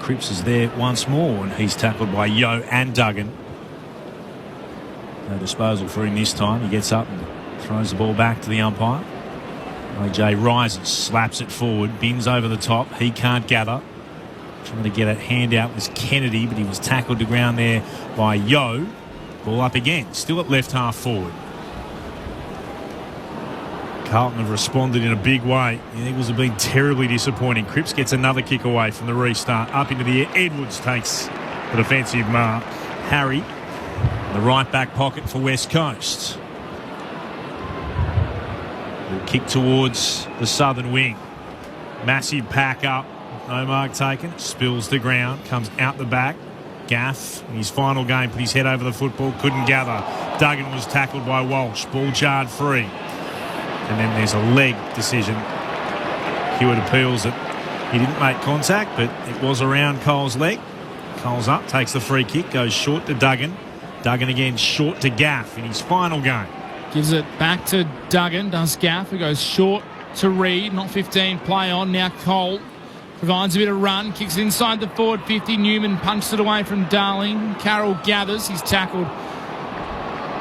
Cripps is there once more, and he's tackled by Yo and Duggan. No disposal for him this time. He gets up and throws the ball back to the umpire. AJ rises, slaps it forward, bins over the top. He can't gather. Trying to get a hand out was Kennedy, but he was tackled to ground there by Yo. Ball up again, still at left half forward. Carlton have responded in a big way. The Eagles have been terribly disappointing. Cripps gets another kick away from the restart. Up into the air. Edwards takes the defensive mark. Harry, the right back pocket for West Coast. Will kick towards the southern wing. Massive pack up. No mark taken. Spills the ground. Comes out the back. Gaff, in his final game, put his head over the football. Couldn't gather. Duggan was tackled by Walsh. Ball jarred free. And then there's a leg decision. Hewitt appeals it. He didn't make contact, but it was around Cole's leg. Cole's up, takes the free kick, goes short to Duggan. Duggan again short to Gaff in his final game. Gives it back to Duggan, does Gaff, who goes short to Reed. Not 15, play on. Now Cole provides a bit of run, kicks inside the forward 50. Newman punches it away from Darling. Carroll gathers, he's tackled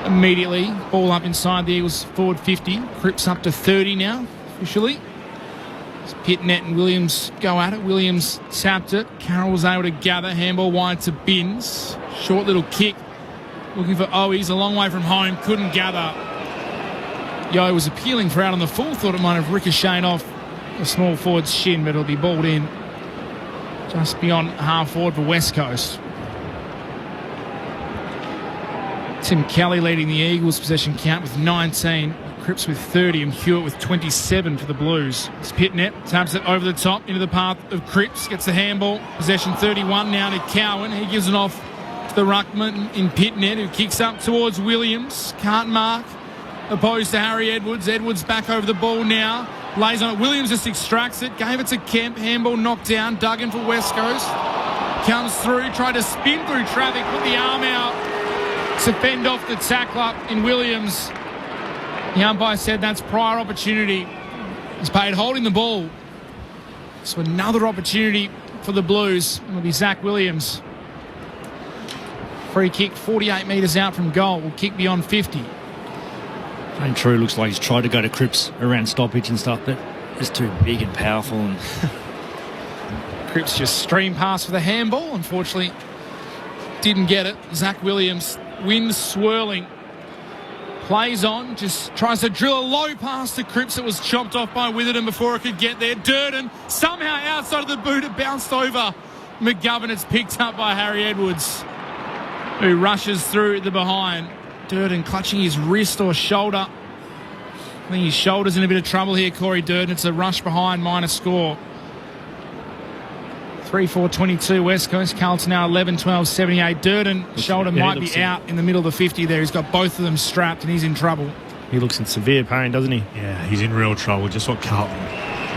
immediately. Ball up inside the Eagles forward 50. Cripps up to 30 now, officially. As Pitnet and Williams go at it. Williams tapped it. Carroll was able to gather. Handball wide to Binns. Short little kick. Looking for Owies, a long way from home. Couldn't gather. Yo was appealing for out on the full. Thought it might have ricocheted off the small forward's shin, but it'll be balled in just beyond half forward for West Coast. Tim Kelly leading the Eagles possession count with 19. Cripps with 30 and Hewitt with 27 for the Blues. It's Pitnet, taps it over the top into the path of Cripps, gets the handball. Possession 31 now to Cowan. He gives it off to the ruckman in Pitnet, who kicks up towards Williams. Can't mark. Opposed to Harry Edwards. Edwards back over the ball now. Lays on it. Williams just extracts it. Gave it to Kemp. Handball knocked down. Duggan for West Coast. Comes through. Tried to spin through traffic. Put the arm out to fend off the tackler in Williams. The umpire said that's prior opportunity. He's paid holding the ball. So another opportunity for the Blues. It'll be Zach Williams. Free kick 48 metres out from goal. Will kick beyond 50. Shane True looks like he's tried to go to Cripps around stoppage and stuff, but it's too big and powerful. And Cripps just streamed past for the handball. Unfortunately, didn't get it. Zach Williams, wind swirling. Plays on, just tries to drill a low pass to Cripps. It was chopped off by Witherden before it could get there. Durden, somehow outside of the boot, it bounced over McGovern. It's picked up by Harry Edwards, who rushes through the behind. Durden clutching his wrist or shoulder. I think his shoulder's in a bit of trouble here, Corey Durden. It's a rush behind, minor score. 3-4-22 West Coast. Carlton now 11-12-78. Durden, shoulder might be out in the middle of the 50 there. He's got both of them strapped and he's in trouble. He looks in severe pain, doesn't he? Yeah, he's in real trouble. Just what Carlton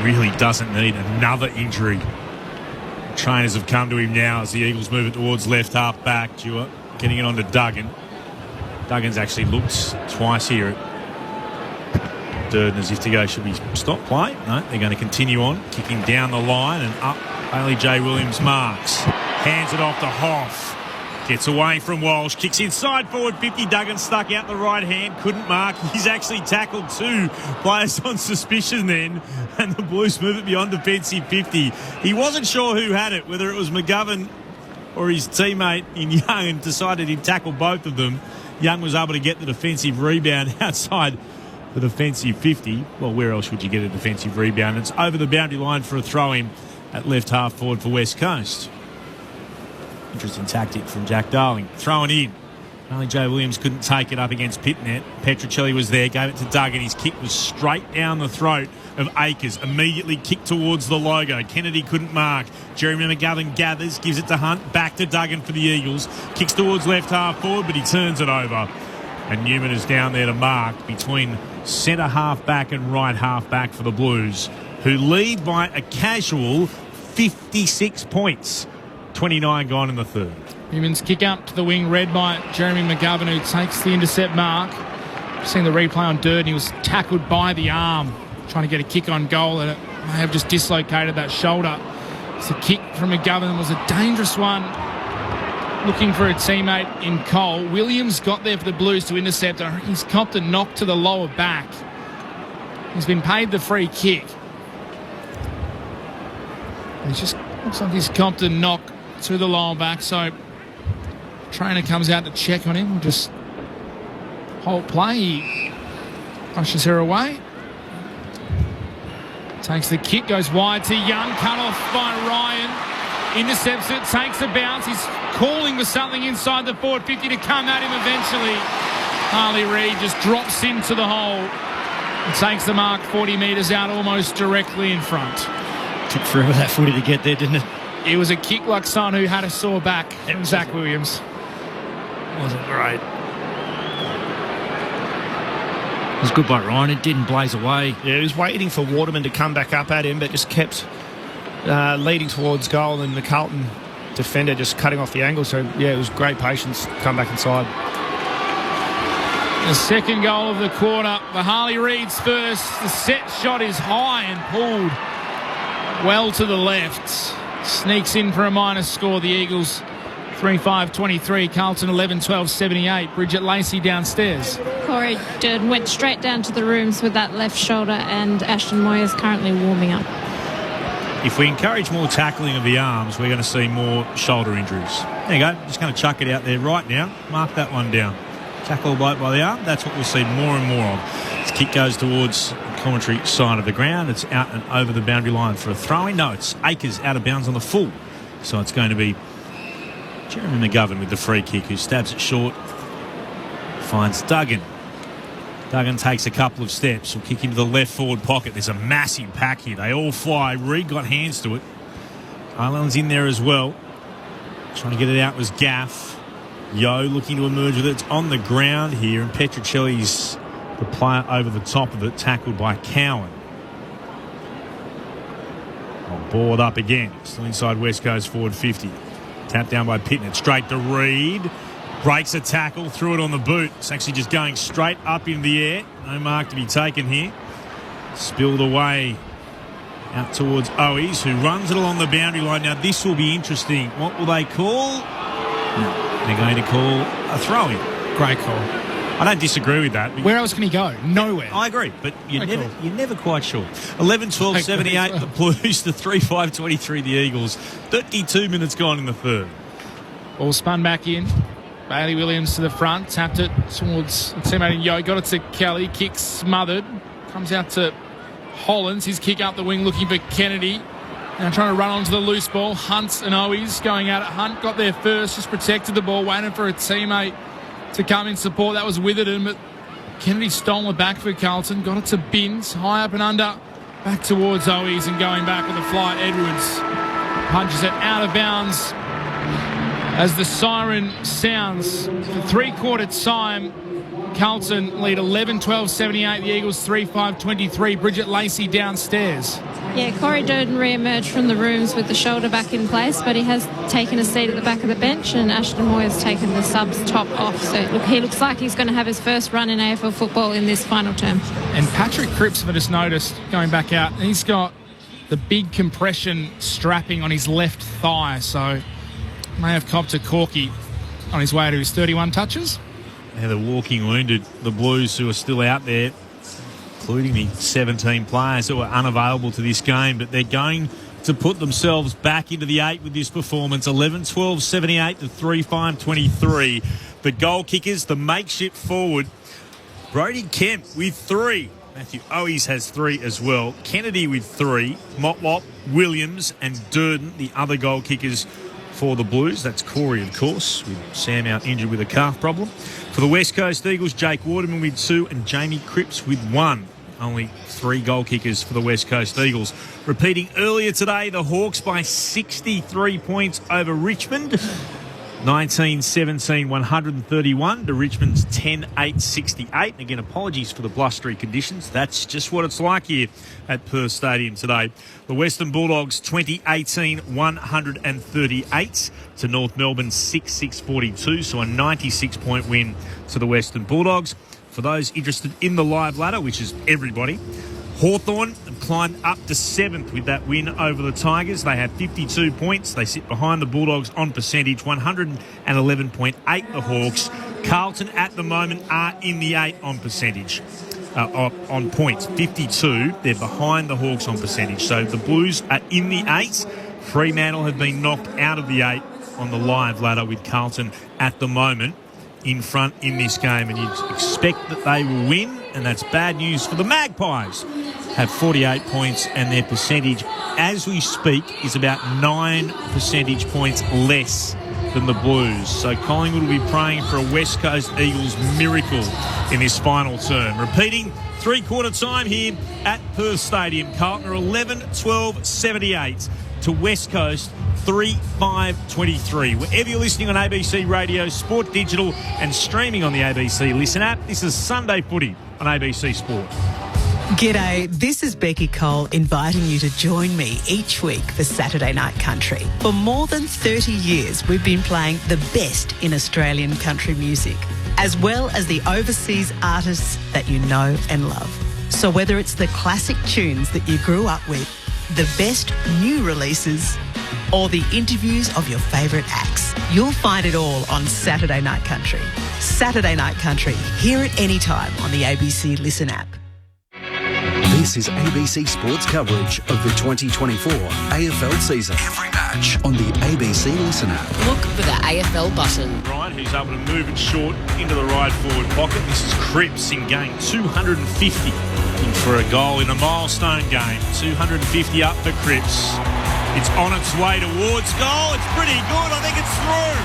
really doesn't need, another injury. The trainers have come to him now as the Eagles move it towards left half back. Dewar getting it on to Duggan. Duggan's actually looked twice here at Durden as if to go, should we stop play? No, they're going to continue on, kicking down the line and up. Bailey J. Williams marks. Hands it off to Hoff. Gets away from Walsh. Kicks inside forward 50. Duggan stuck out the right hand. Couldn't mark. He's actually tackled two players on suspicion then. And the Blues move it beyond defensive 50. He wasn't sure who had it, whether it was McGovern or his teammate in Young, and decided he'd tackle both of them. Young was able to get the defensive rebound outside the defensive 50. Well, where else would you get a defensive rebound? It's over the boundary line for a throw-in at left half forward for West Coast. Interesting tactic from Jack Darling. Throwing in. Only J. Williams couldn't take it up against Pitnet. Petruccelli was there, gave it to Duggan. His kick was straight down the throat of Akers. Immediately kicked towards the logo. Kennedy couldn't mark. Jeremy McGovern gathers, gives it to Hunt. Back to Duggan for the Eagles. Kicks towards left half forward, but he turns it over. And Newman is down there to mark between centre half back and right half back for the Blues, who lead by a casual 56 points. 29 gone in the third. Newman's kick out to the wing, read by Jeremy McGovern, who takes the intercept mark. Seeing the replay on Durden, he was tackled by the arm, trying to get a kick on goal, and it may have just dislocated that shoulder. So the kick from McGovern was a dangerous one, looking for a teammate in Cole. Williams got there for the Blues to intercept. I reckon he's copped a knock to the lower back. He's been paid the free kick. He just looks like he's copped a knock to the lower back, so trainer comes out to check on him. We'll just hold play. He pushes her away. Takes the kick, goes wide to Young, cut off by Ryan. Intercepts it, takes a bounce. He's calling for something inside the forward 50 to come at him eventually. Harley Reid just drops into the hole and takes the mark 40 metres out, almost directly in front. Took forever that footy to get there, didn't it? It was a kick like someone who had a sore back from Zach Williams. Wasn't great. It was good by Ryan. It didn't blaze away. Yeah, he was waiting for Waterman to come back up at him, but just kept leading towards goal, and the Carlton defender just cutting off the angle. So, yeah, it was great patience. Come back inside. The second goal of the quarter. The Harley Reid's first. The set shot is high and pulled well to the left. Sneaks in for a minus score. The Eagles 3-5-23, Carlton 11-12-78. Bridget Lacey downstairs. Corey Durden went straight down to the rooms with that left shoulder, and Ashton Moyer's currently warming up. If we encourage more tackling of the arms, we're going to see more shoulder injuries. There you go. Just going to chuck it out there right now. Mark that one down. Tackle a bloke by the arm. That's what we'll see more and more of. This kick goes towards the commentary side of the ground. It's out and over the boundary line for a throw-in. No, it's Akers out of bounds on the full. So it's going to be Jeremy McGovern with the free kick, who stabs it short. Finds Duggan. Duggan takes a couple of steps. Will kick into the left forward pocket. There's a massive pack here. They all fly. Reed got hands to it. Ireland's in there as well. Trying to get it out was Gaff. Yo looking to emerge with it. It's on the ground here, and Petruccelli's the player over the top of it, tackled by Cowan. Board up again. Still inside West Coast forward 50. Tapped down by Pittman. Straight to Reed. Breaks a tackle. Threw it on the boot. It's actually just going straight up in the air. No mark to be taken here. Spilled away out towards Owies, who runs it along the boundary line. Now this will be interesting. What will they call? They're going to call a throw-in. Great call. I don't disagree with that. Where else can he go? Nowhere. I agree, but you're never quite sure. 11-12-78 the Blues, the 3-5-23 the Eagles. 32 minutes gone in the third. Ball spun back in. Bailey Williams to the front, tapped it towards teammate Yo, got it to Kelly, kick smothered. Comes out to Hollands, his kick up the wing looking for Kennedy. Now trying to run onto the loose ball. Hunt and Owies going at it. Hunt got there first, just protected the ball, waiting for a teammate to come in support. That was Witherden, but Kennedy stole it back for Carlton. Got it to Binns, high up and under. Back towards Owies and going back with a flight. Edwards punches it out of bounds as the siren sounds. For three-quarter time, Carlton lead 11-12-78. The Eagles 3-5-23. Bridget Lacey downstairs. Yeah, Corey Durden re-emerged from the rooms with the shoulder back in place, but he has taken a seat at the back of the bench, and Ashton Moyer's taken the subs top off. So he looks like he's going to have his first run in AFL football in this final term. And Patrick Cripps, I just noticed, going back out, and he's got the big compression strapping on his left thigh, so may have copped a corky on his way to his 31 touches. Yeah, the walking wounded, the Blues who are still out there, including the 17 players that were unavailable to this game, but they're going to put themselves back into the 8 with this performance. 11-12-78 to 3-5-23. The goal kickers, the makeshift forward, Brody Kemp with 3. Matthew Owies has 3 as well. Kennedy with 3. Motlop, Williams and Durden, the other goal kickers for the Blues. That's Corey, of course, with Sam out injured with a calf problem. For the West Coast Eagles, Jake Waterman with 2 and Jamie Cripps with 1. Only 3 goal kickers for the West Coast Eagles. Repeating earlier today, the Hawks by 63 points over Richmond. 19-17-131 to Richmond's 10-8-68. Again, apologies for the blustery conditions. That's just what it's like here at Perth Stadium today. The Western Bulldogs 20-18-138 to North Melbourne 6-6-42. So a 96-point win to the Western Bulldogs. For those interested in the live ladder, which is everybody, Hawthorn climbed up to 7th with that win over the Tigers. They have 52 points. They sit behind the Bulldogs on percentage, 111.8 the Hawks. Carlton at the moment are in the 8 on percentage, on points, 52. They're behind the Hawks on percentage. So the Blues are in the 8. Fremantle have been knocked out of the 8 on the live ladder with Carlton at the moment in front in this game, and you'd expect that they will win, and that's bad news for the Magpies. Have 48 points, and their percentage, as we speak, is about 9 percentage points less than the Blues. So Collingwood will be praying for a West Coast Eagles miracle in this final term. Repeating three-quarter time here at Perth Stadium. Carlton are 11-12-78 to West Coast 3-5-23. Wherever you're listening on ABC Radio, Sport Digital and streaming on the ABC Listen app, this is Sunday Footy on ABC Sport. G'day, this is Becky Cole inviting you to join me each week for Saturday Night Country. For more than 30 years, we've been playing the best in Australian country music, as well as the overseas artists that you know and love. So whether it's the classic tunes that you grew up with, the best new releases, or the interviews of your favourite acts, sports. You'll find it all on Saturday Night Country. Saturday Night Country. Hear it anytime on the ABC Listen app. This is ABC Sports coverage of the 2024 AFL season. Every match on the ABC Listen app. Look for the AFL button. Ryan, who's able to move it short into the right forward pocket. This is Cripps in game 250 in for a goal in a milestone game. 250 up for Cripps. It's on its way towards goal. It's pretty good. I think it's through.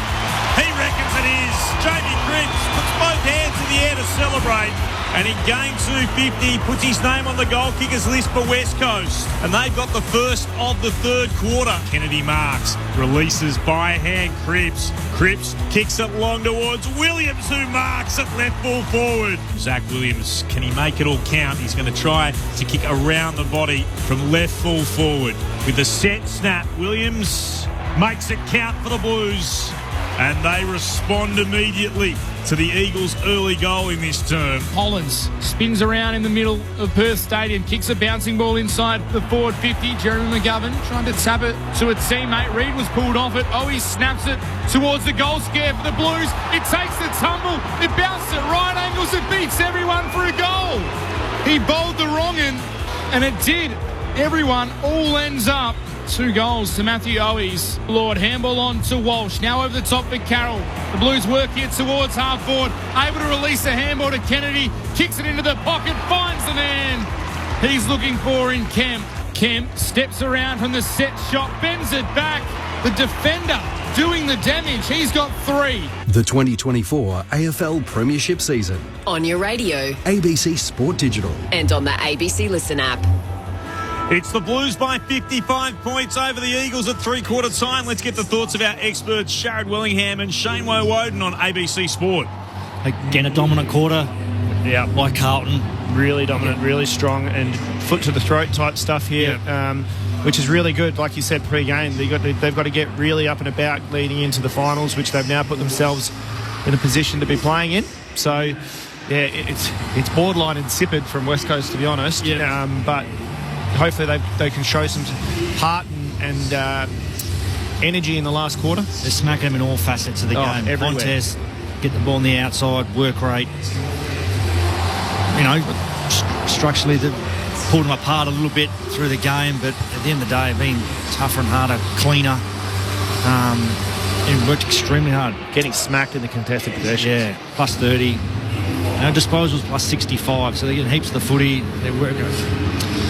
He reckons it is. Jamie Cripps puts both hands in the air to celebrate. And in game 250, puts his name on the goal kickers list for West Coast. And they've got the first of the third quarter. Kennedy marks, releases by hand Cripps. Cripps kicks it long towards Williams, who marks it left full forward. Zach Williams, can he make it all count? He's going to try to kick around the body from left full forward. With the set snap, Williams makes it count for the Blues. And they respond immediately to the Eagles' early goal in this term. Hollins spins around in the middle of Perth Stadium, kicks a bouncing ball inside the forward 50. Jeremy McGovern trying to tap it to a teammate. Reid was pulled off it. He snaps it towards the goal scare for the Blues. It takes the tumble. It bounces at right angles. It beats everyone for a goal. He bowled the wrong end, and it did. Everyone all ends up. 2 goals to Matthew Owies. Lord, handball on to Walsh. Now over the top for Carroll. The Blues work here towards half forward. Able to release a handball to Kennedy. Kicks it into the pocket. Finds the man he's looking for in Kemp. Kemp steps around from the set shot. Bends it back. The defender doing the damage. He's got 3. The 2024 AFL Premiership season. On your radio. ABC Sport Digital. And on the ABC Listen app. It's the Blues by 55 points over the Eagles at three-quarter time. Let's get the thoughts of our experts, Sharad Wellingham and Shane Woden on ABC Sport. Again, a dominant quarter by Carlton. Really dominant, really strong, and foot to the throat type stuff here, which is really good. Like you said pre-game, they've got to get really up and about leading into the finals, which they've now put themselves in a position to be playing in. So, yeah, it's borderline insipid from West Coast, to be honest. But hopefully they can show some heart and energy in the last quarter. They're smacking them in all facets of the game. Everywhere. Contest, get the ball on the outside, work rate. You know, structurally they've pulled them apart a little bit through the game, but at the end of the day, being tougher and harder, cleaner, and worked extremely hard. Getting smacked in the contested possession. Yeah, plus 30. Disposals plus 65, so they're getting heaps of the footy. They're working.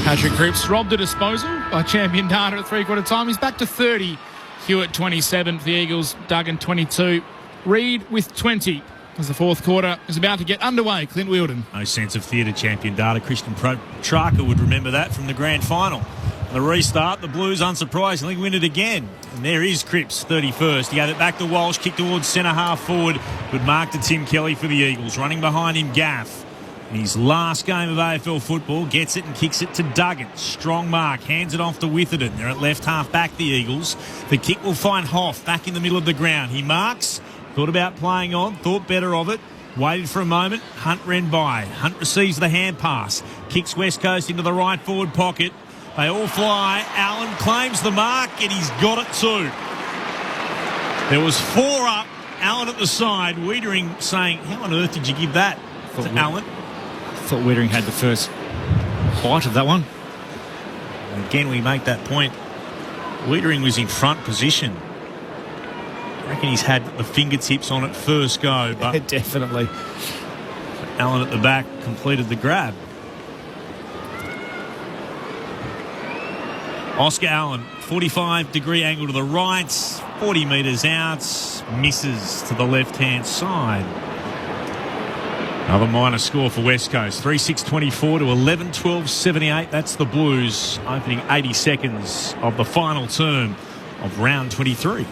Patrick Cripps robbed a disposal by champion Data at three-quarter time. He's back to 30. Hewitt 27 for the Eagles. Duggan 22. Reid with 20 as the fourth quarter is about to get underway. Clint Wheeldon. No sense of theatre, champion Data. Christian Petrarca would remember that from the grand final. The restart, the Blues unsurprisingly win it again. And there is Cripps, 31st. He gave it back to Walsh, kicked towards centre half forward. Good mark to Tim Kelly for the Eagles. Running behind him, Gaff. In his last game of AFL football, gets it and kicks it to Duggan. Strong mark, hands it off to Witherden. They're at left half back, the Eagles. The kick will find Hoff back in the middle of the ground. He marks, thought about playing on, thought better of it. Waited for a moment, Hunt ran by. Hunt receives the hand pass. Kicks West Coast into the right forward pocket. They all fly. Allen claims the mark, and he's got it too. There was 4 up. Allen at the side. Wiedering saying, how on earth did you give that to Allen? I thought Wiedering had the first bite of that one. Again, we make that point. Wiedering was in front position. I reckon he's had the fingertips on it first go. But definitely. Allen at the back completed the grab. Oscar Allen, 45-degree angle to the right, 40 metres out, misses to the left-hand side. Another minor score for West Coast, 3-6-24 to 11-12-78. That's the Blues opening 80 seconds of the final term of round 23.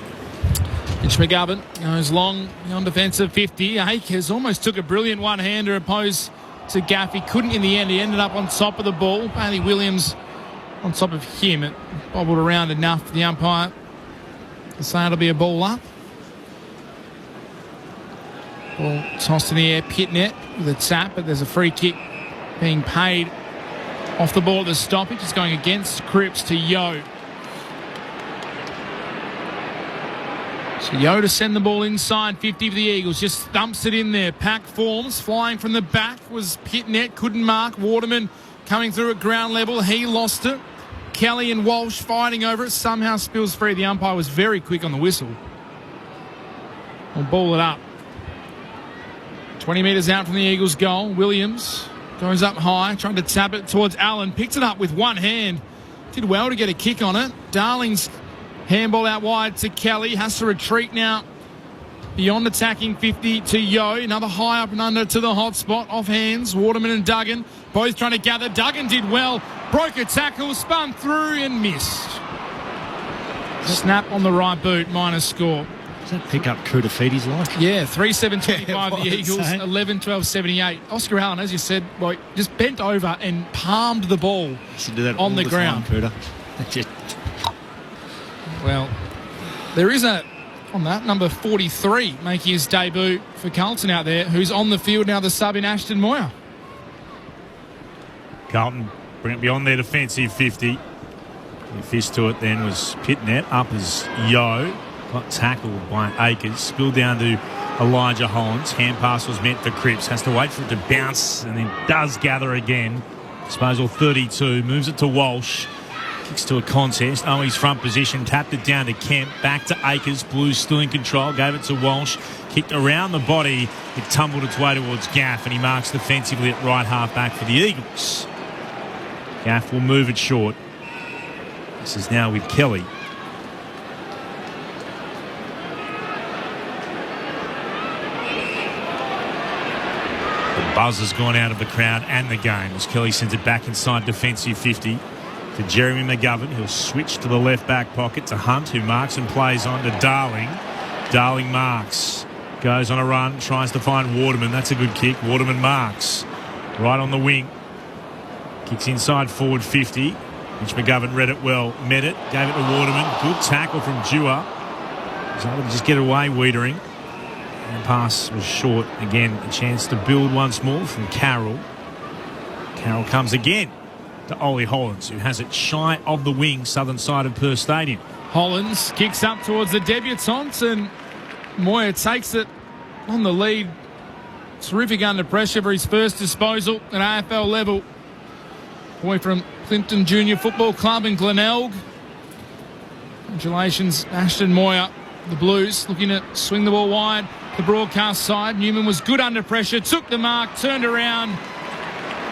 Mitch McGovern goes long on defensive 50. Akers almost took a brilliant one-hander opposed to Gaff. He couldn't in the end. He ended up on top of the ball. Bailey Williams on top of him. It bobbled around enough for the umpire to say it'll be a ball up. Ball tossed in the air, pit net with a tap, but there's a free kick being paid off the ball at the stoppage. It's going against Cripps to Yo. So Yo to send the ball inside 50 for the Eagles. Just thumps it in there. Pack forms. Flying from the back was Pitnet. Couldn't mark. Waterman coming through at ground level. He lost it. Kelly and Walsh fighting over it. Somehow spills free. The umpire was very quick on the whistle. We'll ball it up. 20 metres out from the Eagles' goal. Williams goes up high, trying to tap it towards Allen. Picks it up with one hand. Did well to get a kick on it. Darling's handball out wide to Kelly. Has to retreat now beyond attacking 50 to Yo. Another high up and under to the hot spot. Off hands. Waterman and Duggan both trying to gather. Duggan did well. Broke a tackle, spun through and missed. Snap on the right boot, minus score. Does that pick up Kudafiti's like? Yeah, 3-7-25 the Eagles, 11-12-78. Oscar Allen, as you said, boy, just bent over and palmed the ball on the ground. Well, there is on that, number 43 making his debut for Carlton out there, who's on the field now, the sub in Ashton Moyer. Carlton bring it beyond their defensive 50. The fist to it then was Pitnet. Up as Yo. Got tackled by Akers. Spilled down to Elijah Hollins. Hand pass was meant for Cripps. Has to wait for it to bounce and then does gather again. Disposal 32. Moves it to Walsh. Kicks to a contest. Owi's front position. Tapped it down to Kemp. Back to Akers. Blues still in control. Gave it to Walsh. Kicked around the body. It tumbled its way towards Gaff and he marks defensively at right half back for the Eagles. Gaff will move it short. This is now with Kelly. Buzz has gone out of the crowd and the game as Kelly sends it back inside defensive 50 to Jeremy McGovern. He'll switch to the left back pocket to Hunt, who marks and plays on to Darling. Darling marks, goes on a run, tries to find Waterman. That's a good kick. Waterman marks right on the wing. Kicks inside forward 50. Mitch McGovern read it well, met it, gave it to Waterman. Good tackle from Dewar. Was able to just get away, Wiedering. And the pass was short. Again, a chance to build once more from Carroll. Carroll comes again to Ollie Hollins, who has it shy of the wing, southern side of Perth Stadium. Hollins kicks up towards the debutants and Moyer takes it on the lead. Terrific under pressure for his first disposal at AFL level. Boy from Clinton Junior Football Club in Glenelg. Congratulations, Ashton Moyer. The Blues looking to swing the ball wide. The broadcast side. Newman was good under pressure, took the mark, turned around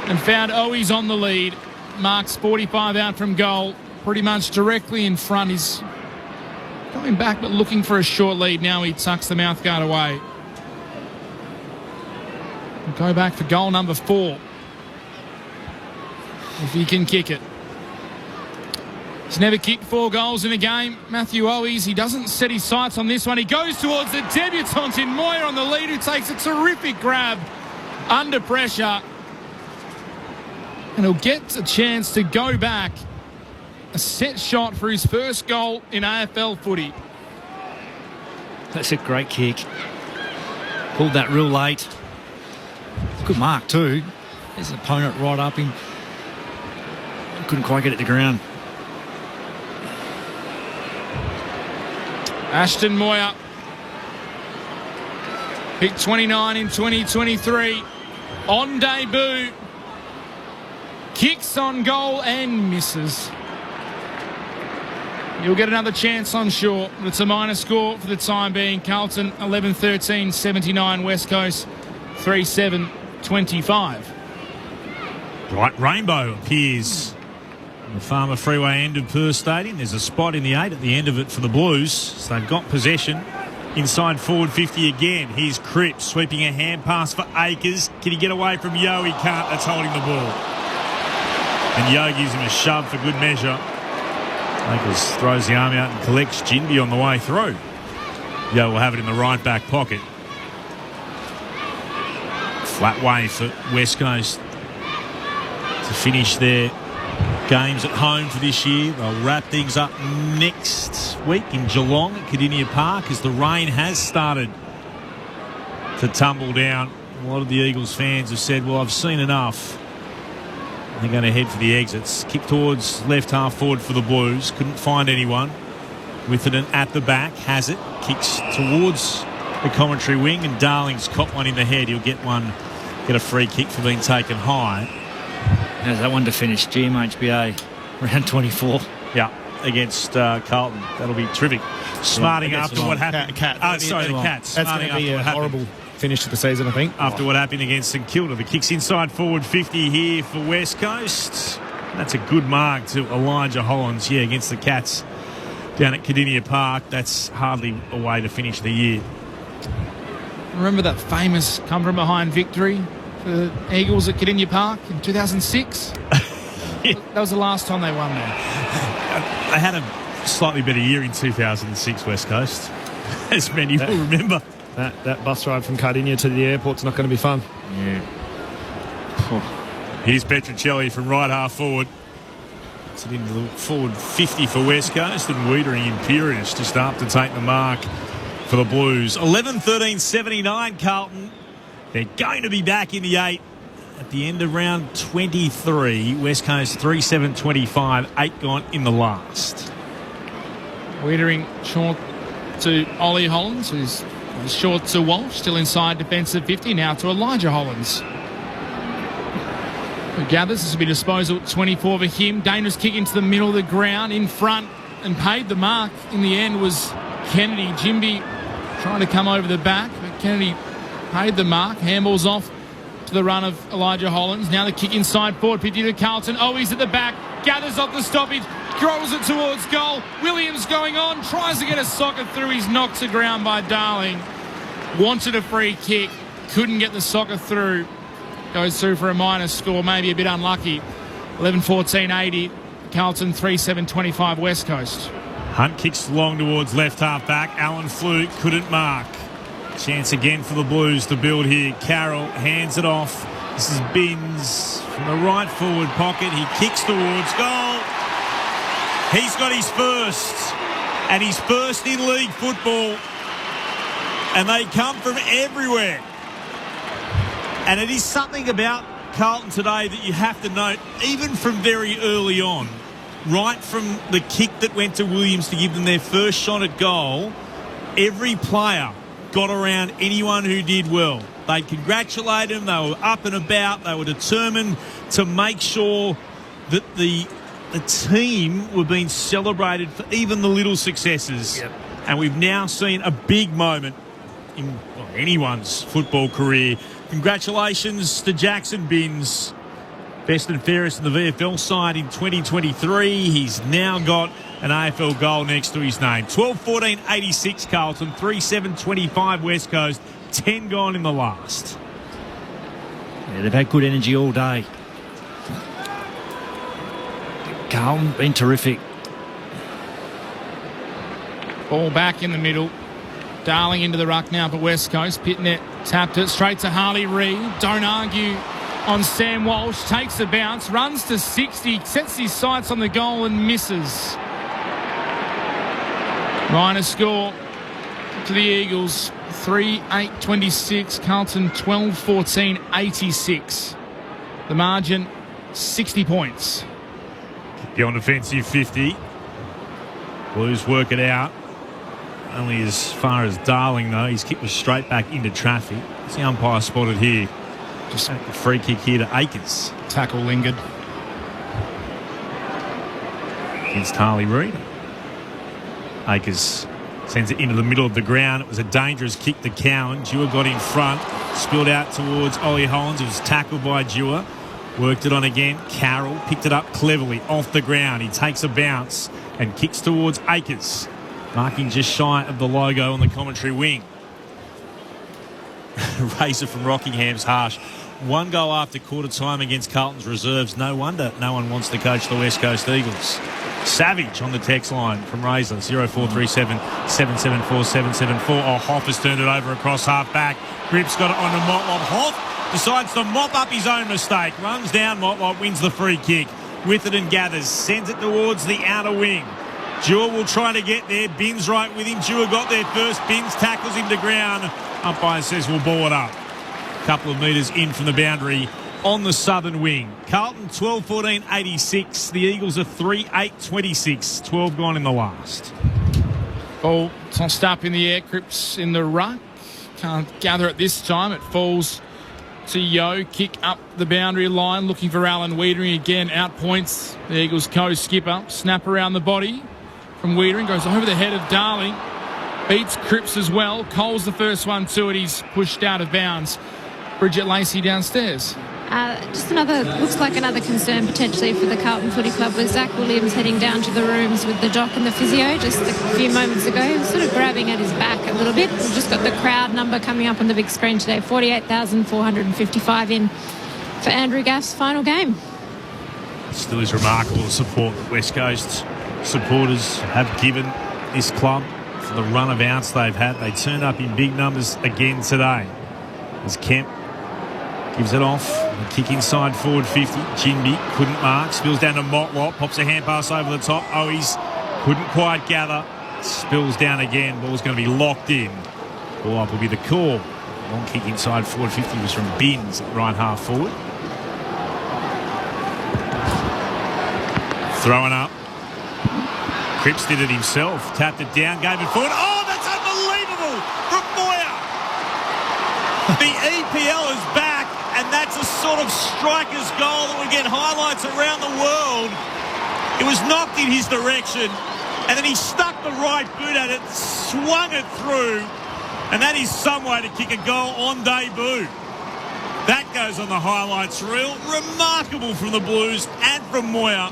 and found Owies on the lead. Marks 45 out from goal, pretty much directly in front. He's going back but looking for a short lead. Now he tucks the mouthguard away. We'll go back for goal number 4. If he can kick it. He's never kicked 4 goals in a game. Matthew Owies, he doesn't set his sights on this one. He goes towards the debutant in Moyer on the lead, who takes a terrific grab under pressure. And he'll get a chance to go back. A set shot for his first goal in AFL footy. That's a great kick. Pulled that real late. Good mark too. There's an opponent right up him. Couldn't quite get it to ground. Ashton Moyer, picked 29 in 2023, on debut, kicks on goal and misses. You'll get another chance, I'm sure, but it's a minor score for the time being. Carlton 11-13, 79, West Coast 3-7-25. Bright rainbow appears on the Farmer Freeway end of Perth Stadium. There's a spot in the 8 at the end of it for the Blues. So they've got possession inside forward 50 again. Here's Cripps sweeping a hand pass for Akers. Can he get away from Yo? He can't. That's holding the ball. And Yo gives him a shove for good measure. Akers throws the arm out and collects Jinby on the way through. Yo will have it in the right back pocket. Flat way for West Coast to finish their games at home for this year. They'll wrap things up next week in Geelong at Cardinia Park as the rain has started to tumble down. A lot of the Eagles fans have said, well, I've seen enough. They're going to head for the exits. Kick towards left half forward for the Blues. Couldn't find anyone. Witherden at the back, has it, kicks towards the commentary wing, and Darling's caught one in the head. He'll get a free kick for being taken high. How's that one to finish? GMHBA, round 24. Yeah, against Carlton. That'll be terrific. Smarting after what happened. The Cats. That's going to be a horrible finish to the season, I think. After what happened against St Kilda. The kick's inside forward 50 here for West Coast. That's a good mark to Elijah Hollins, against the Cats down at Cardinia Park. That's hardly a way to finish the year. Remember that famous come-from-behind victory for the Eagles at Cardinia Park in 2006? That was the last time they won there. They had a slightly better year in 2006, West Coast, as many will remember. That bus ride from Cardinia to the airport's not going to be fun. Yeah. Here's Petruccelli from right half forward. It's it into the forward 50 for West Coast, and Wiedering imperious just up to take the mark for the Blues. 11-13-79 Carlton. They're going to be back in the 8 at the end of round 23. West Coast 3-7-25, 8 gone in the last. Wiedering short to Ollie Hollins, who's short to Walsh, still inside defensive 50, now to Elijah Hollins, who gathers. This will be disposal at 24 for him. Dangerous kick into the middle of the ground, in front, and paid the mark. In the end was Kennedy. Jimby trying to come over the back, but Kennedy paid the mark. Handballs off to the run of Elijah Hollins. Now the kick inside forward 50 to Carlton. Oh, he's at the back, gathers off the stoppage, throws it towards goal. Williams going on, tries to get a socket through. He's knocked to ground by Darling. Wanted a free kick, couldn't get the socket through. Goes through for a minus score, maybe a bit unlucky. 11-14-80. Carlton 3-7-25 West Coast. Hunt kicks long towards left half back. Alan Fluke couldn't mark. Chance again for the Blues to build here. Carroll hands it off. This is Binns from the right forward pocket. He kicks towards goal. He's got his first, and his first in league football. And they come from everywhere. And it is something about Carlton today that you have to note, even from very early on, right from the kick that went to Williams to give them their first shot at goal, every player got around anyone who did well. They congratulated them, they were up and about, they were determined to make sure that the team were being celebrated for even the little successes. Yep. And we've now seen a big moment in anyone's football career. Congratulations to Jackson Binns, best and fairest in the VFL side in 2023. He's now got an AFL goal next to his name. 12-14-86 Carlton, 3-7-25 West Coast, 10 gone in the last. Yeah, they've had good energy all day. Carlton been terrific. Ball back in the middle. Darling into the ruck now for West Coast. Pitnet tapped it straight to Harley Reid. Don't argue on Sam Walsh. Takes a bounce, runs to 60, sets his sights on the goal and misses. Minor score to the Eagles. 3-8-26. Carlton 12-14-86. The margin 60 points. Beyond offensive 50. Blues work it out. Only as far as Darling, though. His kick was straight back into traffic. It's the umpire spotted here. Just a free kick here to Akers. Tackle lingered. Against Harley Reid. Akers sends it into the middle of the ground. It was a dangerous kick to Cowan. Dewar got in front. Spilled out towards Ollie Hollins. It was tackled by Dewar. Worked it on again. Carroll picked it up cleverly off the ground. He takes a bounce and kicks towards Akers. Marking just shy of the logo on the commentary wing. Razor from Rockingham's harsh. One goal after quarter time against Carlton's reserves. No wonder no one wants to coach the West Coast Eagles. Savage on the text line from Razor. 0437 774 774. Oh, Hoff has turned it over across half back. Grip's got it on to Motlop. Hoff decides to mop up his own mistake. Runs down. Motlop wins the free kick. Witherden gathers. Sends it towards the outer wing. Dewar will try to get there. Binns right with him. Dewar got there first. Binns tackles him to ground. Umpire says we'll ball it up. A couple of metres in from the boundary on the southern wing. Carlton 12-14-86. The Eagles are 3-8-26. 12 gone in the last. Ball tossed up in the air. Cripps in the ruck. Can't gather it this time. It falls to Yo. Kick up the boundary line. Looking for Alan Wiedering again. Out points the Eagles co-skipper. Snap around the body from Wiedering. Goes over the head of Darling. Beats Cripps as well. Cole's the first one to it. He's pushed out of bounds. Bridget Lacey downstairs. Looks like another concern potentially for the Carlton Footy Club with Zach Williams heading down to the rooms with the doc and the physio just a few moments ago. He was sort of grabbing at his back a little bit. We've just got the crowd number coming up on the big screen today. 48,455 in for Andrew Gaff's final game. Still is remarkable the support that West Coast supporters have given this club for the run of outs they've had. They turned up in big numbers again today. As Kemp gives it off. A kick inside forward 50. Jinby couldn't mark. Spills down to Motlop. Pops a hand pass over the top. Owies couldn't quite gather. Spills down again. Ball's going to be locked in. Ball up will be the call. Long kick inside forward 50 was from Binns at right half forward. Throwing up. Cripps did it himself. Tapped it down. Gave it forward. Oh, that's unbelievable from Moyer. The EPL is back, and that's a sort of striker's goal that would get highlights around the world. It was knocked in his direction, and then he stuck the right boot at it, swung it through, and that is some way to kick a goal on debut. That goes on the highlights reel. Remarkable from the Blues and from Moyer.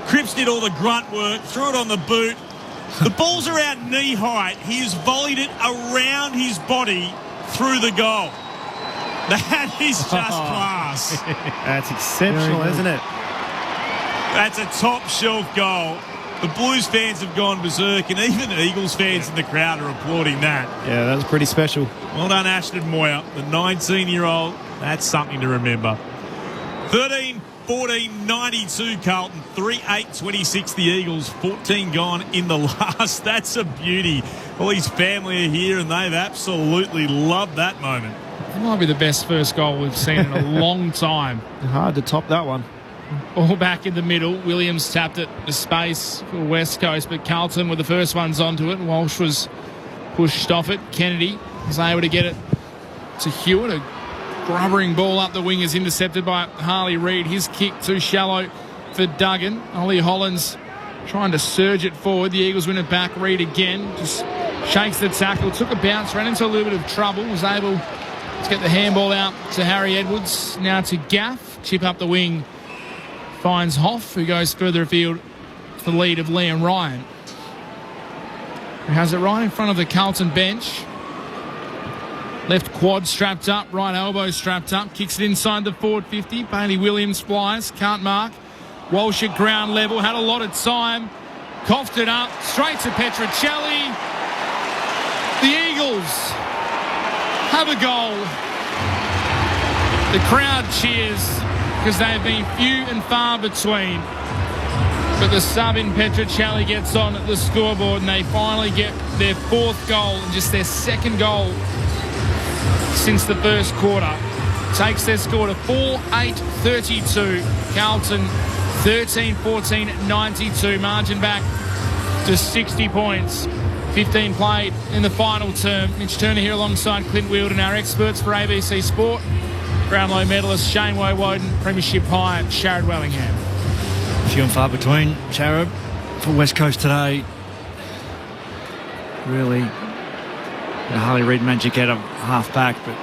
Cripps did all the grunt work, threw it on the boot. The ball's around knee height. He has volleyed it around his body through the goal. That is just class. That's exceptional, isn't it? That's a top shelf goal. The Blues fans have gone berserk, and even the Eagles fans in the crowd are applauding that. Yeah, that was pretty special. Well done, Ashton Moyer, the 19-year-old. That's something to remember. 13-14-92 Carlton, 3-8-26 the Eagles, 14 gone in the last. That's a beauty. All his family are here, and they've absolutely loved that moment. It might be the best first goal we've seen in a long time. Hard to top that one. All back in the middle. Williams tapped it to space for West Coast, but Carlton were the first ones onto it. Walsh was pushed off it. Kennedy was able to get it to Hewitt. A grubbering ball up the wing is intercepted by Harley Reid. His kick too shallow for Duggan. Ollie Hollands trying to surge it forward. The Eagles win it back. Reid again just shakes the tackle. Took a bounce, ran into a little bit of trouble. Was able to get the handball out to Harry Edwards. Now to Gaff. Chip up the wing. Finds Hoff, who goes further afield for the lead of Liam Ryan, who has it right in front of the Carlton bench. Left quad strapped up, right elbow strapped up, kicks it inside the forward 50. Bailey Williams flies, can't mark. Walsh at ground level, had a lot of time, coughed it up, straight to Petrocelli. The Eagles have a goal. The crowd cheers because they've been few and far between. But the sub in Petrocelli gets on at the scoreboard, and they finally get their fourth goal and just their second goal since the first quarter. Takes their score to 4-8-32. Carlton 13-14-92. Margin back to 60 points. 15 played in the final term. Mitch Turner here alongside Clint Wheeldon, our experts for ABC Sport. Brownlow medalist Shane Woden, Premiership high Sharad Wellingham. Few and far between, Sharad, for West Coast today. Really, the Harley Reid magic out of half back, but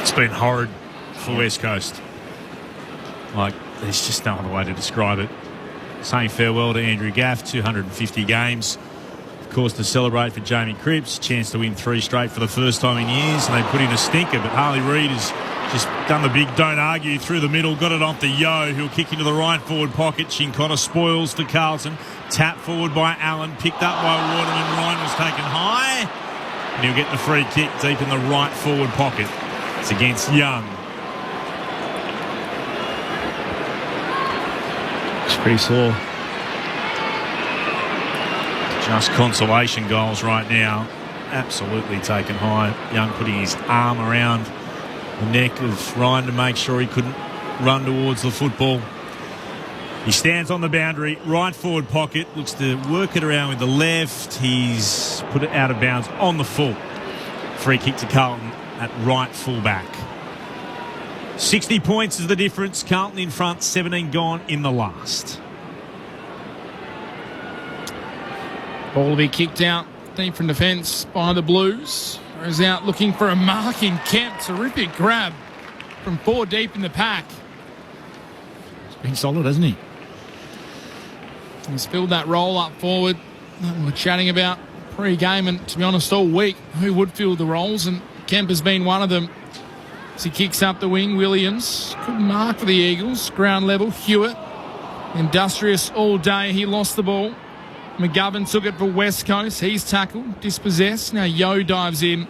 it's been horrid for West Coast. Like, there's just no other way to describe it. Saying farewell to Andrew Gaff, 250 games. Of course, to celebrate for Jamie Cripps, chance to win 3 straight for the first time in years, and they put in a stinker, but Harley Reid has just done the big don't argue through the middle, got it off to Yo, who'll kick into the right forward pocket. Chincotta spoils for Carlton. Tap forward by Allen, picked up by Waterman. Ryan was taken high, and he'll get the free kick deep in the right forward pocket. It's against Young. It's pretty sore. Just consolation goals right now. Absolutely taken high. Young putting his arm around the neck of Ryan to make sure he couldn't run towards the football. He stands on the boundary, right forward pocket, looks to work it around with the left. He's put it out of bounds on the full. Free kick to Carlton at right full-back. 60 points is the difference. Carlton in front, 17 gone in the last. Ball will be kicked out deep from defence by the Blues. Goes out looking for a mark in Kemp. Terrific grab from 4 deep in the pack. He's been solid, hasn't he? He's filled that roll up forward that we were chatting about pre-game, and to be honest, all week, who would fill the roles, and Kemp has been one of them. As he kicks up the wing, Williams, good mark for the Eagles, ground level. Hewitt, industrious all day, he lost the ball. McGovern took it for West Coast, he's tackled, dispossessed. Now Yo dives in.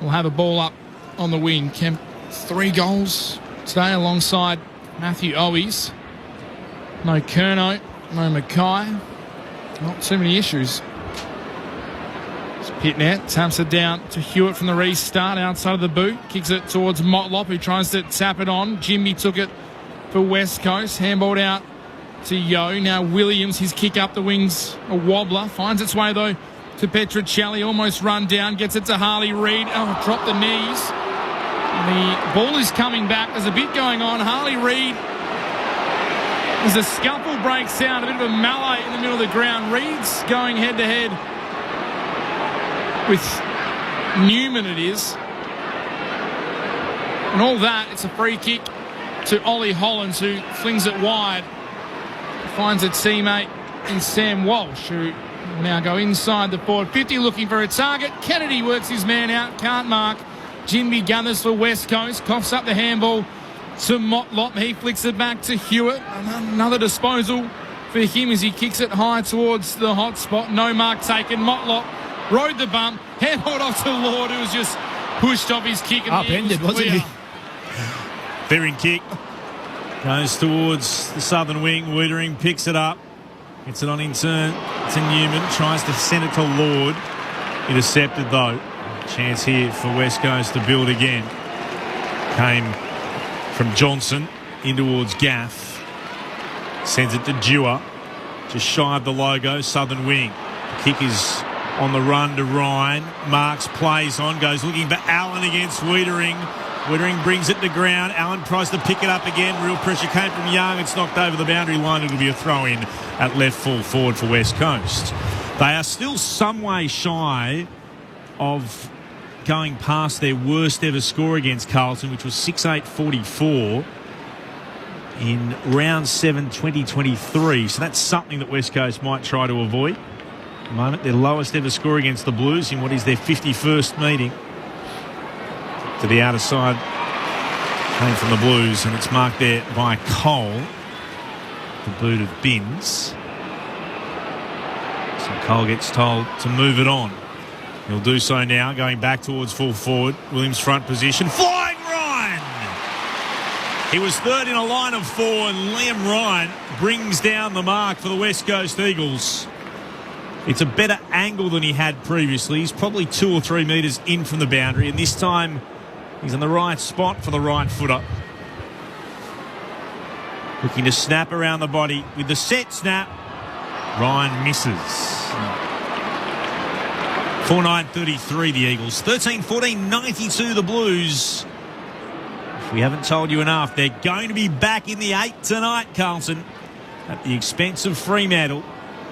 We'll have a ball up on the wing. Kemp, 3 goals today alongside Matthew Owies. No Curnow, no Mackay. Not too many issues. It's Pitnet taps it down to Hewitt from the restart outside of the boot. Kicks it towards Motlop, who tries to tap it on. Jimmy took it for West Coast. Handballed out to Yo. Now Williams, his kick up the wings, a wobbler. Finds its way, though, to Petruccelli. Almost run down. Gets it to Harley Reid. Oh, dropped the knees. The ball is coming back. There's a bit going on. Harley Reid, as a scuffle breaks out, a bit of a melee in the middle of the ground. Reid's going head-to-head with Newman, it is. And all that, it's a free kick to Ollie Hollins, who flings it wide. Finds a teammate in Sam Walsh, who will now go inside the forward 50 looking for a target. Kennedy works his man out, can't mark. Jimby gathers for West Coast, coughs up the handball to Motlop. He flicks it back to Hewitt. Another disposal for him as he kicks it high towards the hot spot. No mark taken. Motlop rode the bump, handballed off to Lord, who was just pushed off his kick. Upended, wasn't he? Clearing kick. Goes towards the southern wing. Wiedering picks it up. Gets it on in turn to Newman. Tries to send it to Lord. Intercepted, though. Chance here for West Coast to build again. Came from Johnson in towards Gaff. Sends it to Dewar. Just shy of the logo, southern wing. The kick is on the run to Ryan. Marks plays on, goes looking for Allen against Wiedering. Wiedering brings it to ground. Allen tries to pick it up again. Real pressure came from Young. It's knocked over the boundary line. It'll be a throw-in at left full forward for West Coast. They are still some way shy of going past their worst ever score against Carlton, which was 6-8-44 in round 7 2023. So that's something that West Coast might try to avoid. At the moment, their lowest ever score against the Blues in what is their 51st meeting. To the outer side came from the Blues, and it's marked there by Cole, the boot of Binns. So Cole gets told to move it on. He'll do so now, going back towards full forward. Williams front position. Flying Ryan! He was third in a line of 4, and Liam Ryan brings down the mark for the West Coast Eagles. It's a better angle than he had previously. He's probably 2 or 3 metres in from the boundary, and this time he's in the right spot for the right footer. Looking to snap around the body with the set snap. Ryan misses. 4-9-33 the Eagles. 13-14-92 the Blues. If we haven't told you enough, they're going to be back in the 8 tonight, Carlton, at the expense of Fremantle.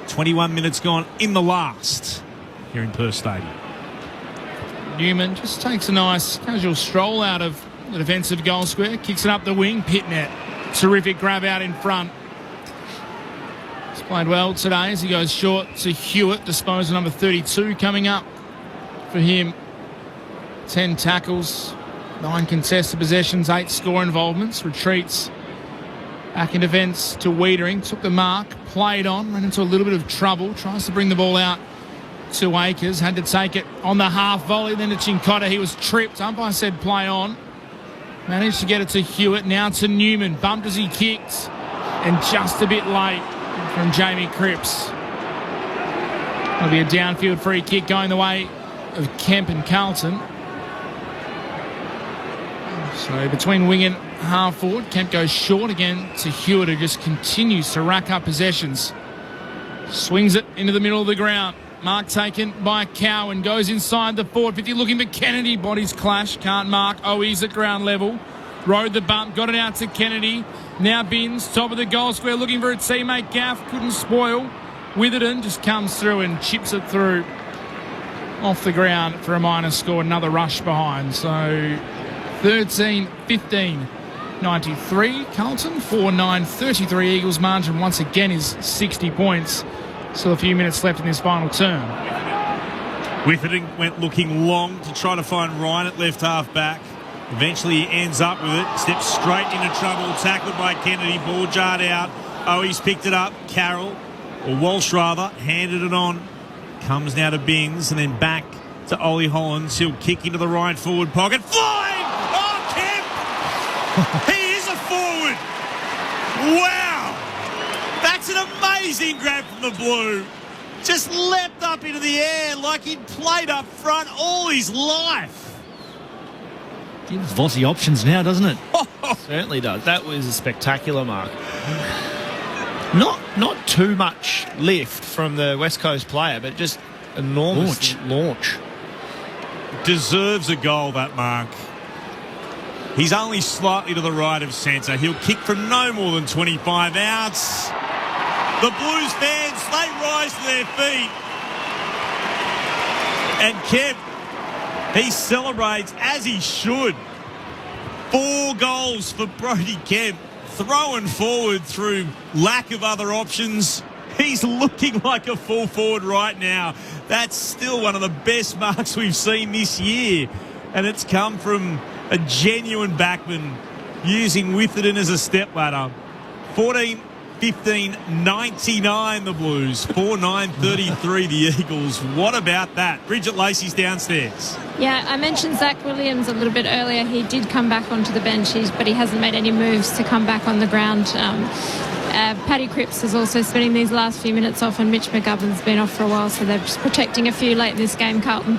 21 minutes gone in the last here in Perth Stadium. Newman just takes a nice casual stroll out of the defensive goal square, kicks it up the wing. Pitnet, terrific grab out in front. He's played well today as he goes short to Hewitt. Disposal number 32 coming up for him. 10 tackles, 9 contested possessions, 8 score involvements. Retreats back in defence to Wiedering. Took the mark, played on, ran into a little bit of trouble. Tries to bring the ball out to Akers. Had to take it on the half volley. Then to Cincotta. He was tripped. Umpire said play on. Managed to get it to Hewitt. Now to Newman. Bumped as he kicked. And just a bit late from Jamie Cripps. It'll be a downfield free kick going the way of Kemp and Carlton. So between wing and half forward. Kemp goes short again to Hewitt, who just continues to rack up possessions. Swings it into the middle of the ground. Mark taken by Cowan. Goes inside the forward 50. Looking for Kennedy. Bodies clash. Can't mark. He's at ground level. Rode the bump. Got it out to Kennedy. Now Binns. Top of the goal square. Looking for a teammate. Gaff. Couldn't spoil. Witherden just comes through and chips it through. Off the ground for a minor score. Another rush behind. So 13-15. 93 Carlton. 4-9. 33 Eagles. Margin once again is 60 points. Still a few minutes left in this final term. Witherden went looking long to try to find Ryan at left half back. Eventually he ends up with it. Steps straight into trouble. Tackled by Kennedy. Ball jarred out. He's picked it up. Carroll, or Walsh rather, handed it on. Comes now to Binns and then back to Ollie Hollands. He'll kick into the right forward pocket. Flying! Oh, Kemp! He is a forward! Wow! That's an amazing grab from the Blue. Just leapt up into the air like he'd played up front all his life. Gives Vossi options now, doesn't it? Certainly does. That was a spectacular mark. Not too much lift from the West Coast player, but just enormous launch. Deserves a goal, that mark. He's only slightly to the right of centre. He'll kick from no more than 25 outs. The Blues fans, they rise to their feet. And Kemp, he celebrates as he should. 4 goals for Brodie Kemp. Throwing forward through lack of other options. He's looking like a full forward right now. That's still one of the best marks we've seen this year. And it's come from a genuine backman using Witherden as a stepladder. 14-15-99 the Blues. 4-9-33 the Eagles. What about that? Bridget Lacey's downstairs. Yeah, I mentioned Zach Williams a little bit earlier. He did come back onto the bench, but he hasn't made any moves to come back on the ground. Paddy Cripps is also spending these last few minutes off, and Mitch McGovern's been off for a while, so they're just protecting a few late in this game, Carlton.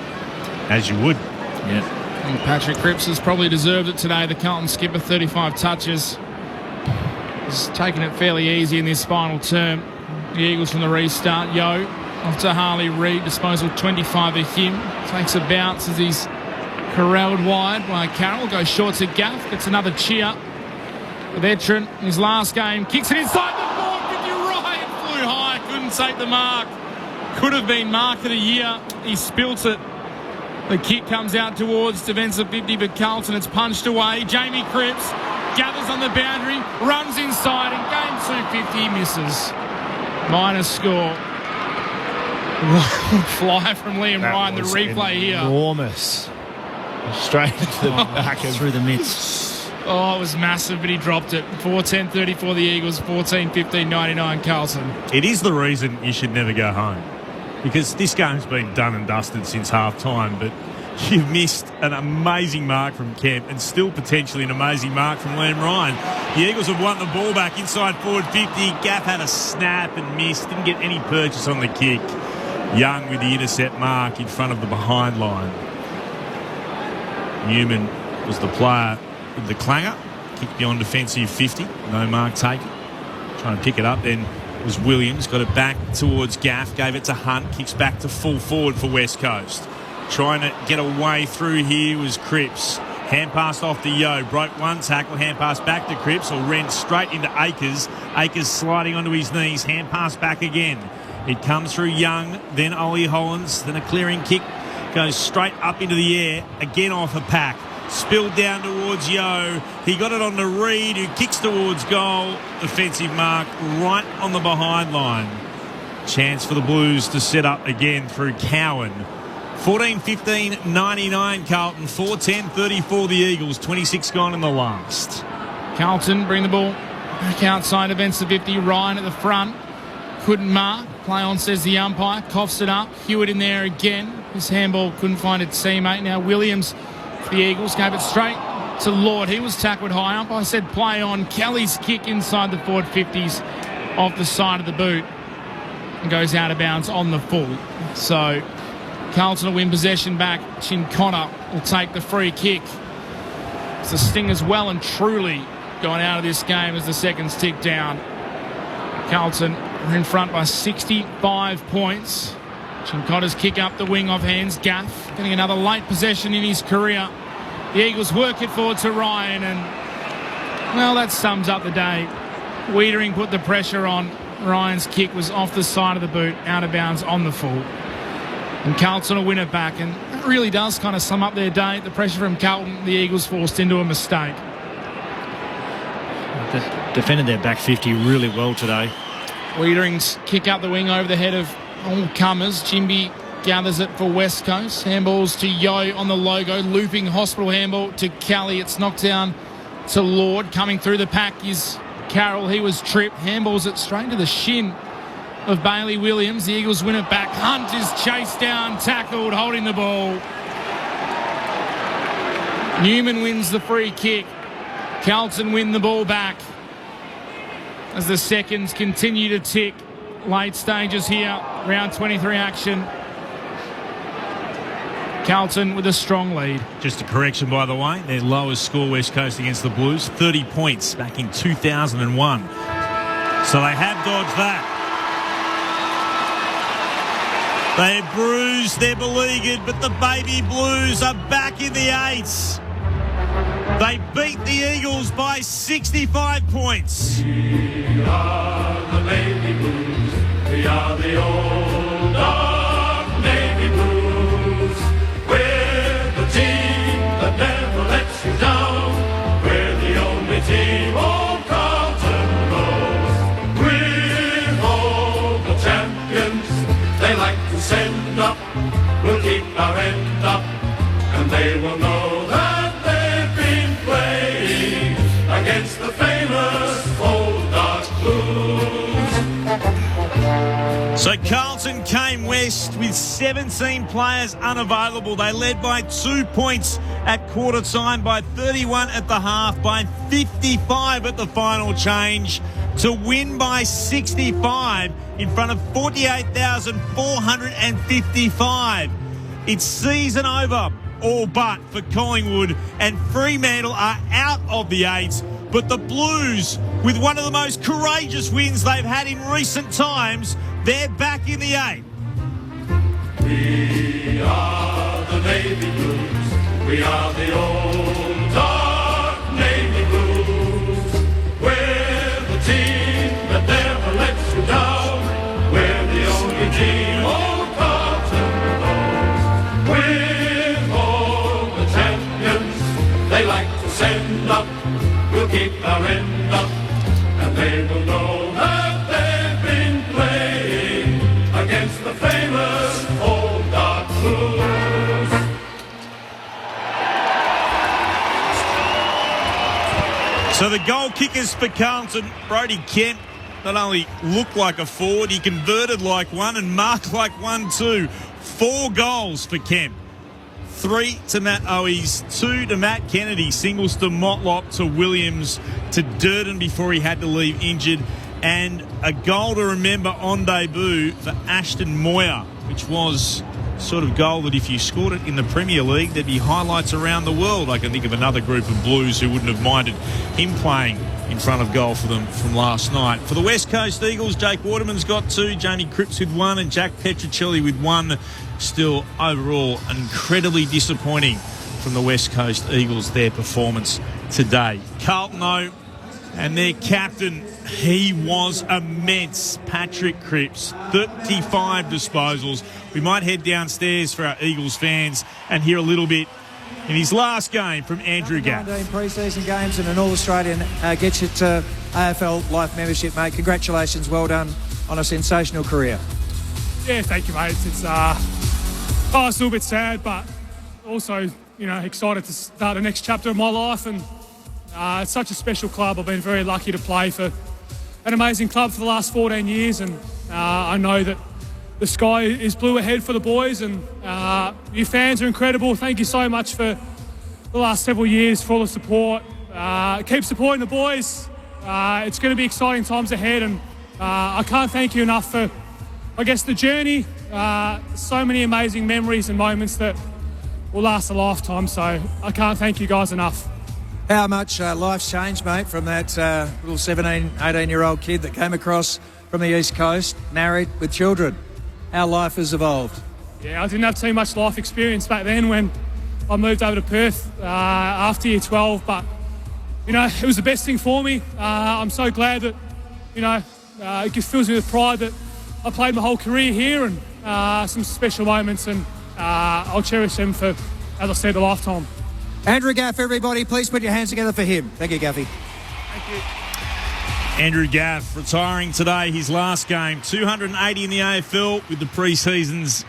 As you would. Yeah. And Patrick Cripps has probably deserved it today. The Carlton skipper, 35 touches. He's taken it fairly easy in this final term. The Eagles from the restart. Yo off to Harley Reid. Disposal 25 of him. Takes a bounce as he's corralled wide by Carroll. Goes short to Gaff. Gets another cheer. The veteran in his last game. Kicks it inside the board. You're right. It flew high. Couldn't take the mark. Could have been mark of the year. He spilt it. The kick comes out towards defensive 50 for Carlton. It's punched away. Jamie Cripps gathers on the boundary, runs inside, and game 250 misses. Minus score. Fly from Liam Ryan. The replay here. Enormous. Straight into the back of through the midst. Oh, it was massive, but he dropped it. 4-10-34 the Eagles, 14-15-99 Carlton. It is the reason you should never go home, because this game's been done and dusted since half-time, but you've missed an amazing mark from Kemp and still potentially an amazing mark from Liam Ryan. The Eagles have won the ball back inside forward 50. Gaff had a snap and missed, didn't get any purchase on the kick. Young with the intercept mark in front of the behind line. Newman was the player with the clanger. Kick beyond defensive 50. No mark taken. Trying to pick it up then was Williams. Got it back towards Gaff. Gave it to Hunt. Kicks back to full forward for West Coast. Trying to get away through here was Cripps. Hand pass off to Yo. Broke one tackle. Hand pass back to Cripps, or ran straight into Akers. Akers sliding onto his knees. Hand pass back again. It comes through Young, then Ollie Hollands, then a clearing kick. Goes straight up into the air. Again off a pack. Spilled down towards Yo. He got it on to Reid, who kicks towards goal. Defensive mark right on the behind line. Chance for the Blues to set up again through Cowan. 14-15-99 Carlton. 4-10-34 the Eagles. 26 gone in the last. Carlton bring the ball back outside defensive 50. Ryan at the front. Couldn't mark. Play on, says the umpire. Coughs it up. Hewitt in there again. His handball couldn't find its teammate. Now Williams for the Eagles gave it straight to Lord. He was tackled high up. I said play on. Kelly's kick inside the forward 50s off the side of the boot and goes out of bounds on the full. So Carlton will win possession back. Chin Connor will take the free kick. So Stingers well and truly gone out of this game as the seconds tick down. Carlton are in front by 65 points. Chincotta's kick up the wing off hands. Gaff getting another late possession in his career. The Eagles work it forward to Ryan, and, well, that sums up the day. Wiedering put the pressure on. Ryan's kick was off the side of the boot, out of bounds on the full. And Carlton will win it back, and that really does kind of sum up their day. The pressure from Carlton, the Eagles forced into a mistake. Defended their back 50 really well today. Wiedering's kick up the wing over the head of all comers. Jimby gathers it for West Coast. Handballs to Yo on the logo. Looping hospital handball to Kelly. It's knocked down to Lord. Coming through the pack is Carroll. He was tripped. Handballs it straight to the shin of Bailey Williams. The Eagles win it back. Hunt is chased down, tackled, holding the ball. Newman wins the free kick. Carlton win the ball back as the seconds continue to tick. Late stages here, round 23 action. Carlton with a strong lead. Just a correction, by the way, their lowest score West Coast against the Blues, 30 points back in 2001. So they have dodged that. They're bruised, they're beleaguered, but the baby Blues are back in the eights. They beat the Eagles by 65 points. We are the Navy Blues. We are the old dark Navy Blues. We're the team that never lets you down. We're the only team old Carlton knows. We're all the champions they like to send up. We'll keep our end up, and they will know that against the famous old dark Blues. So Carlton came west with 17 players unavailable. They led by 2 points at quarter time, by 31 at the half, by 55 at the final change, to win by 65 in front of 48,455. It's season over, all but for Collingwood, and Fremantle are out of the eights. But the Blues, with one of the most courageous wins they've had in recent times, they're back in the eight. We are the Navy Blues. We are the old dark Navy Blues. We're the team that never lets you down. We're the only team old Carlton knows. We're all the champions they like to send up. We'll keep our end up, and they will know that they've been playing against the famous old dark Blues. So the goal kickers for Carlton, Brodie Kemp, not only looked like a forward, he converted like one and marked like one too. 4 goals for Kemp. 3 to Matt Owies, 2 to Matt Kennedy, singles to Motlop, to Williams, to Durden before he had to leave injured, and a goal to remember on debut for Ashton Moyer, which was sort of goal that if you scored it in the Premier League, there'd be highlights around the world. I can think of another group of Blues who wouldn't have minded him playing in front of goal for them from last night. For the West Coast Eagles, Jake Waterman's got 2, Jamie Cripps with 1, and Jack Petrocelli with 1. Still, overall, incredibly disappointing from the West Coast Eagles, their performance today. Carlton, though, and their captain, he was immense. Patrick Cripps, 35 disposals. We might head downstairs for our Eagles fans and hear a little bit in his last game from Andrew Gaff. 19 pre-season games and an All-Australian gets you to AFL Life membership, mate. Congratulations, well done on a sensational career. Yeah, thank you, mate. It's still a little bit sad, but also, excited to start the next chapter of my life. And it's such a special club. I've been very lucky to play for an amazing club for the last 14 years, and I know that the sky is blue ahead for the boys, and you fans are incredible. Thank you so much for the last several years, for all the support. Keep supporting the boys. It's going to be exciting times ahead, and I can't thank you enough for, I guess, the journey. So many amazing memories and moments that will last a lifetime, so I can't thank you guys enough. How much life's changed, mate, from that little 17, 18-year-old kid that came across from the East Coast, married with children. How life has evolved. Yeah, I didn't have too much life experience back then when I moved over to Perth after year 12, but, it was the best thing for me. I'm so glad that, it just fills me with pride that I played my whole career here, and some special moments, and I'll cherish them for, as I said, a lifetime. Andrew Gaff, everybody, please put your hands together for him. Thank you, Gaffy. Thank you. Andrew Gaff retiring today, his last game. 280 in the AFL with the pre-seasons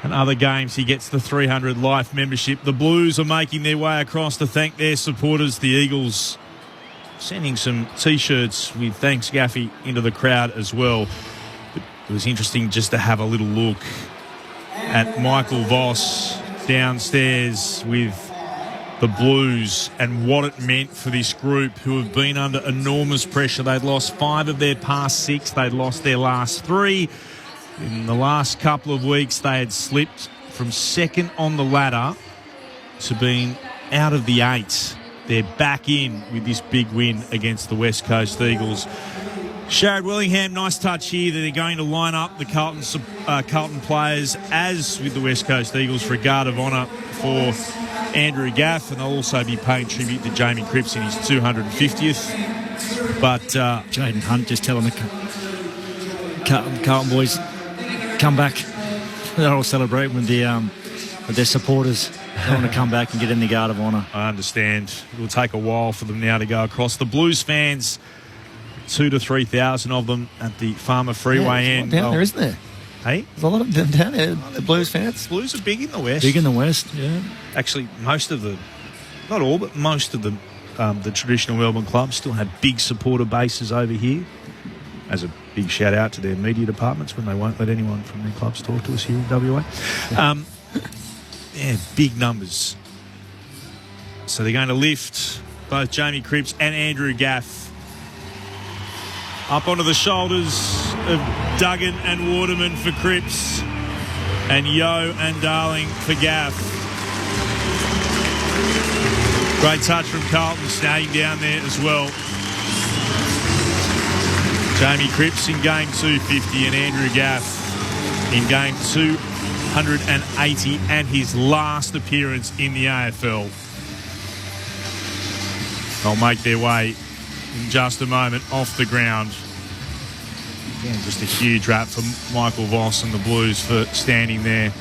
and other games. He gets the 300 life membership. The Blues are making their way across to thank their supporters. The Eagles sending some T-shirts with thanks Gaffy into the crowd as well. But it was interesting just to have a little look at Michael Voss downstairs with the Blues and what it meant for this group who have been under enormous pressure. They'd lost 5 of their past 6. They'd lost their last 3. In the last couple of weeks, they had slipped from second on the ladder to being out of the 8. They're back in with this big win against the West Coast Eagles. Sharad Wellingham, nice touch here that they're going to line up the Carlton players as with the West Coast Eagles for a guard of honour for Andrew Gaff, and they'll also be paying tribute to Jamie Cripps in his 250th. But Jaden Hunt just telling the Carlton boys, come back. They're all celebrating with their supporters. They want to come back and get in the guard of honour. I understand. It will take a while for them now to go across. The Blues fans, 2,000 to 3,000 of them at the Farmer Freeway end. Down there, isn't there? Hey? There's a lot of them down there, the Blues fans. Blues are big in the West. Big in the West, yeah. Actually, most of the, not all, but most of the traditional Melbourne clubs still have big supporter bases over here. As a big shout out to their media departments when they won't let anyone from their clubs talk to us here in WA. Yeah, big numbers. So they're going to lift both Jamie Cripps and Andrew Gaff up onto the shoulders of Duggan and Waterman for Cripps and Yo and Darling for Gaff. Great touch from Carlton, snagging down there as well. Jamie Cripps in game 250 and Andrew Gaff in game 280 and his last appearance in the AFL. They'll make their way in just a moment off the ground. Again, just a huge rap for Michael Voss and the Blues for standing there.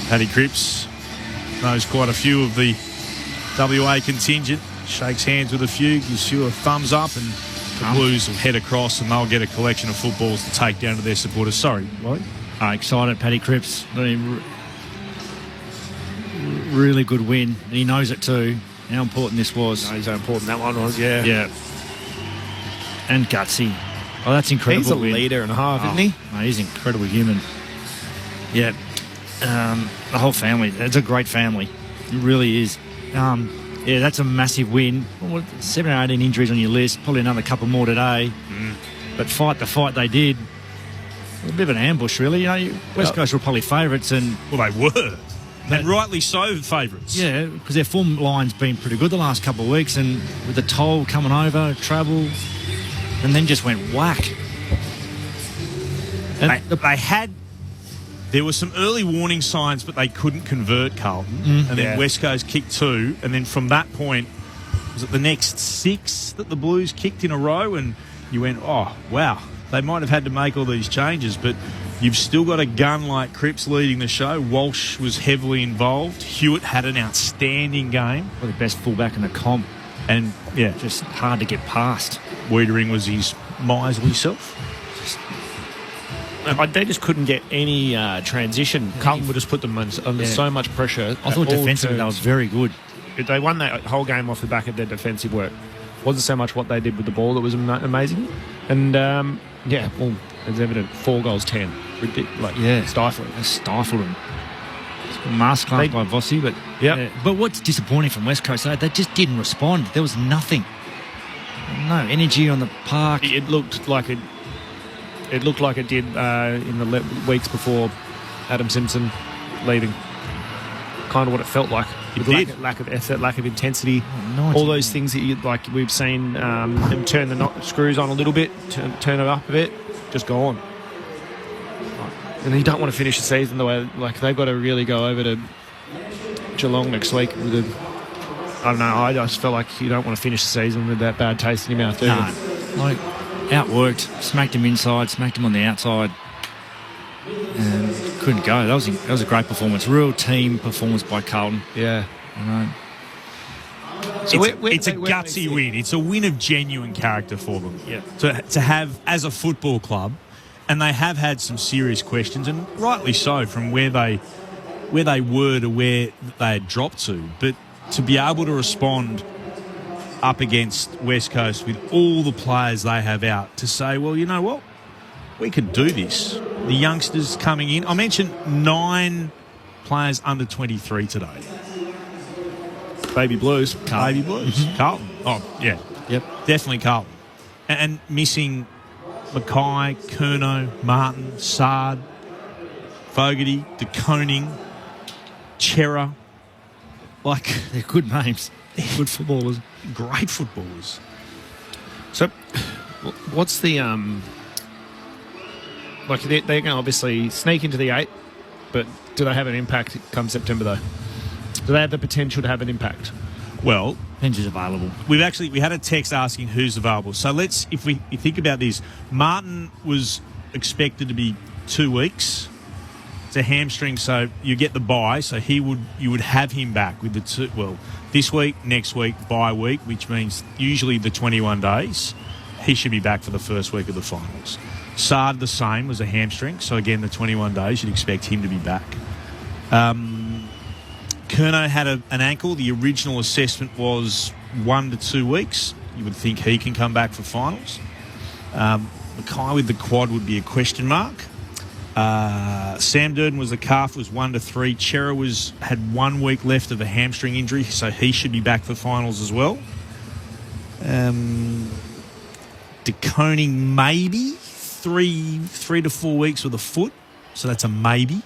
Paddy Cripps knows quite a few of the WA contingent. Shakes hands with a few, gives you a thumbs up, and the Blues will head across and they'll get a collection of footballs to take down to their supporters. Sorry, Lloyd? Excited, Paddy Cripps. I mean, really good win. He knows it too, how important this was. Knows how important that one was, yeah. Yeah. And gutsy. Oh, that's incredible. He's a leader and a half, isn't he? No, he's incredibly human. Yeah. The whole family. It's a great family. It really is. Yeah, that's a massive win. 7 or 18 injuries on your list. Probably another couple more today. But fight the fight they did. A bit of an ambush, really. West Coast were probably favourites, and well, they were, and rightly so, favourites. Yeah, because their form line's been pretty good the last couple of weeks, and with the toll coming over, travel, and then just went whack. And there were some early warning signs, but they couldn't convert Carlton, and then West Coast kicked 2, and then from that point, was it the next 6 that the Blues kicked in a row, and you went, oh wow. They might have had to make all these changes, but you've still got a gun like Cripps leading the show. Walsh was heavily involved. Hewitt had an outstanding game. Well, the best fullback in the comp. And, yeah, just hard to get past. Wiedering was his miserly self. They just couldn't get any transition. Carlton would just put them under so much pressure. I thought defensively that was very good. They won that whole game off the back of their defensive work. Wasn't so much what they did with the ball that was amazing. And, well, it's evident. 4 goals, 10. Stifling. They stifled them. Masterclass by Vossi, but but what's disappointing from West Coast, they just didn't respond. There was nothing. No energy on the park. It looked like it did in the weeks before Adam Simpson leaving. Kind of what it felt like. lack of effort, lack of intensity, all those things that we've seen them turn the screws on a little bit, turn it up a bit, just gone. And you don't want to finish the season the way they've got to really go over to Geelong next week with I don't know. I just felt like you don't want to finish the season with that bad taste in your mouth, do you? No. Outworked, smacked him inside, smacked him on the outside, and couldn't go. That was a great performance. Real team performance by Carlton. Yeah. So it's a gutsy win. It's a win of genuine character for them. Yeah. To have as a football club, and they have had some serious questions, and rightly so, from where they were to where they had dropped to. But to be able to respond up against West Coast with all the players they have out, to say, well, you know what, we can do this. The youngsters coming in. I mentioned 9 players under 23 today. Baby Blues. Baby Blues. Carlton. Oh, yeah. Yep. Definitely Carlton. And missing Mackay, Curnow, Martin, Sard, Fogarty, De Koning, Chera. They're good names. Good footballers. Great footballers. So, what's the they're going to obviously sneak into the 8, but do they have an impact come September though? Do they have the potential to have an impact? Well, depends who's available. We had a text asking who's available. So if we think about this, Martin was expected to be 2 weeks. It's a hamstring, so you get the bye. So you would have him back with the 2. Well, this week, next week, bye week, which means usually the 21 days. He should be back for the first week of the finals. Sard the same, was a hamstring, so again the 21 days you'd expect him to be back. Curnow had an ankle. The original assessment was 1 to 2 weeks. You would think he can come back for finals. Mackay with the quad would be a question mark. Sam Durden was the calf, was 1 to 3. Chera had 1 week left of a hamstring injury, so he should be back for finals as well. De Koning maybe 3 to 4 weeks with a foot, so that's a maybe.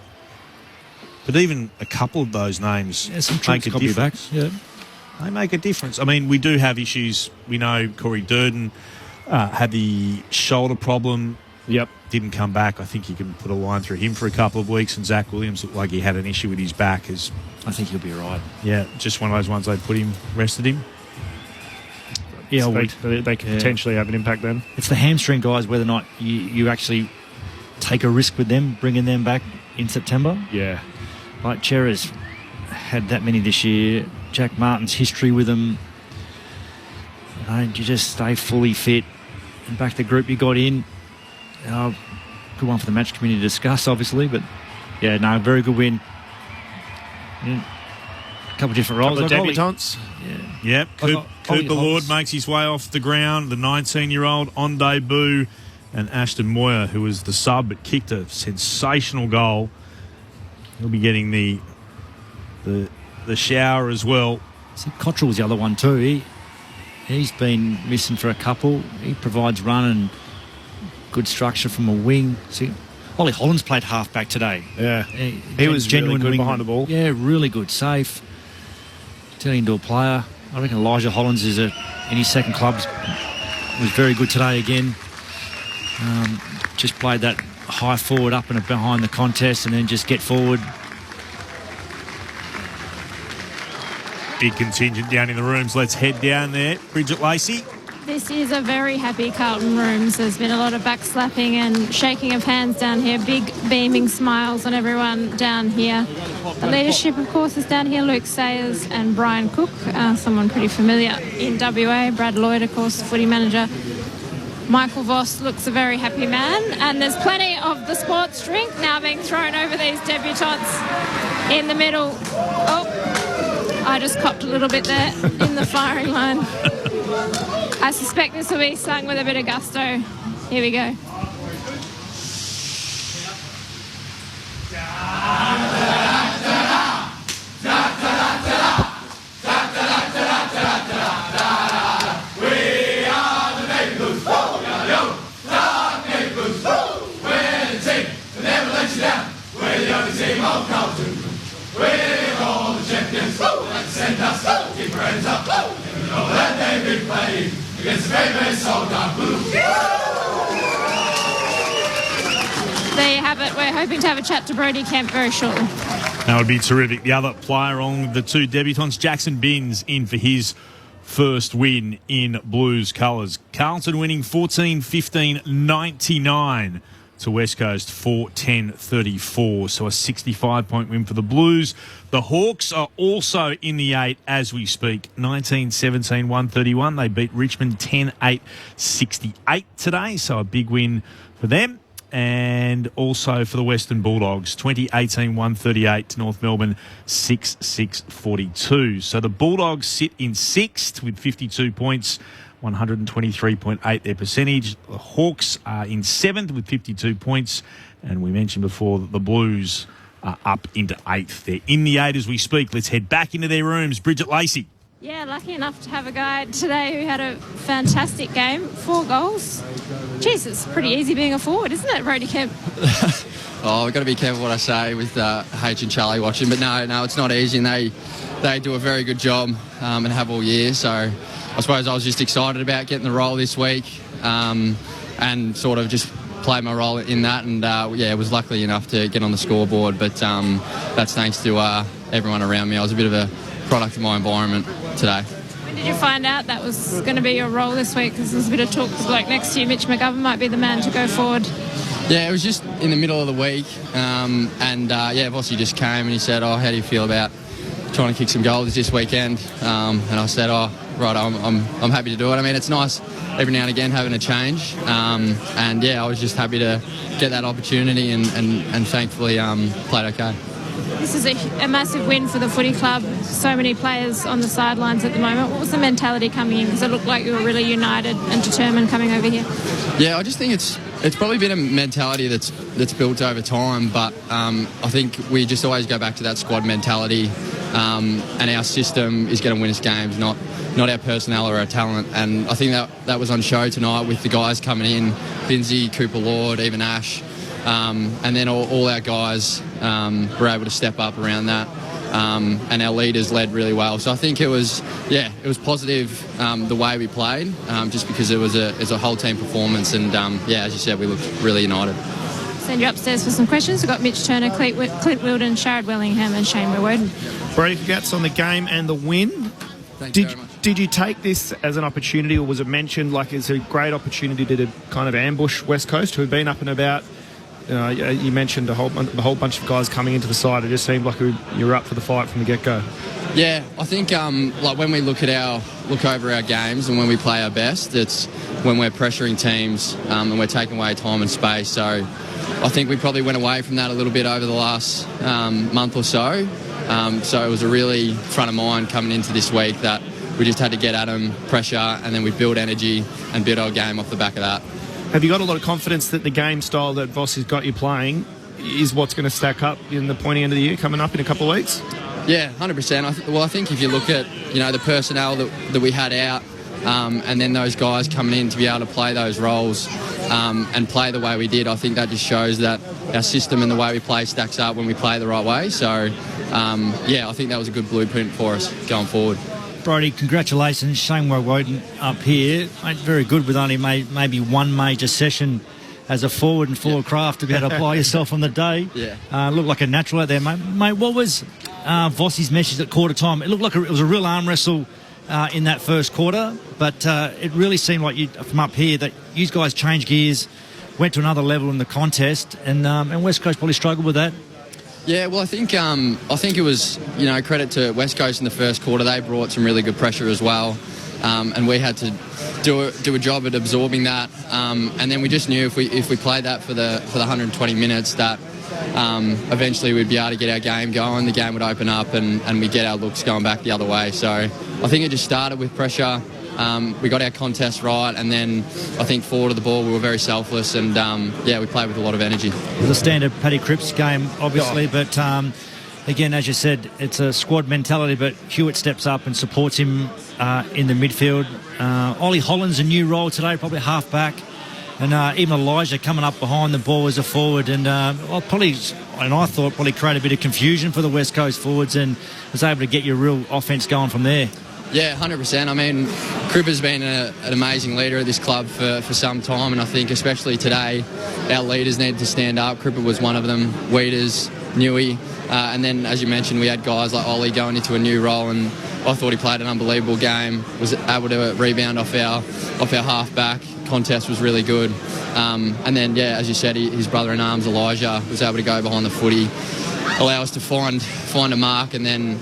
But even a couple of those names make a difference. Yeah. They make a difference. I mean, we do have issues. We know Corey Durden had the shoulder problem. Yep. Didn't come back. I think you can put a line through him for a couple of weeks. And Zach Williams looked like he had an issue with his back. I think he'll be all right. Yeah, just one of those ones they rested him. Yeah, so they could potentially have an impact then. It's the hamstring guys, whether or not you actually take a risk with them, bringing them back in September. Yeah. Like Chera's had that many this year. Jack Martin's history with them. You just stay fully fit and back the group you got in. Good one for the match committee to discuss, obviously, but very good win. Yeah. A couple of different roles. Couple of debutants. Yep. Cooper Lord makes his way off the ground. The 19-year-old on debut, and Ashton Moyer, who was the sub but kicked a sensational goal. He'll be getting the shower as well. So Cottrell was the other one too. He's been missing for a couple. He provides run and good structure from a wing. See, Ollie Holland's played half-back today. Yeah. He was genuine really good behind the ball. Yeah, really good. Safe. Turning into a player. I reckon Elijah Hollins in his second club was very good today again. Just played that high forward up and behind the contest and then just get forward. Big contingent down in the rooms. Let's head down there. Bridget Lacey. This is a very happy Carlton rooms. There's been a lot of backslapping and shaking of hands down here. Big beaming smiles on everyone down here. The leadership, of course, is down here. Luke Sayers and Brian Cook, someone pretty familiar in WA. Brad Lloyd, of course, footy manager. Michael Voss looks a very happy man. And there's plenty of the sports drink now being thrown over these debutants in the middle. Oh, I just copped a little bit there in the firing line. I suspect this will be sung with a bit of gusto. Here we go. We're the only team on Carlton. We're all the champions. Keep your hands up. You know that they've been playing against the very best Saltdown Blues. There you have it. We're hoping to have a chat to Brodie Kemp very shortly. That would be terrific. The other player on the two debutants, Jackson Binns, in for his first win in Blues colours. Carlton winning 14-15-99 to West Coast 4-10-34. So a 65-point win for the Blues. The Hawks are also in the 8 as we speak. 19-17-131. They beat Richmond 10-8-68 today. So a big win for them. And also for the Western Bulldogs, 2018-138 to North Melbourne, 6-6-42. So the Bulldogs sit in 6th with 52 points, 123.8 their percentage. The Hawks are in 7th with 52 points. And we mentioned before that the Blues are up into 8th. They're in the 8 as we speak. Let's head back into their rooms. Bridget Lacey. Yeah, lucky enough to have a guy today who had a fantastic game. 4 goals. Jeez, it's pretty easy being a forward, isn't it, Brodie Kemp? Oh, I've got to be careful what I say with H and Charlie watching. But no, it's not easy, and they do a very good job and have all year. So I suppose I was just excited about getting the role this week and sort of just play my role in that. And, was lucky enough to get on the scoreboard. But that's thanks to everyone around me. I was a bit of a product of my environment today. When did you find out that was going to be your role this week? Because there's a bit of talk the bloke next to you, Mitch McGovern, might be the man to go forward. Yeah, it was just in the middle of the week. Vossi just came and he said, how do you feel about trying to kick some goals this weekend? And I said, right, I'm happy to do it. I mean, it's nice every now and again having a change. I was just happy to get that opportunity and thankfully played okay. This is a massive win for the footy club. So many players on the sidelines at the moment. What was the mentality coming in? Because it looked like you were really united and determined coming over here. Yeah, I just think it's probably been a mentality that's built over time. But I think we just always go back to that squad mentality. And our system is going to win us games, not our personnel or our talent. And I think that was on show tonight with the guys coming in, Binzi, Cooper Lord, even Ash. And then all our guys were able to step up around that, and our leaders led really well. So I think it was positive the way we played, just because it was a whole team performance. And as you said, we looked really united. Send you upstairs for some questions. We've got Mitch Turner, Clint Wilden, Sharad Wellingham, and Shane Woden. Brodie, congrats on the game and the win. Did you take this as an opportunity, or was it mentioned like it's a great opportunity to kind of ambush West Coast, who have been up and about? You mentioned a whole bunch of guys coming into the side. It just seemed like you were up for the fight from the get-go. Yeah, I think when we look over our games and when we play our best, it's when we're pressuring teams and we're taking away time and space. So I think we probably went away from that a little bit over the last month or so. So it was a really front of mind coming into this week that we just had to get at them, pressure, and then we build energy and build our game off the back of that. Have you got a lot of confidence that the game style that Voss has got you playing is what's going to stack up in the pointy end of the year coming up in a couple of weeks? Yeah, 100%. I think if you look at the personnel that we had out, and then those guys coming in to be able to play those roles and play the way we did, I think that just shows that our system and the way we play stacks up when we play the right way. So, I think that was a good blueprint for us going forward. Brodie, congratulations. Shane Woden up here. Mate, very good with only maybe one major session as a forward and forward craft to be able to apply yourself on the day. Yeah. Looked like a natural out there, mate. Mate, what was Vossi's message at quarter time? It looked like it was a real arm wrestle in that first quarter, but it really seemed like from up here that you guys changed gears, went to another level in the contest, and West Coast probably struggled with that. Yeah, well, I think it was credit to West Coast in the first quarter. They brought some really good pressure as well, and we had to do a job at absorbing that. And then we just knew if we played that for the 120 minutes, that eventually we'd be able to get our game going. The game would open up, and we'd get our looks going back the other way. So I think it just started with pressure. We got our contest right, and then I think forward of the ball we were very selfless, and we played with a lot of energy. It was a standard Paddy Cripps game, obviously, but again, as you said, it's a squad mentality, but Hewitt steps up and supports him in the midfield. Ollie Holland's a new role today, probably half back. And even Elijah coming up behind the ball as a forward, and I thought probably create a bit of confusion for the West Coast forwards, and was able to get your real offence going from there. Yeah, 100%. I mean, Cripper's been an amazing leader of this club for some time, and I think especially today, our leaders needed to stand up. Cripper was one of them, Weeders, Newey, and then, as you mentioned, we had guys like Ollie going into a new role, and I thought he played an unbelievable game, was able to rebound off our half-back. Contest was really good. And then, yeah, as you said, his brother-in-arms, Elijah, was able to go behind the footy, allow us to find a mark and then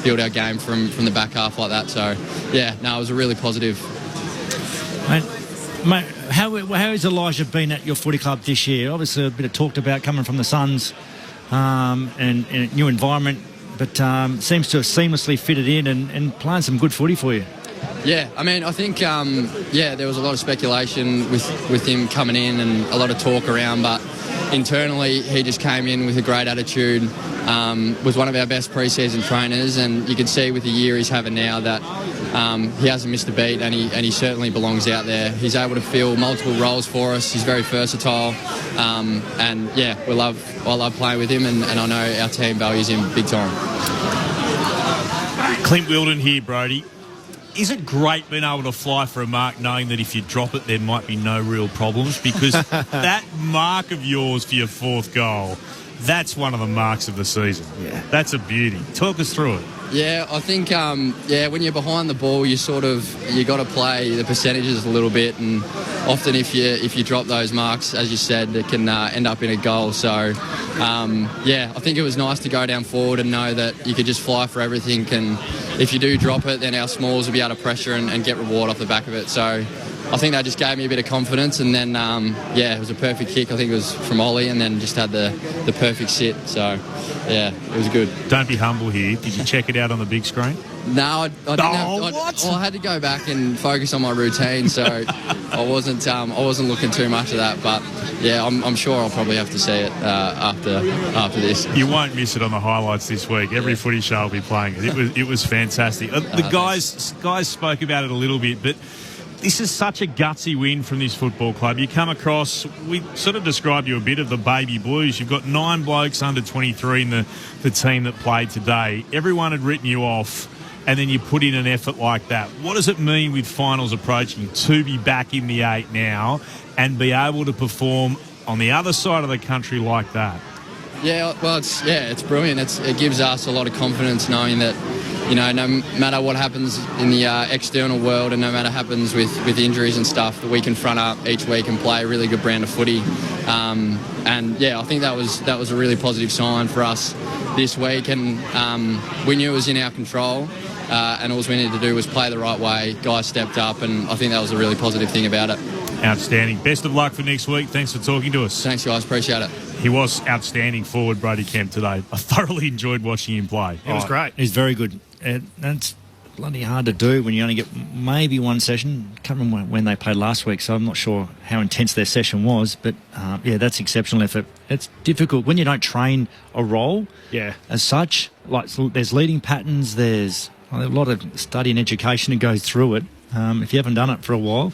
build our game from the back half like that. So, yeah, no, it was a really positive. Mate, how has Elijah been at your footy club this year? Obviously, a bit of talked about coming from the Suns and a new environment, but seems to have seamlessly fitted in and playing some good footy for you. Yeah, I mean, I think, there was a lot of speculation with him coming in and a lot of talk around, but internally he just came in with a great attitude, was one of our best pre-season trainers, and you can see with the year he's having now that he hasn't missed a beat, and he certainly belongs out there. He's able to fill multiple roles for us. He's very versatile, and yeah, I love playing with him, and I know our team values him big time. Clint Wilden here, Brody. Is it great being able to fly for a mark knowing that if you drop it there might be no real problems? Because that mark of yours for your fourth goal, that's one of the marks of the season. Yeah. That's a beauty. Talk us through it. Yeah, I think, when you're behind the ball, you got to play the percentages a little bit, and often if you drop those marks, as you said, it can end up in a goal. So, I think it was nice to go down forward and know that you could just fly for everything, and if you do drop it, then our smalls will be able to pressure and get reward off the back of it. So I think that just gave me a bit of confidence, and then, it was a perfect kick. I think it was from Ollie, and then just had the perfect sit. So, yeah, it was good. Don't be humble here. Did you check it out on the big screen? No, I didn't. I had to go back and focus on my routine, so I wasn't looking too much of that. But yeah, I'm sure I'll probably have to see it after this. You won't miss it on the highlights this week. Every footy show will be playing it. It was fantastic. The guys spoke about it a little bit, but this is such a gutsy win from this football club. You come across, we sort of described you a bit of the baby blues. You've got 9 blokes under 23 in the team that played today. Everyone had written you off, and then you put in an effort like that. What does it mean with finals approaching to be back in the 8 now and be able to perform on the other side of the country like that? Yeah, well, it's brilliant. It gives us a lot of confidence knowing that, no matter what happens in the external world, and no matter what happens with injuries and stuff, that we can front up each week and play a really good brand of footy. I think that was a really positive sign for us this week, and we knew it was in our control, and all we needed to do was play the right way. Guys stepped up, and I think that was a really positive thing about it. Outstanding. Best of luck for next week. Thanks for talking to us. Thanks, guys. Appreciate it. He was outstanding forward, Brody Kemp, today. I thoroughly enjoyed watching him play. It was great. He's very good. And that's bloody hard to do when you only get maybe one session. Can't remember when they played last week, so I'm not sure how intense their session was. But, that's exceptional effort. It's difficult when you don't train a role as such. Like, there's leading patterns, there's a lot of study and education that goes through it. If you haven't done it for a while,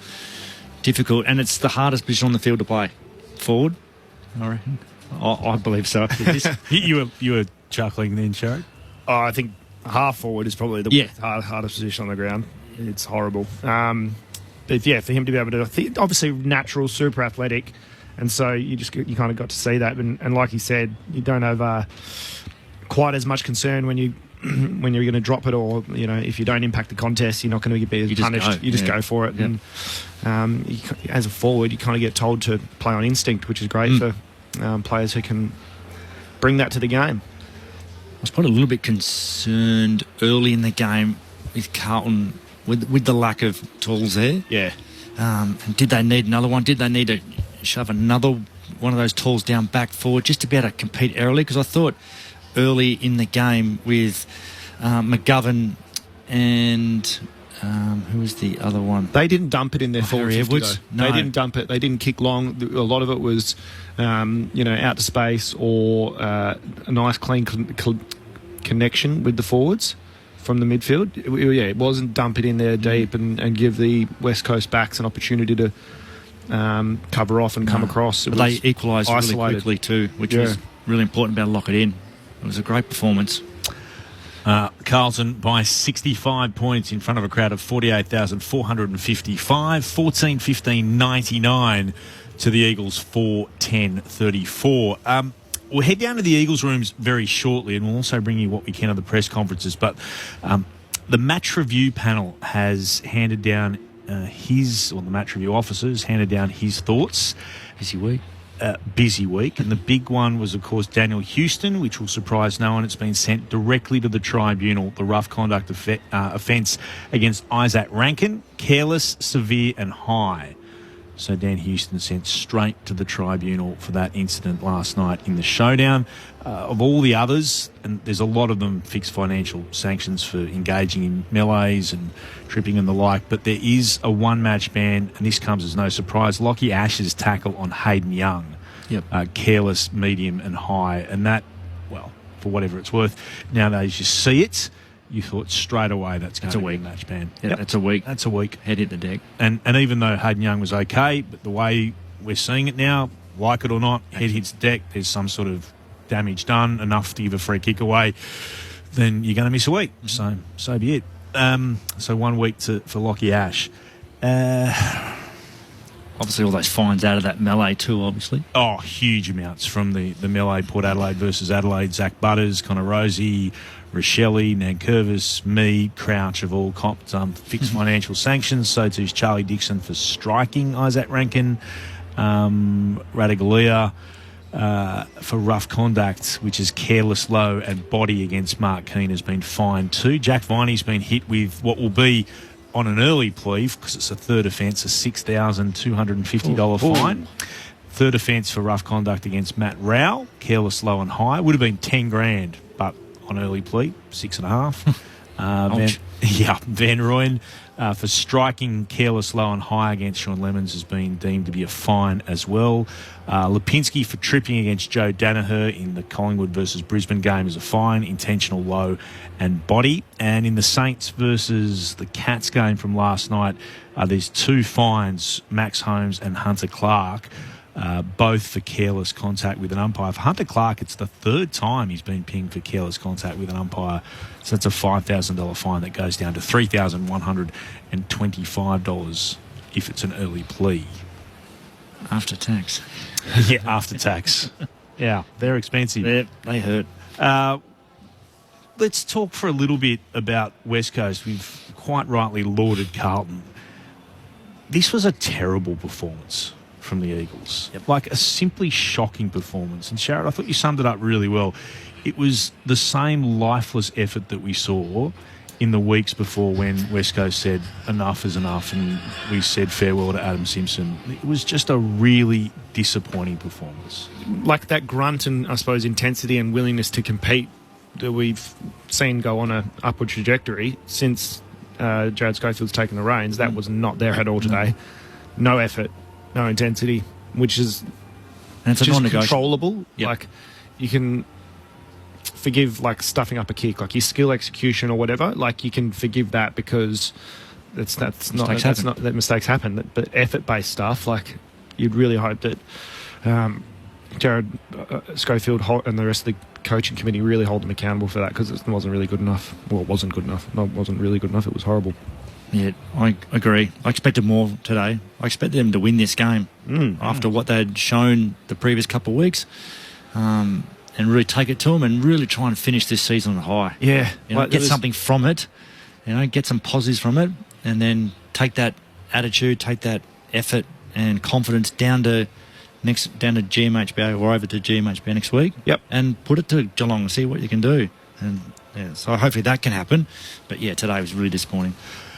difficult. And it's the hardest position on the field to play. Forward, I reckon. I believe so. You were chuckling then, Sherry? Oh, I think half forward is probably the hardest position on the ground. It's horrible. But yeah, for him to be able to, obviously natural, super athletic, and so you kind of got to see that. And like he said, you don't have quite as much concern when you're going to drop it, or if you don't impact the contest, you're not going to be punished. You just go for it. Yeah. And as a forward, you kind of get told to play on instinct, which is great for players who can bring that to the game. I was probably a little bit concerned early in the game with Carlton with the lack of tools there. Yeah. And did they need another one? Did they need to shove another one of those tools down back forward just to be able to compete early? Because I thought early in the game with McGovern and who was the other one? They didn't dump it in their forward 50, though. No. They didn't dump it. They didn't kick long. A lot of it was, out to space, or a nice clean connection with the forwards from the midfield. It wasn't dump it in there deep and give the West Coast backs an opportunity to cover off and come across. But they equalised really quickly too, which was really important about to lock it in. It was a great performance. Carlton by 65 points in front of a crowd of 48,455, 14-15-99 to the Eagles 4-10-34. We'll head down to the Eagles rooms very shortly, and we'll also bring you what we can of the press conferences. But the match review panel has handed down the match review officers handed down his thoughts. Busy week. Busy week. And the big one was, of course, Daniel Houston, which will surprise no one. It's been sent directly to the tribunal, the rough conduct offence against Isaac Rankin, careless, severe and high. So Dan Houston sent straight to the tribunal for that incident last night in the showdown. Of all the others, and there's a lot of them, fixed financial sanctions for engaging in melees and tripping and the like, but there is a one-match ban, and this comes as no surprise. Lockie Ash's tackle on Hayden Young, careless, medium and high, and that, well, for whatever it's worth, nowadays you see it, you thought straight away that's going to be a match ban. Yeah, that's a week. That's a week. Head hit the deck. And even though Hayden Young was okay, but the way we're seeing it now, like it or not, head hits the deck, there's some sort of damage done, enough to give a free kick away, then you're going to miss a week. So be it. So 1 week for Lockie Ash. Obviously all those fines out of that melee too, obviously. Oh, huge amounts from the melee, Port Adelaide versus Adelaide. Zach Butters, Connor Rosie, Rochelle, Nankervis, me, Crouch have all copped fixed financial sanctions. So too's Charlie Dixon for striking Isaac Rankin. Radigalia for rough conduct, which is careless, low and body against Mark Keane, has been fined too. Jack Viney's been hit with what will be, on an early plea, because it's a third offence, a $6,250 fine. Third offence for rough conduct against Matt Rao, careless, low and high. Would have been 10 grand, but on early plea, 6.5. Van Rooyen for striking careless, low and high against Sean Lemons has been deemed to be a fine as well. Lipinski for tripping against Joe Danaher in the Collingwood versus Brisbane game is a fine, intentional, low and body. And in the Saints versus the Cats game from last night, there's 2 fines, Max Holmes and Hunter Clark, both for careless contact with an umpire. For Hunter Clark, it's the 3rd time he's been pinged for careless contact with an umpire. So that's a $5,000 fine that goes down to $3,125 if it's an early plea. After tax. Yeah, after tax. Yeah, they're expensive. Yeah, they hurt. Let's talk for a little bit about West Coast. We've quite rightly lauded Carlton. This was a terrible performance from the Eagles. Like a simply shocking performance. And Sharrod, I thought you summed it up really well. It was the same lifeless effort that we saw in the weeks before when West Coast said enough is enough and we said farewell to Adam Simpson. It was just a really disappointing performance. Like that grunt and, I suppose, intensity and willingness to compete that we've seen go on an upward trajectory since Jared Schofield's taken the reins, that was not there at all today. No effort, no intensity, which is and it's just a controllable. Like, you can forgive like stuffing up a kick, like your skill execution or whatever. Like, you can forgive that because that mistakes happen. But effort-based stuff, like, you'd really hope that Jared Schofield and the rest of the coaching committee really hold them accountable for that, because it wasn't really good enough. Well, it wasn't good enough. No, it wasn't really good enough. It was horrible. Yeah, I agree. I expected more today. I expected them to win this game after what they'd shown the previous couple of weeks, and really take it to them and really try and finish this season on a high. Yeah. Get something from it, get some positives from it, and then take that attitude, take that effort and confidence down to GMHBA or over to GMHBA next week. Yep. And put it to Geelong and see what you can do. And so hopefully that can happen. But yeah, today was really disappointing.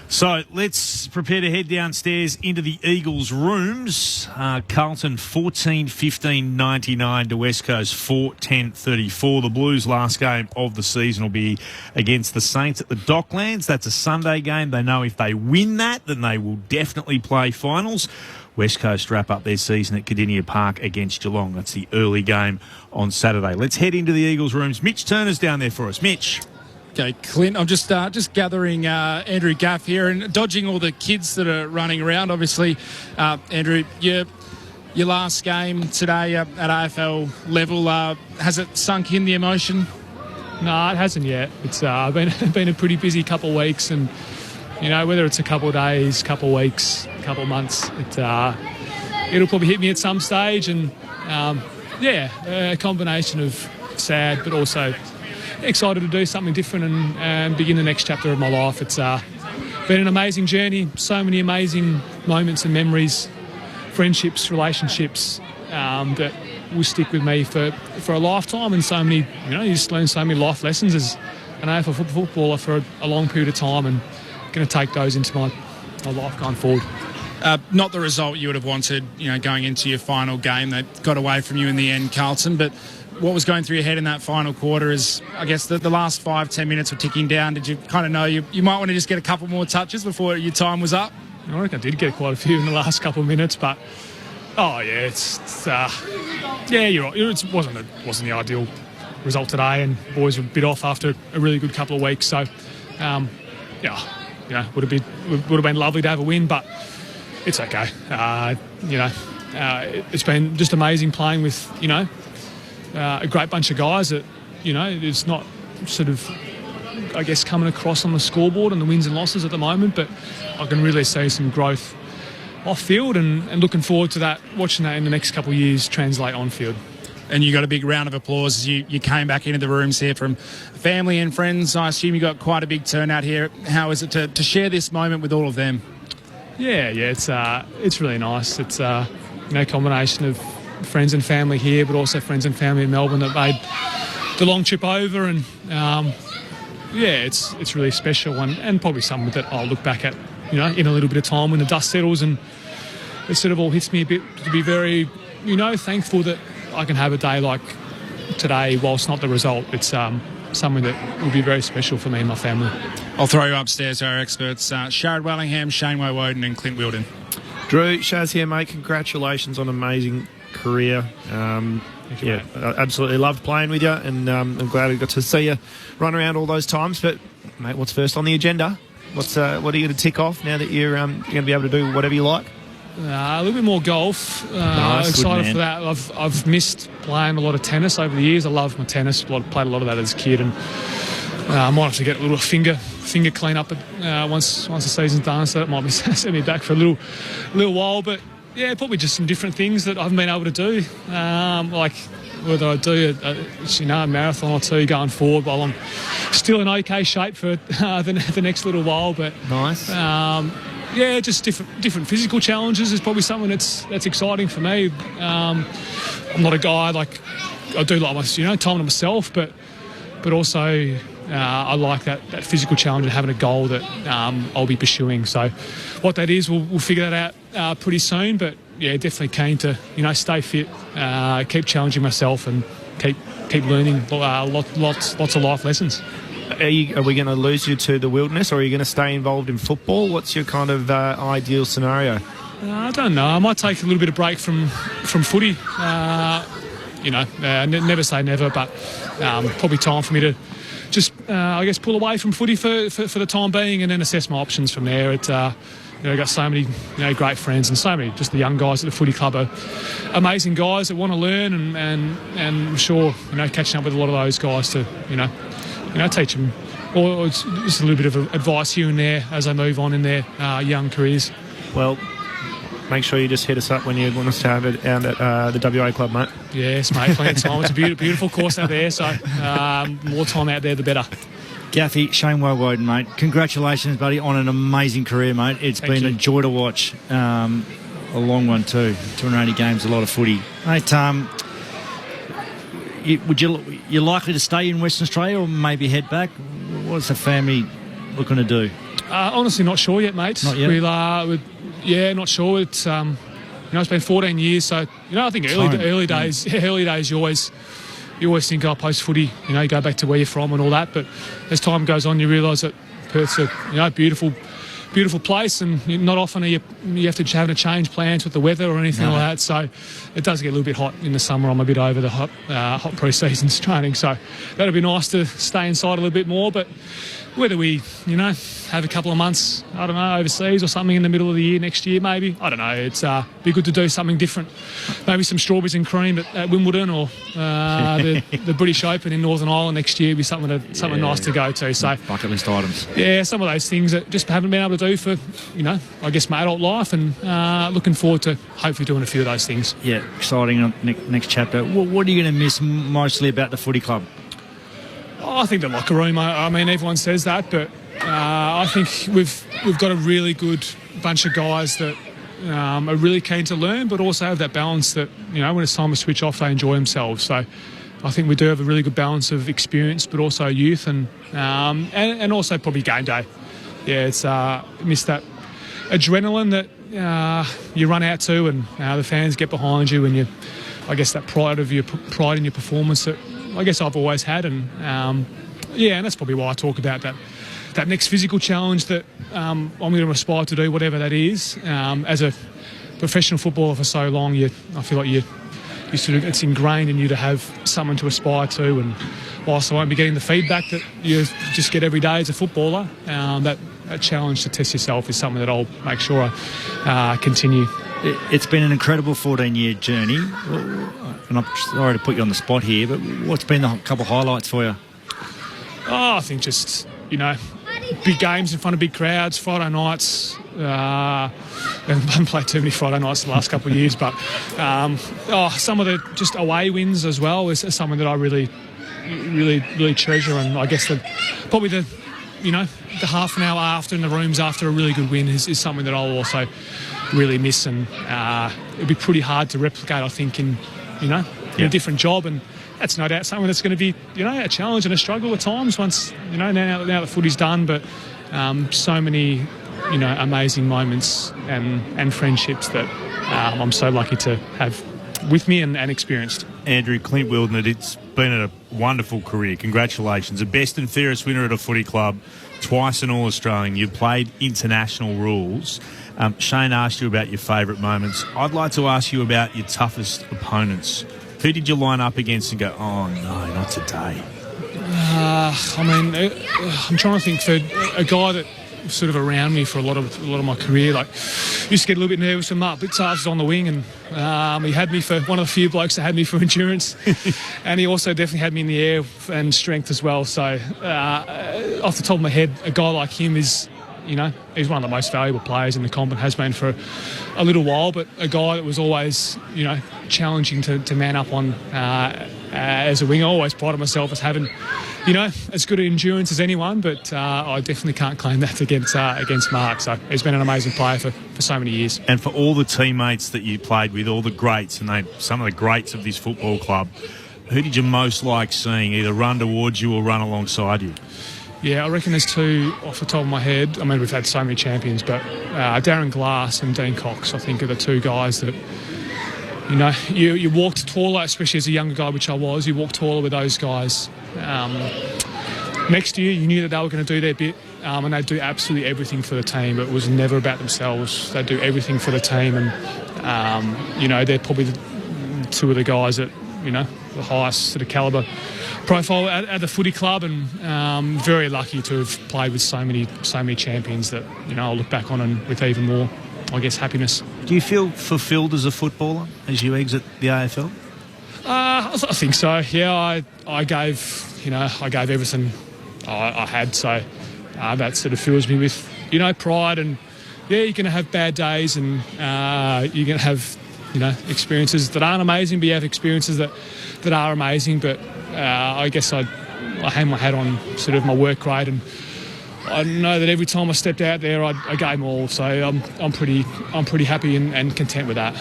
So let's prepare to head downstairs into the Eagles' rooms. Carlton 14-15-99 to West Coast 4-10-34. The Blues' last game of the season will be against the Saints at the Docklands. That's a Sunday game. They know if they win that, then they will definitely play finals. West Coast wrap up their season at Cardinia Park against Geelong. That's the early game on Saturday. Let's head into the Eagles' rooms. Mitch Turner's down there for us. Mitch. G'day, Okay, Clint, I'm just gathering Andrew Gaff here and dodging all the kids that are running around. Obviously, Andrew, your last game today at AFL level, has it sunk in, the emotion? No, it hasn't yet. It's been a pretty busy couple of weeks, and whether it's a couple of days, couple of weeks, couple of months, it'll probably hit me at some stage, and a combination of sad but also excited to do something different and begin the next chapter of my life. It's been an amazing journey, so many amazing moments and memories, friendships, relationships that will stick with me for a lifetime, and so many, you just learn so many life lessons as an AFL footballer for a long period of time, and going to take those into my life going forward. Not the result you would have wanted, going into your final game that got away from you in the end, Carlton, but what was going through your head in that final quarter is, I guess, the last 5-10 minutes were ticking down. Did you kind of know you might want to just get a couple more touches before your time was up? I reckon I did get quite a few in the last couple of minutes, but you're right. It wasn't the ideal result today, and boys were a bit off after a really good couple of weeks. So, would have been lovely to have a win, but it's okay. It's been just amazing playing with a great bunch of guys that it's not sort of, I guess, coming across on the scoreboard and the wins and losses at the moment, but I can really see some growth off field, and looking forward to that, watching that in the next couple of years translate on field. And you got a big round of applause as you came back into the rooms here from family and friends. I assume you got quite a big turnout here. How is it to share this moment with all of them? Yeah, it's really nice. It's a combination of friends and family here, but also friends and family in Melbourne that made the long trip over, and it's really special, and probably something that I'll look back at in a little bit of time when the dust settles, and it sort of all hits me a bit, to be very thankful that I can have a day like today, whilst not the result. It's something that will be very special for me and my family. I'll throw you upstairs to our experts, Sharad Wellingham, Shane Woden and Clint Wilden. Drew, Shaz here, mate. Congratulations on an amazing career. Thank you, mate. Absolutely loved playing with you, and I'm glad we got to see you run around all those times. But, mate, what's first on the agenda? What are you going to tick off now that you're going to be able to do whatever you like? A little bit more golf. Nice, excited for that. I've missed playing a lot of tennis over the years. I love my tennis. Played a lot of that as a kid, and I might have to get a little finger clean up once the season's done, so that might be set me back for a little while. But yeah, probably just some different things that I haven't been able to do, like whether I do a marathon or two going forward while I'm still in okay shape for the next little while. But nice. Just different physical challenges is probably something that's exciting for me. I'm not a guy like, I do like my time to myself, but also I like that physical challenge and having a goal that I'll be pursuing. So what that is, we'll figure that out pretty soon. But yeah, definitely keen to stay fit, keep challenging myself, and keep learning lots of life lessons. Are we going to lose you to the wilderness, or are you going to stay involved in football? What's your kind of ideal scenario? I don't know. I might take a little bit of break from footy. Never say never, but probably time for me to just, pull away from footy for the time being, and then assess my options from there. I've got so many great friends, and so many just the young guys at the footy club are amazing guys that want to learn, and I'm sure catching up with a lot of those guys to teach them, or just a little bit of advice here and there as they move on in their young careers. Well, make sure you just hit us up when you want us to have it out at the WA club, mate. Yes, mate, plenty of time. It's a beautiful course out there, so more time out there, the better. Gaffy, Shane Woden, mate, congratulations, buddy, on an amazing career, mate. It's been a joy to watch. A long one too. 280 games, a lot of footy. Mate, you're likely to stay in Western Australia or maybe head back? What's the family looking to do? Honestly, not sure yet, mate. Not yet? Not sure. It's it's been 14 years, so I think early days you always think, post footy, you go back to where you're from and all that. But as time goes on, you realise that Perth's a beautiful beautiful place, and not often you have to have to change plans with the weather or anything like that. So it does get a little bit hot in the summer. I'm a bit over the hot pre-seasons training, so that'd be nice to stay inside a little bit more. But whether we, have a couple of months, I don't know, overseas or something in the middle of the year next year, maybe. I don't know. It's be good to do something different. Maybe some strawberries and cream at Wimbledon, or the British Open in Northern Ireland next year would be something nice to go to. So bucket list items. Yeah, some of those things that just haven't been able to do for, I guess my adult life, and looking forward to hopefully doing a few of those things. Yeah, exciting next chapter. What are you going to miss mostly about the footy club? I think the locker room. I mean, everyone says that, but I think we've got a really good bunch of guys that are really keen to learn, but also have that balance that when it's time to switch off, they enjoy themselves. So I think we do have a really good balance of experience, but also youth, and also probably game day. Yeah, it's miss that adrenaline that you run out to, and the fans get behind you, and I guess that pride in your performance that I guess I've always had, and and that's probably why I talk about that next physical challenge that I'm going to aspire to do, whatever that is. As a professional footballer for so long, I feel like you sort of, it's ingrained in you to have someone to aspire to, and whilst I won't be getting the feedback that you just get every day as a footballer, that challenge to test yourself is something that I'll make sure I continue. It's been an incredible 14-year journey, and I'm sorry to put you on the spot here, but what's been a couple of highlights for you? Oh, I think just, big games in front of big crowds, Friday nights. I haven't played too many Friday nights the last couple of years, but some of the just away wins as well is something that I really, really, really treasure. And I guess probably the half an hour after in the rooms after a really good win is something that I'll also really miss, and it'll be pretty hard to replicate, I think, in a different job, and that's no doubt something that's going to be a challenge and a struggle at times once now the footy's done, but so many amazing moments and friendships that I'm so lucky to have with me and experienced. Andrew, Clint Wildner, it's been a wonderful career. Congratulations. The best and fairest winner at a footy club, twice an All-Australian. You played international rules. Shane asked you about your favourite moments. I'd like to ask you about your toughest opponents. Who did you line up against and go, oh, no, not today? I'm trying to think for a guy that was sort of around me for a lot of my career. Like, used to get a little bit nervous when Mark Blitzards was on the wing, and he had me for one of the few blokes that had me for endurance, and he also definitely had me in the air and strength as well. So off the top of my head, a guy like him is, he's one of the most valuable players in the comp and has been for a little while, but a guy that was always, challenging to man up on as a winger. I always prided myself as having, as good an endurance as anyone, but I definitely can't claim that against Mark. So he's been an amazing player for so many years. And for all the teammates that you played with, all the greats, and some of the greats of this football club, who did you most like seeing either run towards you or run alongside you? Yeah, I reckon there's two off the top of my head. I mean, we've had so many champions, but Darren Glass and Dean Cox, I think, are the two guys that, you walked taller, especially as a younger guy, which I was. You walked taller with those guys. Next year, you knew that they were going to do their bit, and they'd do absolutely everything for the team. But it was never about themselves. They'd do everything for the team, and, they're probably two of the guys that, the highest sort of calibre profile at the footy club, and very lucky to have played with so many champions that I'll look back on and with even more, I guess, happiness. Do you feel fulfilled as a footballer as you exit the AFL? I think so. Yeah, I gave everything I had, so that sort of fills me with pride, and you're going to have bad days, and you're going to have experiences that aren't amazing, but you have experiences that are amazing. But I guess I hang my hat on sort of my work rate, and I know that every time I stepped out there, I gave them all. So I'm pretty happy and content with that.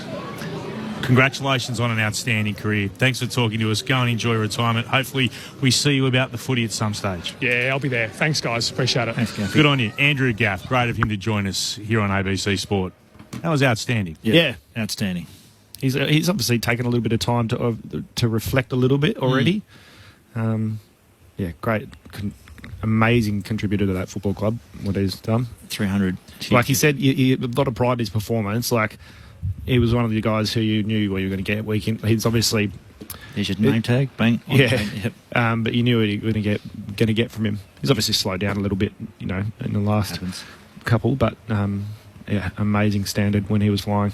Congratulations on an outstanding career. Thanks for talking to us. Go and enjoy retirement. Hopefully we see you about the footy at some stage. Yeah, I'll be there. Thanks, guys. Appreciate it. Thanks, Gaff. Good on you. Andrew Gaff. Great of him to join us here on ABC Sport. That was outstanding. Yeah, outstanding. He's obviously taken a little bit of time to reflect a little bit already. Yeah, great. amazing contributor to that football club, what he's done. 300. Like he said, a lot of pride in his performance. Like, he was one of the guys who you knew what you were going to get week in. He's obviously... There's your name tag, bang. Yeah. Yep. But you knew what you were going to get from him. He's obviously slowed down a little bit, in the last couple, but amazing standard when he was flying.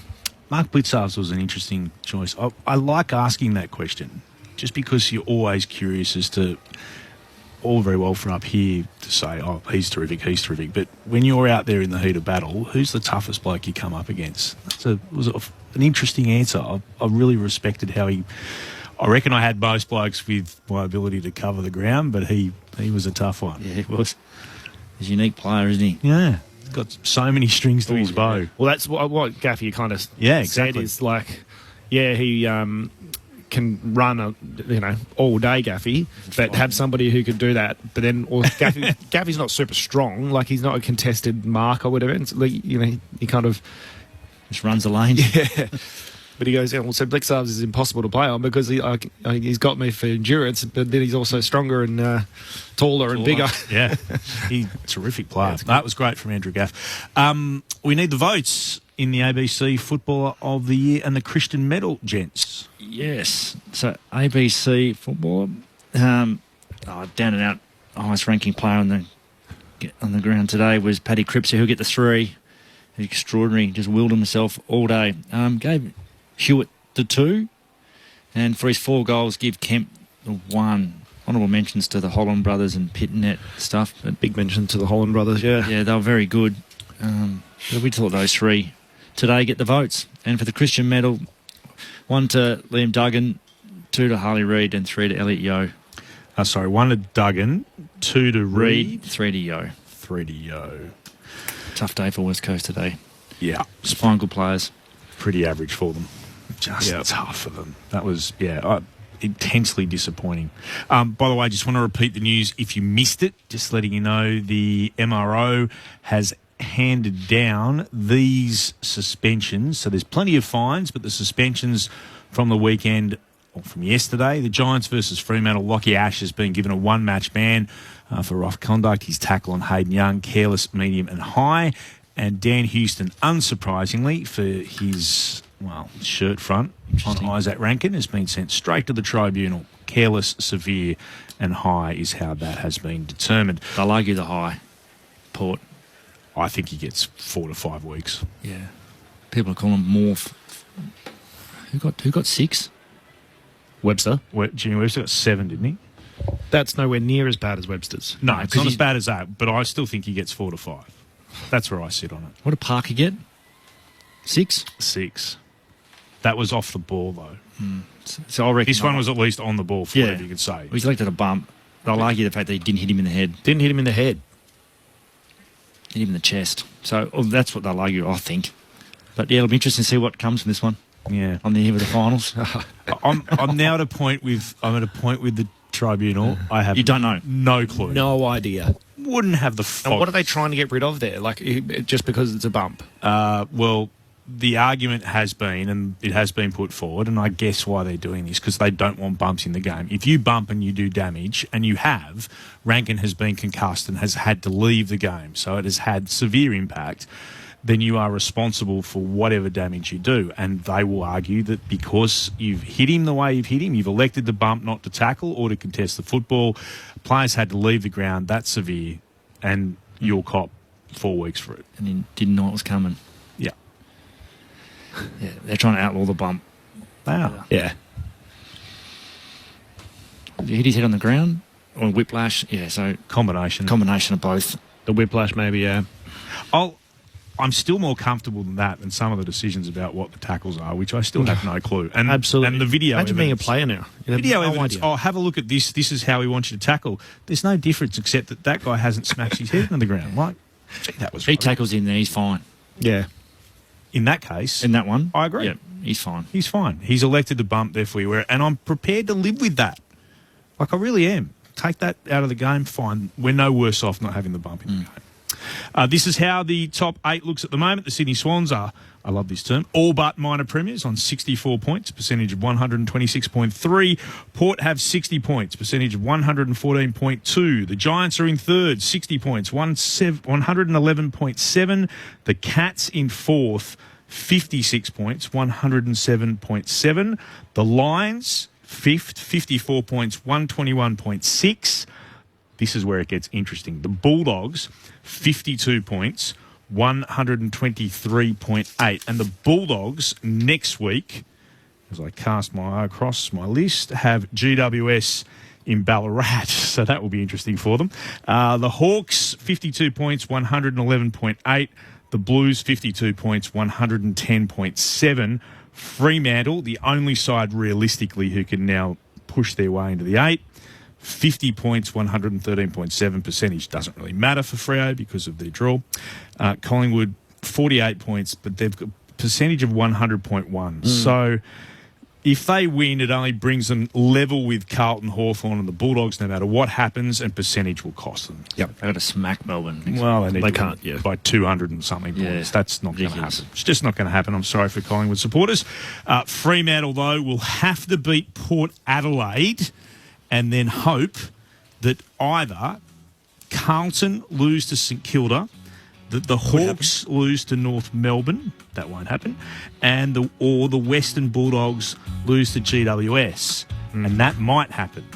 Mark Blitzarves was an interesting choice. I like asking that question just because you're always curious as to, all very well for up here to say, oh, he's terrific. But when you're out there in the heat of battle, who's the toughest bloke you come up against? Was an interesting answer. I really respected how I reckon I had most blokes with my ability to cover the ground, but he was a tough one. Yeah, he was. He's a unique player, isn't he? Yeah. He's got so many strings to his bow. Well, that's what Gaffy kind of said is like, he can run all day, Gaffy, but have somebody who could do that. But then Gaffy's not super strong. Like, he's not a contested mark or whatever. It's like, he kind of just runs the lane. Yeah. But he goes, so Blitzarves is impossible to play on because he's got me for endurance, but then he's also stronger and taller and bigger. Yeah, he's a terrific player. That was great from Andrew Gaff. We need the votes in the ABC Footballer of the Year and the Christian Medal, gents. Yes. So ABC Footballer, down and out, highest ranking player on the ground today was Paddy Cripps, who'll get the 3. Extraordinary, just willed himself all day. Gave Hewitt the 2, and for his 4 goals, give Kemp the 1. Honourable mentions to the Holland brothers and Pitnet stuff. But big mention to the Holland brothers, yeah. Yeah, they were very good. But we thought those 3 today get the votes. And for the Christian Medal, 1 to Liam Duggan, 2 to Harley Reid, and 3 to Elliot Yeo. 1 to Duggan, 2 to Reid, 3 to Yeo. 3 to Yeo. Tough day for West Coast today. Yeah. Spine good players. Pretty average for them. Just tough for them. That was, intensely disappointing. By the way, I just want to repeat the news. If you missed it, just letting you know, the MRO has handed down these suspensions. So there's plenty of fines, but the suspensions from the weekend, or from yesterday, the Giants versus Fremantle, Lockie Ash has been given a 1-match ban for rough conduct. His tackle on Hayden Young, careless, medium and high. And Dan Houston, unsurprisingly, for his, shirt front on Isaac Rankin, has been sent straight to the tribunal. Careless, severe and high is how that has been determined. They'll argue the high, Port. I think he gets 4 to 5 weeks. Yeah. People are calling him Morph. Who got 6? Webster. Jimmy Webster got 7, didn't he? That's nowhere near as bad as Webster's. No, it's not as bad as that, but I still think he gets 4 to 5. That's where I sit on it. What did Parker get? 6? 6. That was off the ball, though. So I reckon this one was at least on the ball, for whatever you could say. He's elected a bump. They'll argue the fact that he didn't hit him in the head. Didn't hit him in the head. Hit him in the chest. So that's what they'll argue, I think. But yeah, it'll be interesting to see what comes from this one. Yeah, on the eve of the finals. I'm now at a point with the tribunal. I have you don't know, no clue, no idea. Wouldn't have the fog. And what are they trying to get rid of there? Like, just because it's a bump? Well, the argument has been, and it has been put forward, and I guess why they're doing this, because they don't want bumps in the game. If you bump and you do damage, and you have, Rankin has been concussed and has had to leave the game, so it has had severe impact, then you are responsible for whatever damage you do. And they will argue that because you've hit him the way you've hit him, you've elected to bump, not to tackle or to contest the football, players had to leave the ground, that's severe, and you'll cop 4 weeks for it. And he didn't know it was coming. Yeah. Yeah, they're trying to outlaw the bump. They are. Yeah. Did he hit his head on the ground? Or whiplash? Yeah, so... Combination of both. The whiplash, maybe, yeah. I'm still more comfortable than some of the decisions about what the tackles are, which I still have no clue. And absolutely. And the video Imagine being a player now. Video evidence, have a look at this. This is how we want you to tackle. There's no difference except that guy hasn't smashed his head into the ground. Like, gee, that was he tackles in there, he's fine. Yeah. In that case. In that one? I agree. Yeah, he's fine. He's fine. He's elected to bump, therefore you wear it. And I'm prepared to live with that. Like, I really am. Take that out of the game, fine. We're no worse off not having the bump in the game. This is how the top 8 looks at the moment. The Sydney Swans are, I love this term, all but minor premiers on 64 points, percentage of 126.3. Port have 60 points, percentage of 114.2. The Giants are in third, 60 points, 111.7. The Cats in fourth, 56 points, 107.7. The Lions, fifth, 54 points, 121.6. This is where it gets interesting. The Bulldogs, 52 points, 123.8. And the Bulldogs next week, as I cast my eye across my list, have GWS in Ballarat. So that will be interesting for them. The Hawks, 52 points, 111.8. The Blues, 52 points, 110.7. Fremantle, the only side realistically who can now push their way into the 8. 50 points, 113.7 percentage. Doesn't really matter for Freo because of their draw. Collingwood, 48 points, but they've got a percentage of 100.1. So if they win, it only brings them level with Carlton, Hawthorn and the Bulldogs no matter what happens, and percentage will cost them. Yep. They've got to smack Melbourne. Well, they can't, by 200 and something points. That's not going to happen. It's just not going to happen. I'm sorry for Collingwood supporters. Fremantle, though, will have to beat Port Adelaide and then hope that either Carlton lose to St Kilda, that the Hawks lose to North Melbourne, that won't happen, and the Western Bulldogs lose to GWS, and that might happen.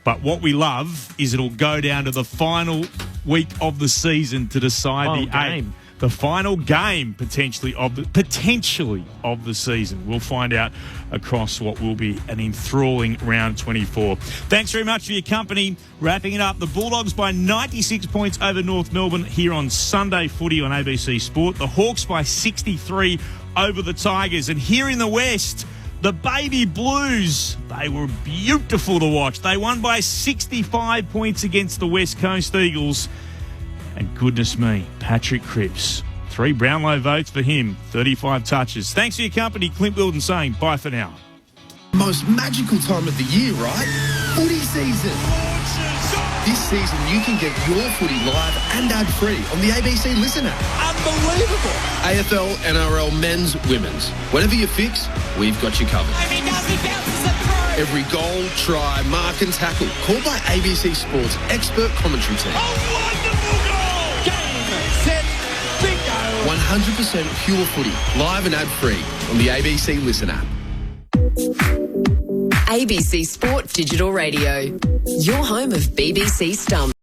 But what we love is it'll go down to the final week of the season to decide the game. The final game potentially of the season. We'll find out across what will be an enthralling round 24. Thanks very much for your company. Wrapping it up, the Bulldogs by 96 points over North Melbourne here on Sunday Footy on ABC Sport. The Hawks by 63 over the Tigers. And here in the West, the Baby Blues, they were beautiful to watch. They won by 65 points against the West Coast Eagles. And goodness me, Patrick Cripps, 3 Brownlow votes for him, 35 touches. Thanks for your company. Clint Wilden saying bye for now. Most magical time of the year, right? Footy season. This season you can get your footy live and ad-free on the ABC Listen app. Unbelievable. AFL, NRL, men's, women's. Whatever you fix, we've got you covered. Every goal, try, mark and tackle, called by ABC Sports expert commentary team. 100% pure footy, live and ad-free on the ABC Listen app. ABC Sport Digital Radio, your home of BBC Stump.